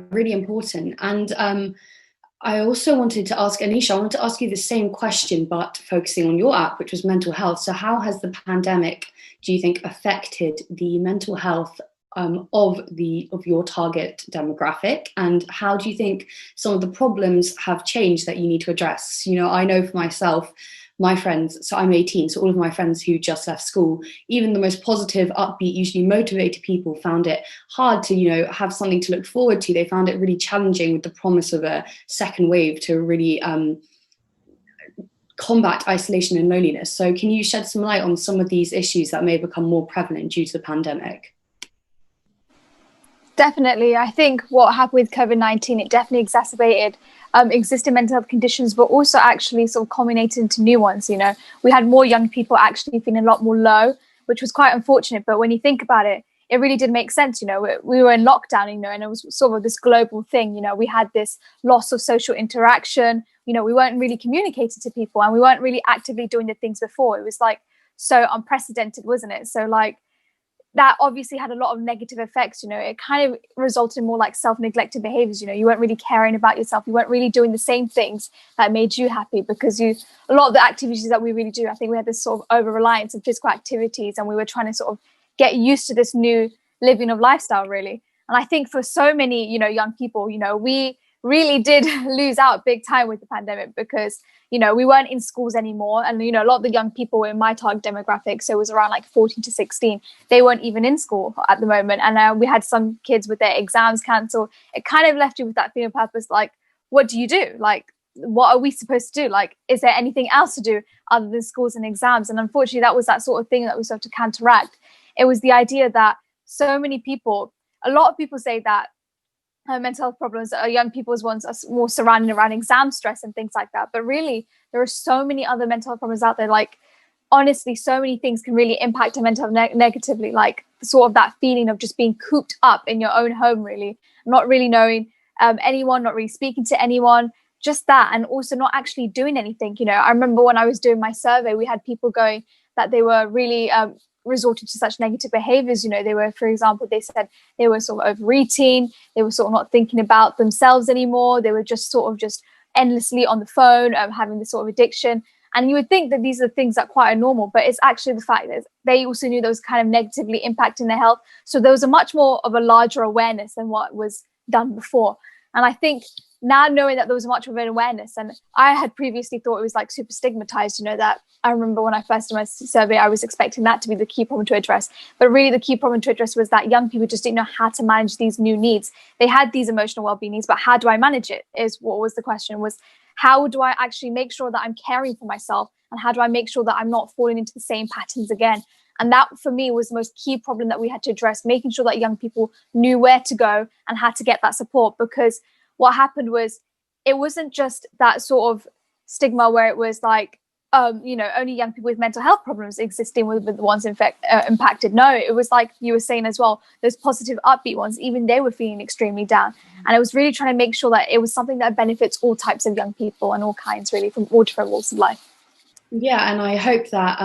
really important. And I also wanted to ask Anisha, I wanted to ask you the same question, but focusing on your app, which was mental health. So how has the pandemic, do you think, affected the mental health of your target demographic? And how do you think some of the problems have changed that you need to address? You know, I know for myself, my friends, so I'm 18, so all of my friends who just left school, even the most positive, upbeat, usually motivated people found it hard to, you know, have something to look forward to. They found it really challenging with the promise of a second wave to really combat isolation and loneliness. So can you shed some light on some of these issues that may become more prevalent due to the pandemic? Definitely. I think what happened with COVID-19, it definitely exacerbated existing mental health conditions, but also actually sort of culminated into new ones. You know, we had more young people actually feeling a lot more low, which was quite unfortunate. But when you think about it, it really did make sense. You know, we were in lockdown, you know, and it was sort of this global thing. You know, we had this loss of social interaction. You know, we weren't really communicating to people, and we weren't really actively doing the things before. It was like so unprecedented, wasn't it? So like, that obviously had a lot of negative effects. You know, it kind of resulted in more like self-neglected behaviors. You know, you weren't really caring about yourself. You weren't really doing the same things that made you happy, because a lot of the activities that we really do, I think we had this sort of over-reliance on physical activities, and we were trying to sort of get used to this new living of lifestyle, really. And I think for so many, you know, young people, you know, we really did lose out big time with the pandemic, because, you know, we weren't in schools anymore. And, you know, a lot of the young people were in my target demographic, so it was around like 14 to 16. They weren't even in school at the moment. And we had some kids with their exams cancelled. It kind of left you with that feeling of purpose, like, what do you do? Like, what are we supposed to do? Like, is there anything else to do other than schools and exams? And unfortunately, that was that sort of thing that we sort of to counteract. It was the idea that so many people, a lot of people say that mental health problems are young people's ones are more surrounding around exam stress and things like that. But really, there are so many other mental health problems out there. Like, honestly, so many things can really impact a mental health negatively. Like sort of that feeling of just being cooped up in your own home, really, not really knowing anyone, not really speaking to anyone, just that. And also not actually doing anything. You know, I remember when I was doing my survey, we had people going that they were really resorted to such negative behaviors. You know, they were, for example, they said they were sort of overeating, they were sort of not thinking about themselves anymore, they were just sort of just endlessly on the phone, having this sort of addiction. And you would think that these are things that quite are normal, but it's actually the fact that they also knew those kind of negatively impacting their health. So there was a much more of a larger awareness than what was done before. And I think now knowing that there was much of an awareness, and I had previously thought it was like super stigmatized, you know, that I remember when I first did my survey, I was expecting that to be the key problem to address. But really the key problem to address was that young people just didn't know how to manage these new needs. They had these emotional well-being needs, but how do I manage it is what was the question, was how do I actually make sure that I'm caring for myself? And how do I make sure that I'm not falling into the same patterns again? And that for me was the most key problem that we had to address, making sure that young people knew where to go and how to get that support. Because what happened was, it wasn't just that sort of stigma where it was like, you know, only young people with mental health problems existing with the ones impacted. No, it was like you were saying as well, those positive upbeat ones, even they were feeling extremely down. And I was really trying to make sure that it was something that benefits all types of young people and all kinds, really, from all different walks of life. Yeah, and I hope that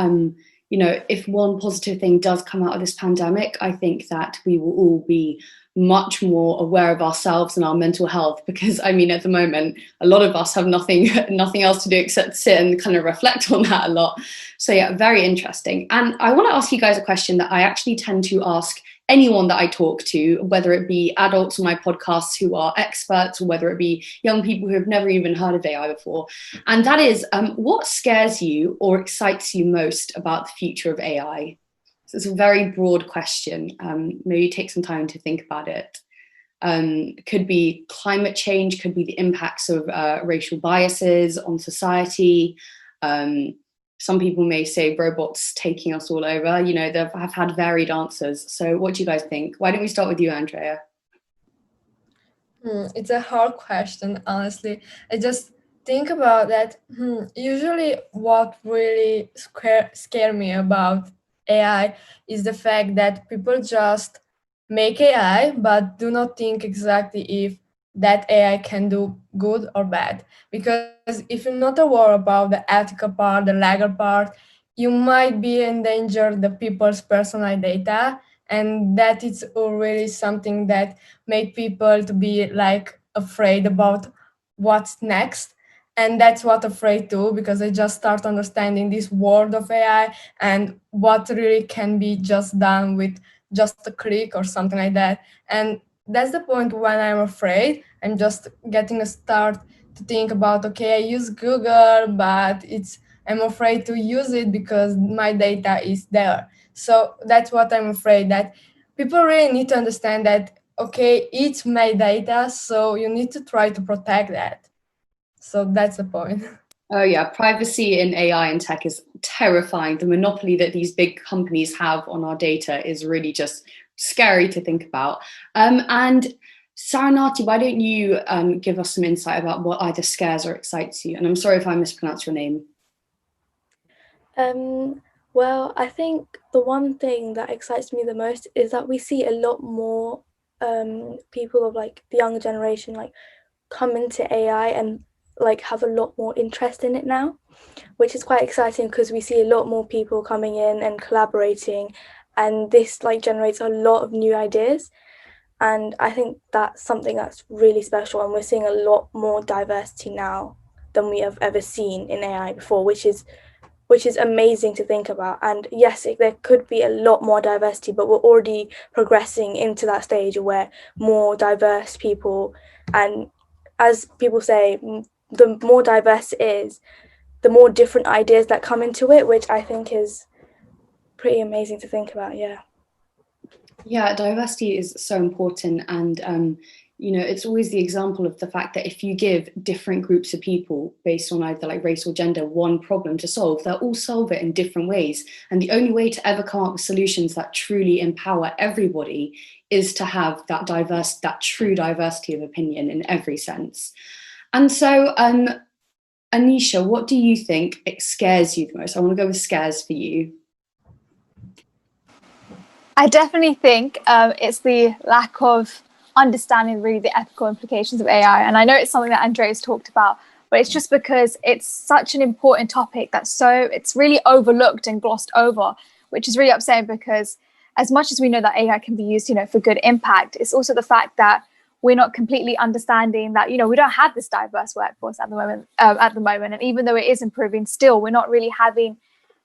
you know, if one positive thing does come out of this pandemic, I think that we will all be much more aware of ourselves and our mental health, because I mean, at the moment, a lot of us have nothing else to do except sit and kind of reflect on that a lot. So yeah, very interesting. And I want to ask you guys a question that I actually tend to ask anyone that I talk to, whether it be adults on my podcasts who are experts, or whether it be young people who have never even heard of AI before. And that is, what scares you or excites you most about the future of AI? So it's a very broad question. Maybe take some time to think about it. Could be climate change, could be the impacts of racial biases on society. Some people may say robots taking us all over. You know, I've had varied answers. So what do you guys think? Why don't we start with you, Andrea? It's a hard question, honestly. I just think about that. Usually what really scare me about AI is the fact that people just make AI, but do not think exactly if that AI can do good or bad. Because if you're not aware about the ethical part, the legal part, you might be endanger the people's personal data, and that is already something that make people to be like afraid about what's next. And that's what afraid too, because I just start understanding this world of AI and what really can be just done with just a click or something like that. And that's the point when I'm afraid. I'm just getting a start to think about, okay, I use Google, but I'm afraid to use it because my data is there. So that's what I'm afraid, that people really need to understand that, okay, it's my data, so you need to try to protect that. So that's the point. Oh yeah, privacy in AI and tech is terrifying. The monopoly that these big companies have on our data is really just scary to think about. And Saranati, why don't you give us some insight about what either scares or excites you? And I'm sorry if I mispronounced your name. Well, I think the one thing that excites me the most is that we see a lot more people of like the younger generation like come into AI and like have a lot more interest in it now, which is quite exciting because we see a lot more people coming in and collaborating, and this like generates a lot of new ideas. And I think that's something that's really special, and we're seeing a lot more diversity now than we have ever seen in AI before, which is amazing to think about. And yes, there could be a lot more diversity, but we're already progressing into that stage where more diverse people, and as people say, the more diverse it is, the more different ideas that come into it, which I think is pretty amazing to think about. Yeah, diversity is so important. And you know, it's always the example of the fact that if you give different groups of people based on either like race or gender one problem to solve, they'll all solve it in different ways. And the only way to ever come up with solutions that truly empower everybody is to have that true diversity of opinion in every sense. And so, Anisha, what do you think scares you the most? I want to go with scares for you. I definitely think it's the lack of understanding really the ethical implications of AI. And I know it's something that Andrea's talked about, but it's just because it's such an important topic it's really overlooked and glossed over, which is really upsetting, because as much as we know that AI can be used, for good impact, it's also the fact that we're not completely understanding that, we don't have this diverse workforce at the moment. And even though it is improving, still, we're not really having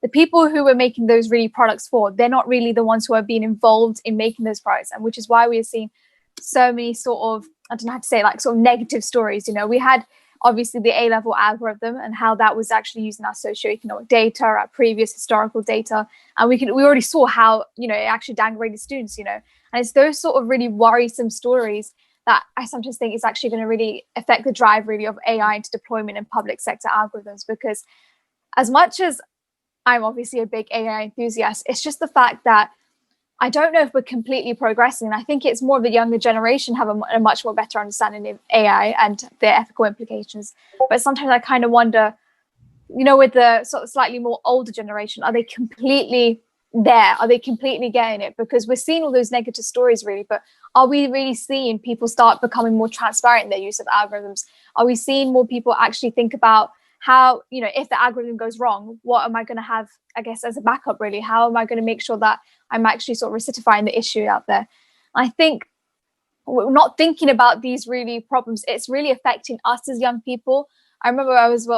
the people who we're making those really products for. They're not really the ones who are being involved in making those products. And which is why we are seeing so many sort of, I don't know how to say, like sort of negative stories. We had obviously the A-level algorithm and how that was actually using our socioeconomic data, our previous historical data. And we already saw how, it actually downgraded students, and it's those sort of really worrisome stories that I sometimes think is actually going to really affect the drive really of AI into deployment in public sector algorithms. Because as much as I'm obviously a big AI enthusiast, it's just the fact that I don't know if we're completely progressing. And I think it's more of the younger generation have a much more better understanding of AI and their ethical implications. But sometimes I kind of wonder, with the sort of slightly more older generation, are they completely there? Are they completely getting it? Because we're seeing all those negative stories really, but are we really seeing people start becoming more transparent in their use of algorithms? Are we seeing more people actually think about how, you know, if the algorithm goes wrong, what am I going to have, I guess, as a backup, really? How am I going to make sure that I'm actually sort of recidifying the issue out there? I think we're not thinking about these really problems. It's really affecting us as young people. I remember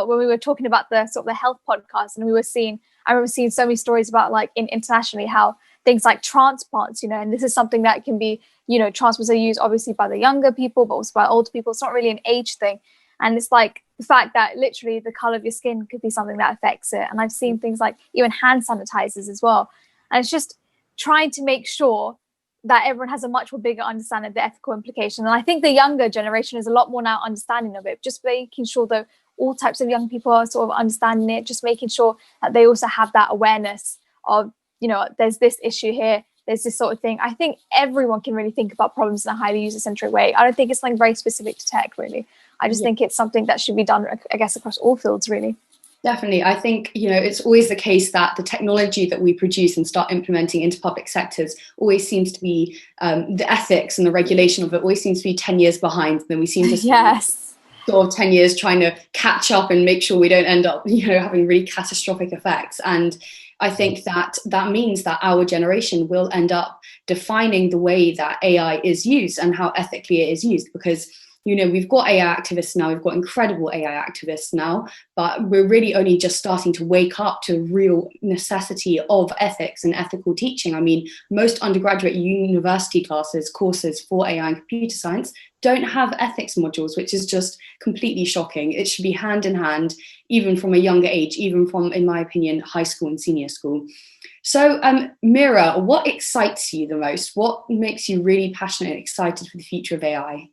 when we were talking about the sort of the health podcast, and I remember seeing so many stories about, like, internationally, how things like transplants, you know, and this is something that can be, you know, transplants are used obviously by the younger people, but also by older people. It's not really an age thing. And it's like the fact that literally the color of your skin could be something that affects it. And I've seen things like even hand sanitizers as well. And it's just trying to make sure that everyone has a much more bigger understanding of the ethical implication. And I think the younger generation is a lot more now understanding of it, just making sure that all types of young people are sort of understanding it, just making sure that they also have that awareness of, you know, there's this issue here, there's this sort of thing. I think everyone can really think about problems in a highly user-centric way. I don't think it's something very specific to tech, really. I just think it's something that should be done, I guess, across all fields, really. Definitely. I think, you know, it's always the case that the technology that we produce and start implementing into public sectors always seems to be, the ethics and the regulation of it always seems to be 10 years behind. Then we seem to yes. sort of 10 years trying to catch up and make sure we don't end up, you know, having really catastrophic effects. And I think that means that our generation will end up defining the way that AI is used and how ethically it is used, because, you know, we've got AI activists now, we've got incredible AI activists now, but we're really only just starting to wake up to real necessity of ethics and ethical teaching. I mean, most undergraduate university courses for AI and computer science don't have ethics modules, which is just completely shocking. It should be hand in hand, even from a younger age, even from, in my opinion, high school and senior school. So, Mira, what excites you the most? What makes you really passionate and excited for the future of AI?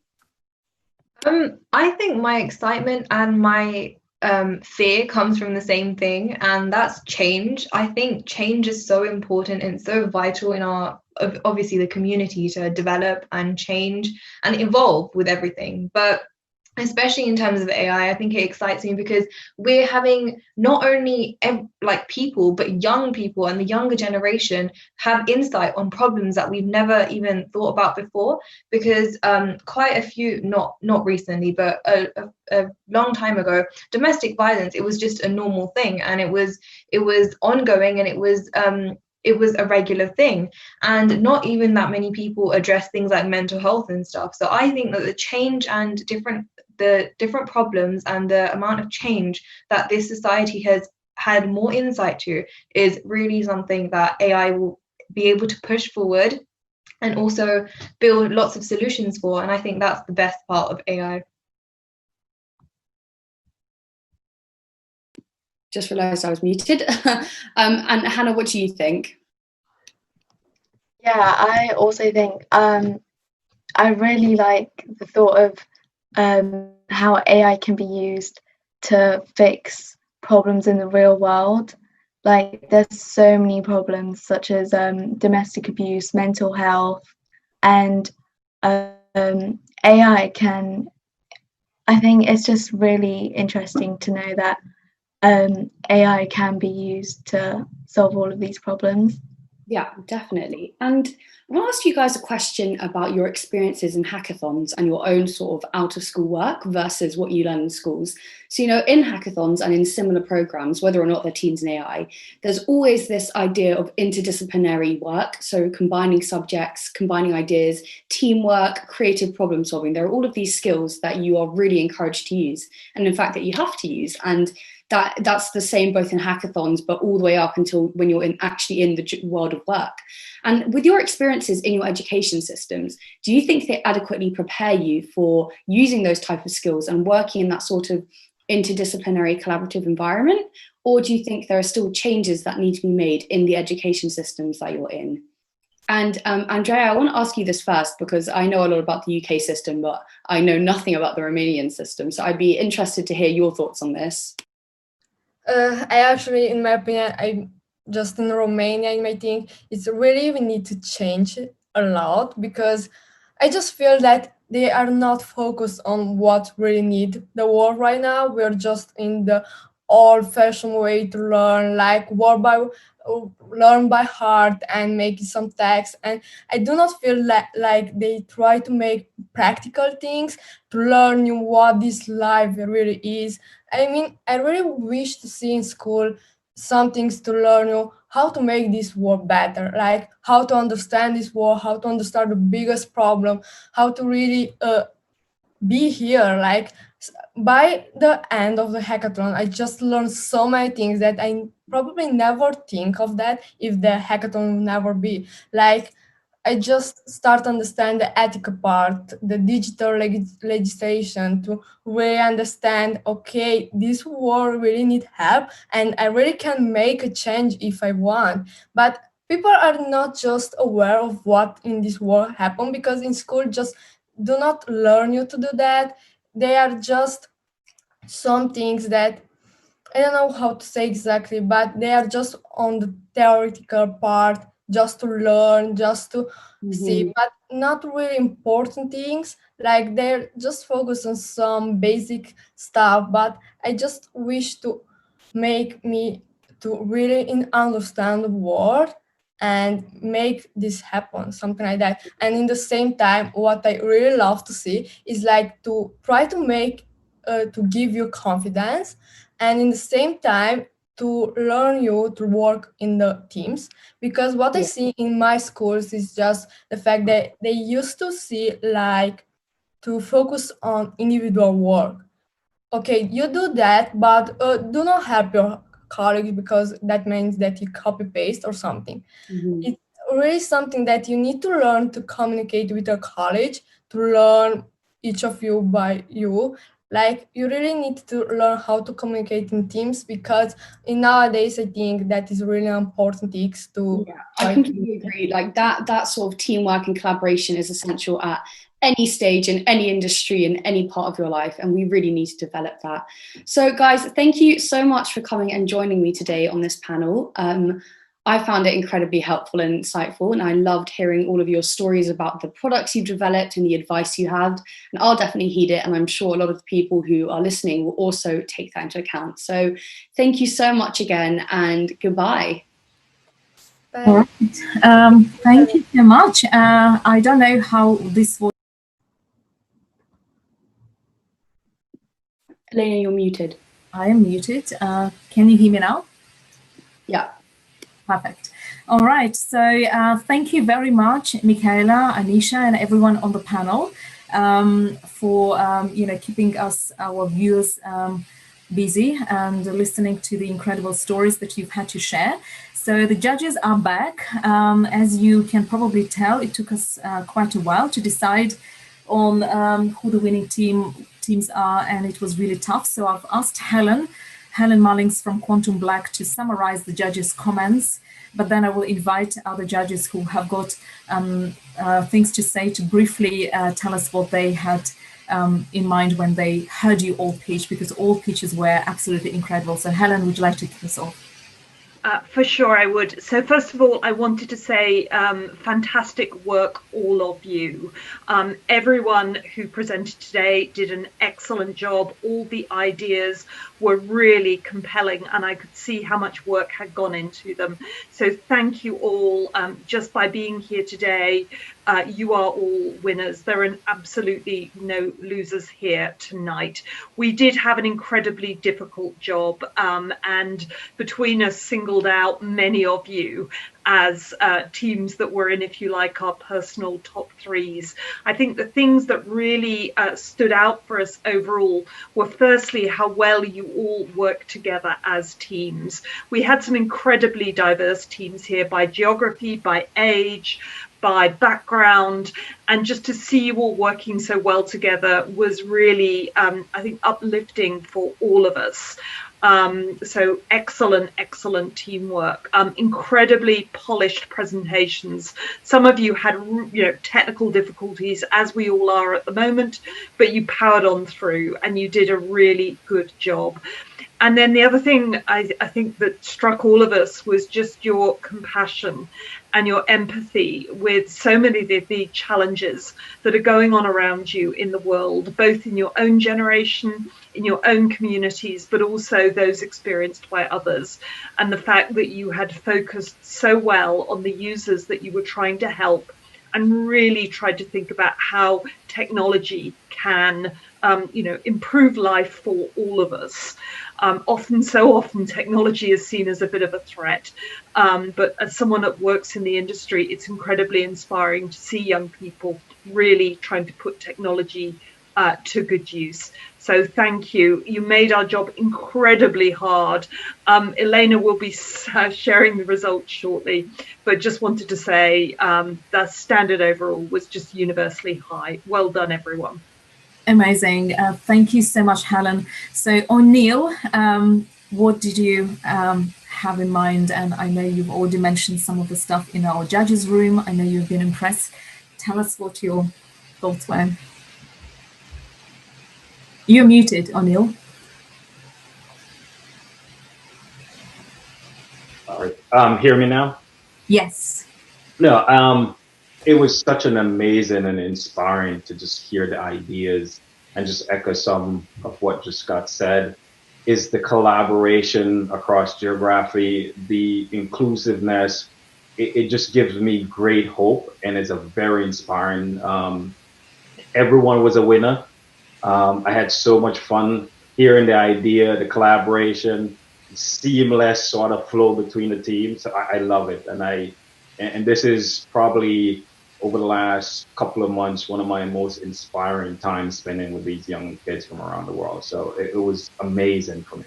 I think my excitement and my fear comes from the same thing, and that's change. I think change is so important and so vital in our, obviously, the community to develop and change and evolve with everything. But especially in terms of AI, I think it excites me because we're having not only like people, but young people and the younger generation have insight on problems that we've never even thought about before. Because quite a few, not recently, but a long time ago, domestic violence, it was just a normal thing, and it was ongoing, and it was a regular thing, and not even that many people address things like mental health and stuff. So I think that the change and the different problems and the amount of change that this society has had more insight to is really something that AI will be able to push forward and also build lots of solutions for. And I think that's the best part of AI. Just realised I was muted. And Hannah, what do you think? Yeah, I also think I really like the thought of how AI can be used to fix problems in the real world. Like, there's so many problems such as domestic abuse, mental health, and AI can, I think it's just really interesting to know that AI can be used to solve all of these problems. Yeah, definitely. And I want to ask you guys a question about your experiences in hackathons and your own sort of out of school work versus what you learn in schools. So, you know, in hackathons and in similar programs, whether or not they're teens in AI, there's always this idea of interdisciplinary work. So combining subjects, combining ideas, teamwork, creative problem solving. There are all of these skills that you are really encouraged to use. And in fact, that you have to use. And that's the same both in hackathons, but all the way up until when you're actually in the world of work. And with your experiences in your education systems, do you think they adequately prepare you for using those type of skills and working in that sort of interdisciplinary collaborative environment? Or do you think there are still changes that need to be made in the education systems that you're in? And Andrea, I want to ask you this first because I know a lot about the UK system, but I know nothing about the Romanian system. So I'd be interested to hear your thoughts on this. I actually, in my opinion, I just in Romania, I might think it's really we need to change a lot, because I just feel that they are not focused on what really need the world right now. We're just in the old-fashioned way to learn, like learn by heart and make some text, and I do not feel like they try to make practical things to learn you what this life really is. I mean, I really wish to see in school some things to learn you how to make this world better, like how to understand this world, how to understand the biggest problem, how to really be here. Like by the end of the hackathon, I just learned so many things that I probably never think of that if the hackathon would never be. Like I just start to understand the ethical part, the digital legislation, to really understand, okay, this world really need help and I really can make a change if I want. But people are not just aware of what in this world happen, because in school just do not learn you to do that. They are just some things that I don't know how to say exactly, but they are just on the theoretical part, just to learn, just to see, but not really important things. Like they're just focused on some basic stuff. But I just wish to make me to really understand the world and make this happen, something like that. And in the same time, what I really love to see is like to try to make to give you confidence, and in the same time to learn you to work in the teams. Because what I see in my schools is just the fact that they used to see like to focus on individual work. Okay, you do that, but do not help your colleagues, because that means that you copy paste or something. It's really something that you need to learn to communicate with your college, to learn each of you by you. Like you really need to learn how to communicate in teams, because in nowadays I think that is really important things to. Yeah, I completely agree. Like that sort of teamwork and collaboration is essential at any stage in any industry in any part of your life, and we really need to develop that. So guys, thank you so much for coming and joining me today on this panel. I found it incredibly helpful and insightful, and I loved hearing all of your stories about the products you've developed and the advice you had, and I'll definitely heed it, and I'm sure a lot of the people who are listening will also take that into account. So thank you so much again, and goodbye. All right. Thank you so much. I don't know how this will. Elena, you're muted. I am muted. Can you hear me now? Yeah. Perfect. All right. So thank you very much, Michaela, Anisha, and everyone on the panel for keeping us, our viewers, busy and listening to the incredible stories that you've had to share. So the judges are back. As you can probably tell, it took us quite a while to decide on who the winning teams are, and it was really tough. So I've asked Helen Mullings from Quantum Black to summarize the judges' comments, but then I will invite other judges who have got things to say to briefly tell us what they had in mind when they heard you all pitch, because all pitches were absolutely incredible. So Helen, would you like to kick us off? For sure, I would. So first of all, I wanted to say fantastic work, all of you. Everyone who presented today did an excellent job. All the ideas were really compelling, and I could see how much work had gone into them. So thank you all. Just by being here today, you are all winners. There are absolutely no losers here tonight. We did have an incredibly difficult job, and between us singled out many of you as teams that were in, if you like, our personal top threes. I think the things that really stood out for us overall were firstly how well you all work together as teams. We had some incredibly diverse teams here by geography, by age, by background, and just to see you all working so well together was really, I think, uplifting for all of us. So excellent teamwork, incredibly polished presentations. Some of you had, technical difficulties, as we all are at the moment, but you powered on through and you did a really good job. And then the other thing I think that struck all of us was just your compassion and your empathy with so many of the challenges that are going on around you in the world, both in your own generation, in your own communities, but also those experienced by others. And the fact that you had focused so well on the users that you were trying to help and really tried to think about how technology can improve life for all of us. So often technology is seen as a bit of a threat. But as someone that works in the industry, it's incredibly inspiring to see young people really trying to put technology to good use. So thank you. You made our job incredibly hard. Elena will be sharing the results shortly, but just wanted to say the standard overall was just universally high. Well done, everyone. Amazing. Thank you so much, Helen. So O'Neill, what did you have in mind? And I know you've already mentioned some of the stuff in our judges room. I know you've been impressed. Tell us what your thoughts were. You're muted, O'Neill. Sorry. Hear me now? Yes. No, it was such an amazing and inspiring to just hear the ideas and just echo some of what just got said. Is the collaboration across geography, the inclusiveness, it just gives me great hope, and it's a very inspiring. Everyone was a winner. I had so much fun hearing the idea, the collaboration, seamless sort of flow between the teams. So I love it. And this is probably over the last couple of months, one of my most inspiring times spending with these young kids from around the world. So it was amazing for me.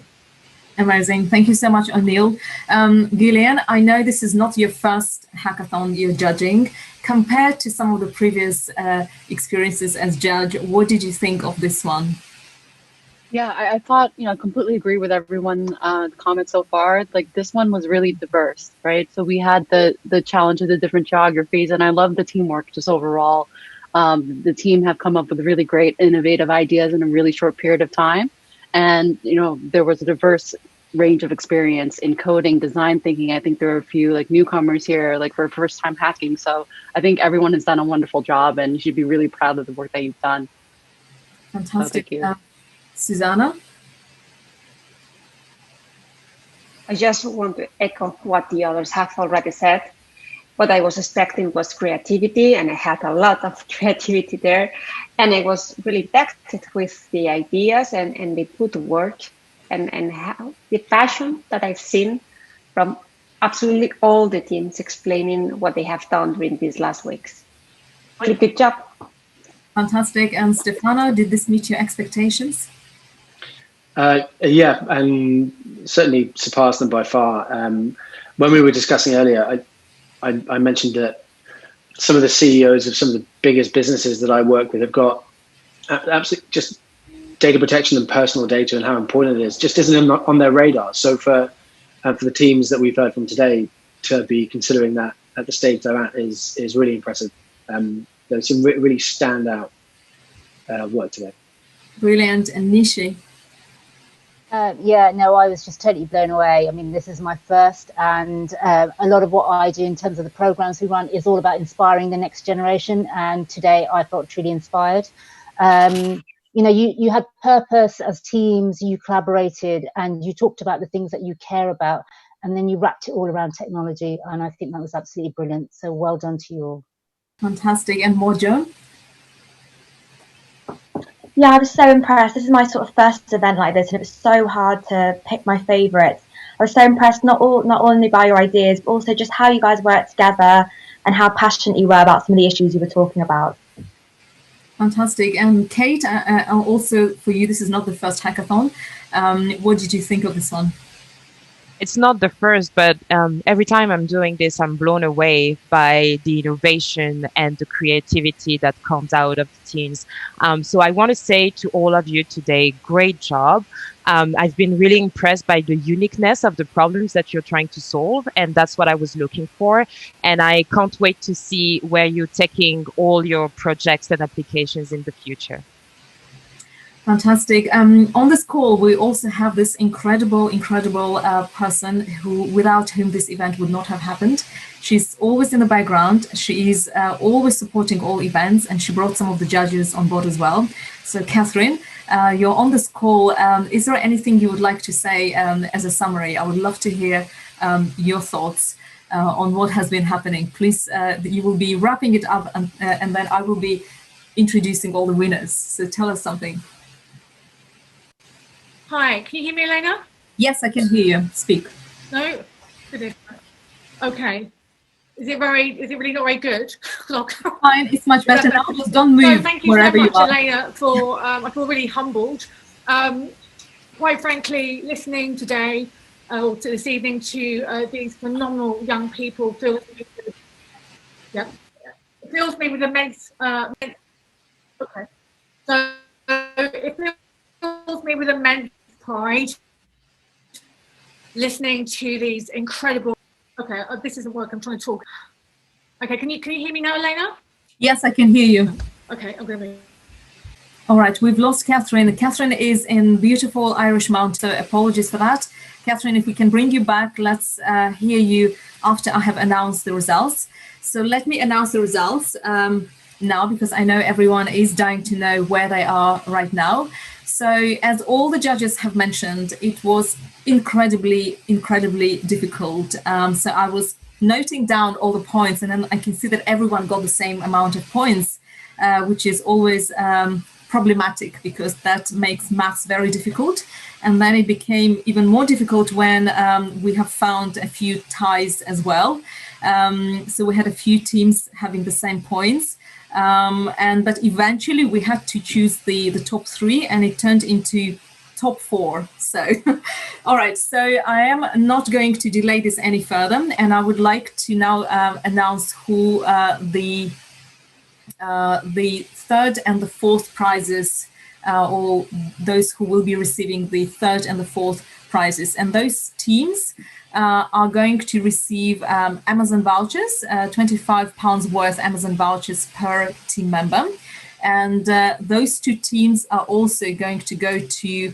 Amazing. Thank you so much, O'Neill. Gillian, I know this is not your first hackathon you're judging. Compared to some of the previous experiences as judge, what did you think of this one? Yeah, I thought, completely agree with everyone, comments so far. Like this one was really diverse, right? So we had the challenge of the different geographies, and I love the teamwork just overall. The team have come up with really great innovative ideas in a really short period of time. And, there was a diverse range of experience in coding, design thinking. I think there are a few newcomers here, for first time hacking. So I think everyone has done a wonderful job, and you should be really proud of the work that you've done. Fantastic. So thank you. Susana? I just want to echo what the others have already said. What I was expecting was creativity, and I had a lot of creativity there. And I was really backed with the ideas and the good work and how the passion that I've seen from absolutely all the teams explaining what they have done during these last weeks. Really good job. Fantastic. And Stefano, did this meet your expectations? Yeah, and certainly surpassed them by far. When we were discussing earlier, I mentioned that some of the CEOs of some of the biggest businesses that I work with have got absolutely just data protection and personal data and how important it is just isn't on their radar. So for the teams that we've heard from today to be considering that at the stage they're at is really impressive. There's some really standout work today. Brilliant. And Nishi? Yeah, no, I was just totally blown away. I mean, this is my first, and a lot of what I do in terms of the programs we run is all about inspiring the next generation. And today I felt truly inspired. You had purpose as teams, you collaborated, and you talked about the things that you care about, and then you wrapped it all around technology. And I think that was absolutely brilliant. So well done to you all. Fantastic. And more, Joan? Yeah, I was so impressed. This is my sort of first event like this, and it was so hard to pick my favourites. I was so impressed not only by your ideas, but also just how you guys worked together and how passionate you were about some of the issues you were talking about. Fantastic. And Kate, also for you, this is not the first hackathon. What did you think of this one? It's not the first, but every time I'm doing this, I'm blown away by the innovation and the creativity that comes out of the teams. So I want to say to all of you today, great job. I've been really impressed by the uniqueness of the problems that you're trying to solve, and that's what I was looking for. And I can't wait to see where you're taking all your projects and applications in the future. Fantastic. On this call, we also have this incredible person who, without whom this event would not have happened. She's always in the background. She is always supporting all events, and she brought some of the judges on board as well. So, Catherine, you're on this call. Is there anything you would like to say as a summary? I would love to hear your thoughts on what has been happening. Please, you will be wrapping it up, and then I will be introducing all the winners. So tell us something. Hi, can you hear me, Elena? Yes, I can hear you. Speak. No? Okay. Is it really not very good? Fine, it's much better now. Just don't move. So thank you so much, Elena, for I feel really humbled. Quite frankly, listening today or to this evening to these phenomenal young people fills me with immense okay. So it fills me with immense pride listening to these incredible. Okay, this isn't working. I'm trying to talk. Okay, can you hear me now, Elena? Yes, I can hear you. Okay, I'm gonna. All right, we've lost Catherine. Catherine is in beautiful Irish Mount, so apologies for that. Catherine, if we can bring you back, let's hear you after I have announced the results. So let me announce the results now, because I know everyone is dying to know where they are right now. So as all the judges have mentioned, it was incredibly difficult. So I was noting down all the points, and then I can see that everyone got the same amount of points, which is always problematic, because that makes maths very difficult. And then it became even more difficult when we have found a few ties as well. So we had a few teams having the same points. But eventually we had to choose the top 3, and it turned into top 4. So, all right, so I am not going to delay this any further, and I would like to now announce who the 3rd and the 4th prizes, or those who will be receiving the 3rd and the 4th prizes. And those teams are going to receive Amazon vouchers, £25 worth Amazon vouchers per team member. And those 2 teams are also going to go to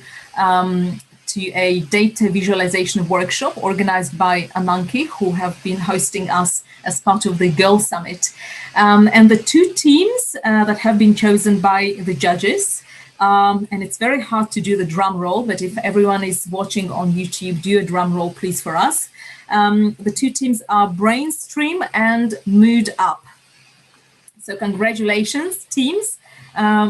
a data visualization workshop organized by Ananki, who have been hosting us as part of the Girl Summit. And the 2 teams that have been chosen by the judges, and it's very hard to do the drum roll, but if everyone is watching on YouTube, do a drum roll, please, for us. The 2 teams are Brainstream and Mood Up. So congratulations, teams.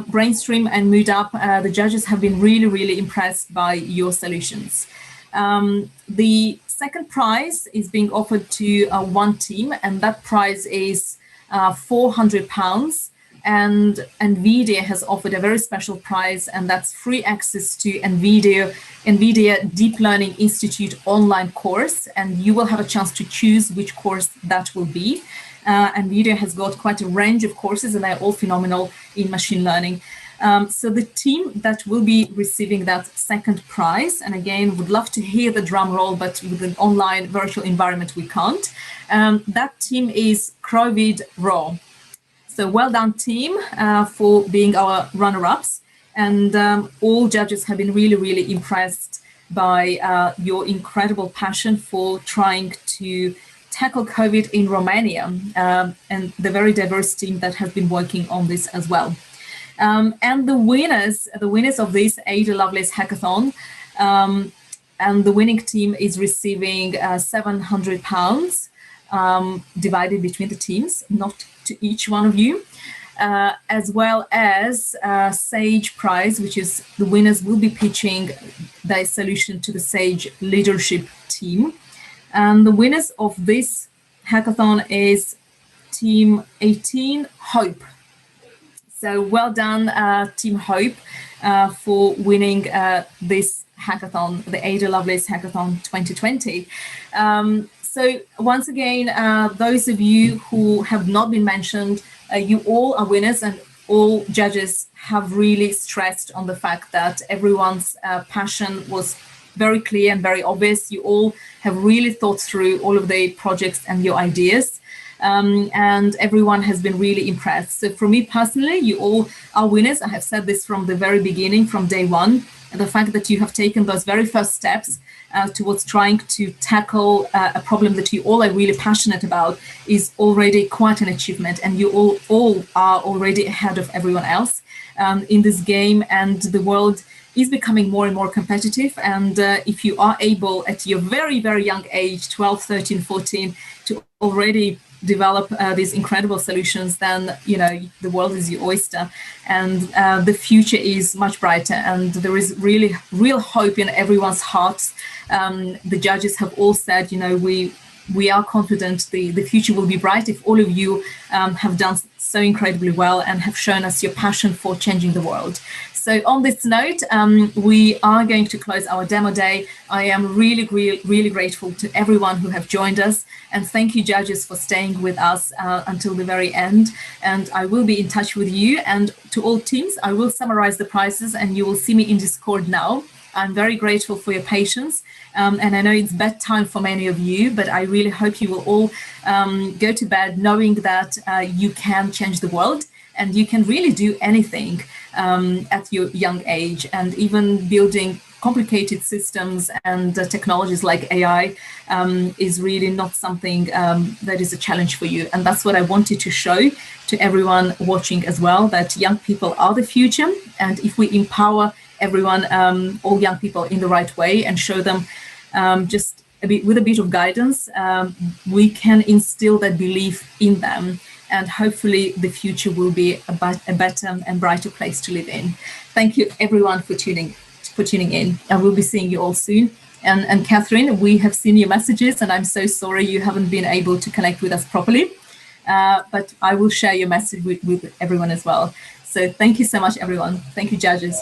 Brainstream and Mood Up. The judges have been really impressed by your solutions. The 2nd prize is being offered to one team, and that prize is £400. And NVIDIA has offered a very special prize, and that's free access to NVIDIA Deep Learning Institute online course, and you will have a chance to choose which course that will be. NVIDIA has got quite a range of courses, and they're all phenomenal in machine learning. So the team that will be receiving that 2nd prize, and again, would love to hear the drum roll, but with an online virtual environment, we can't. That team is Crovid Raw. So well done, team, for being our runner-ups. And all judges have been really impressed by your incredible passion for trying to tackle COVID in Romania, and the very diverse team that has been working on this as well. And the winners of this Ada Lovelace Hackathon, and the winning team is receiving £700 divided between the teams, not to each one of you, as well as Sage Prize, which is the winners will be pitching their solution to the Sage leadership team. And the winners of this hackathon is Team 18 Hope. So well done, Team Hope, for winning this hackathon, the Ada Lovelace Hackathon 2020. So once again, those of you who have not been mentioned, you all are winners, and all judges have really stressed on the fact that everyone's passion was very clear and very obvious. You all have really thought through all of the projects and your ideas. and everyone has been really impressed. So for me personally, you all are winners. I have said this from the very beginning, from day one. And the fact that you have taken those very first steps towards trying to tackle a problem that you all are really passionate about is already quite an achievement, and you all are already ahead of everyone else in this game, and the world is becoming more and more competitive. And if you are able at your very, very young age, 12, 13, 14, to already develop these incredible solutions, then the world is your oyster, and the future is much brighter, and there is really real hope in everyone's hearts. The judges have all said, we are confident the future will be bright if all of you have done so incredibly well and have shown us your passion for changing the world. So on this note, we are going to close our demo day. I am really, really, really grateful to everyone who have joined us, and thank you, judges, for staying with us until the very end. And I will be in touch with you, and to all teams, I will summarize the prizes, and you will see me in Discord now. I'm very grateful for your patience, and I know it's bedtime for many of you, but I really hope you will all go to bed knowing that you can change the world, and you can really do anything at your young age, and even building complicated systems and technologies like AI is really not something that is a challenge for you. And that's what I wanted to show to everyone watching as well, that young people are the future, and if we empower everyone, all young people, in the right way and show them just with a bit of guidance, we can instill that belief in them, and hopefully the future will be a better and brighter place to live in. Thank you everyone for tuning in. I will be seeing you all soon. And Catherine, we have seen your messages, and I'm so sorry you haven't been able to connect with us properly, but I will share your message with everyone as well. So thank you so much, everyone. Thank you, judges.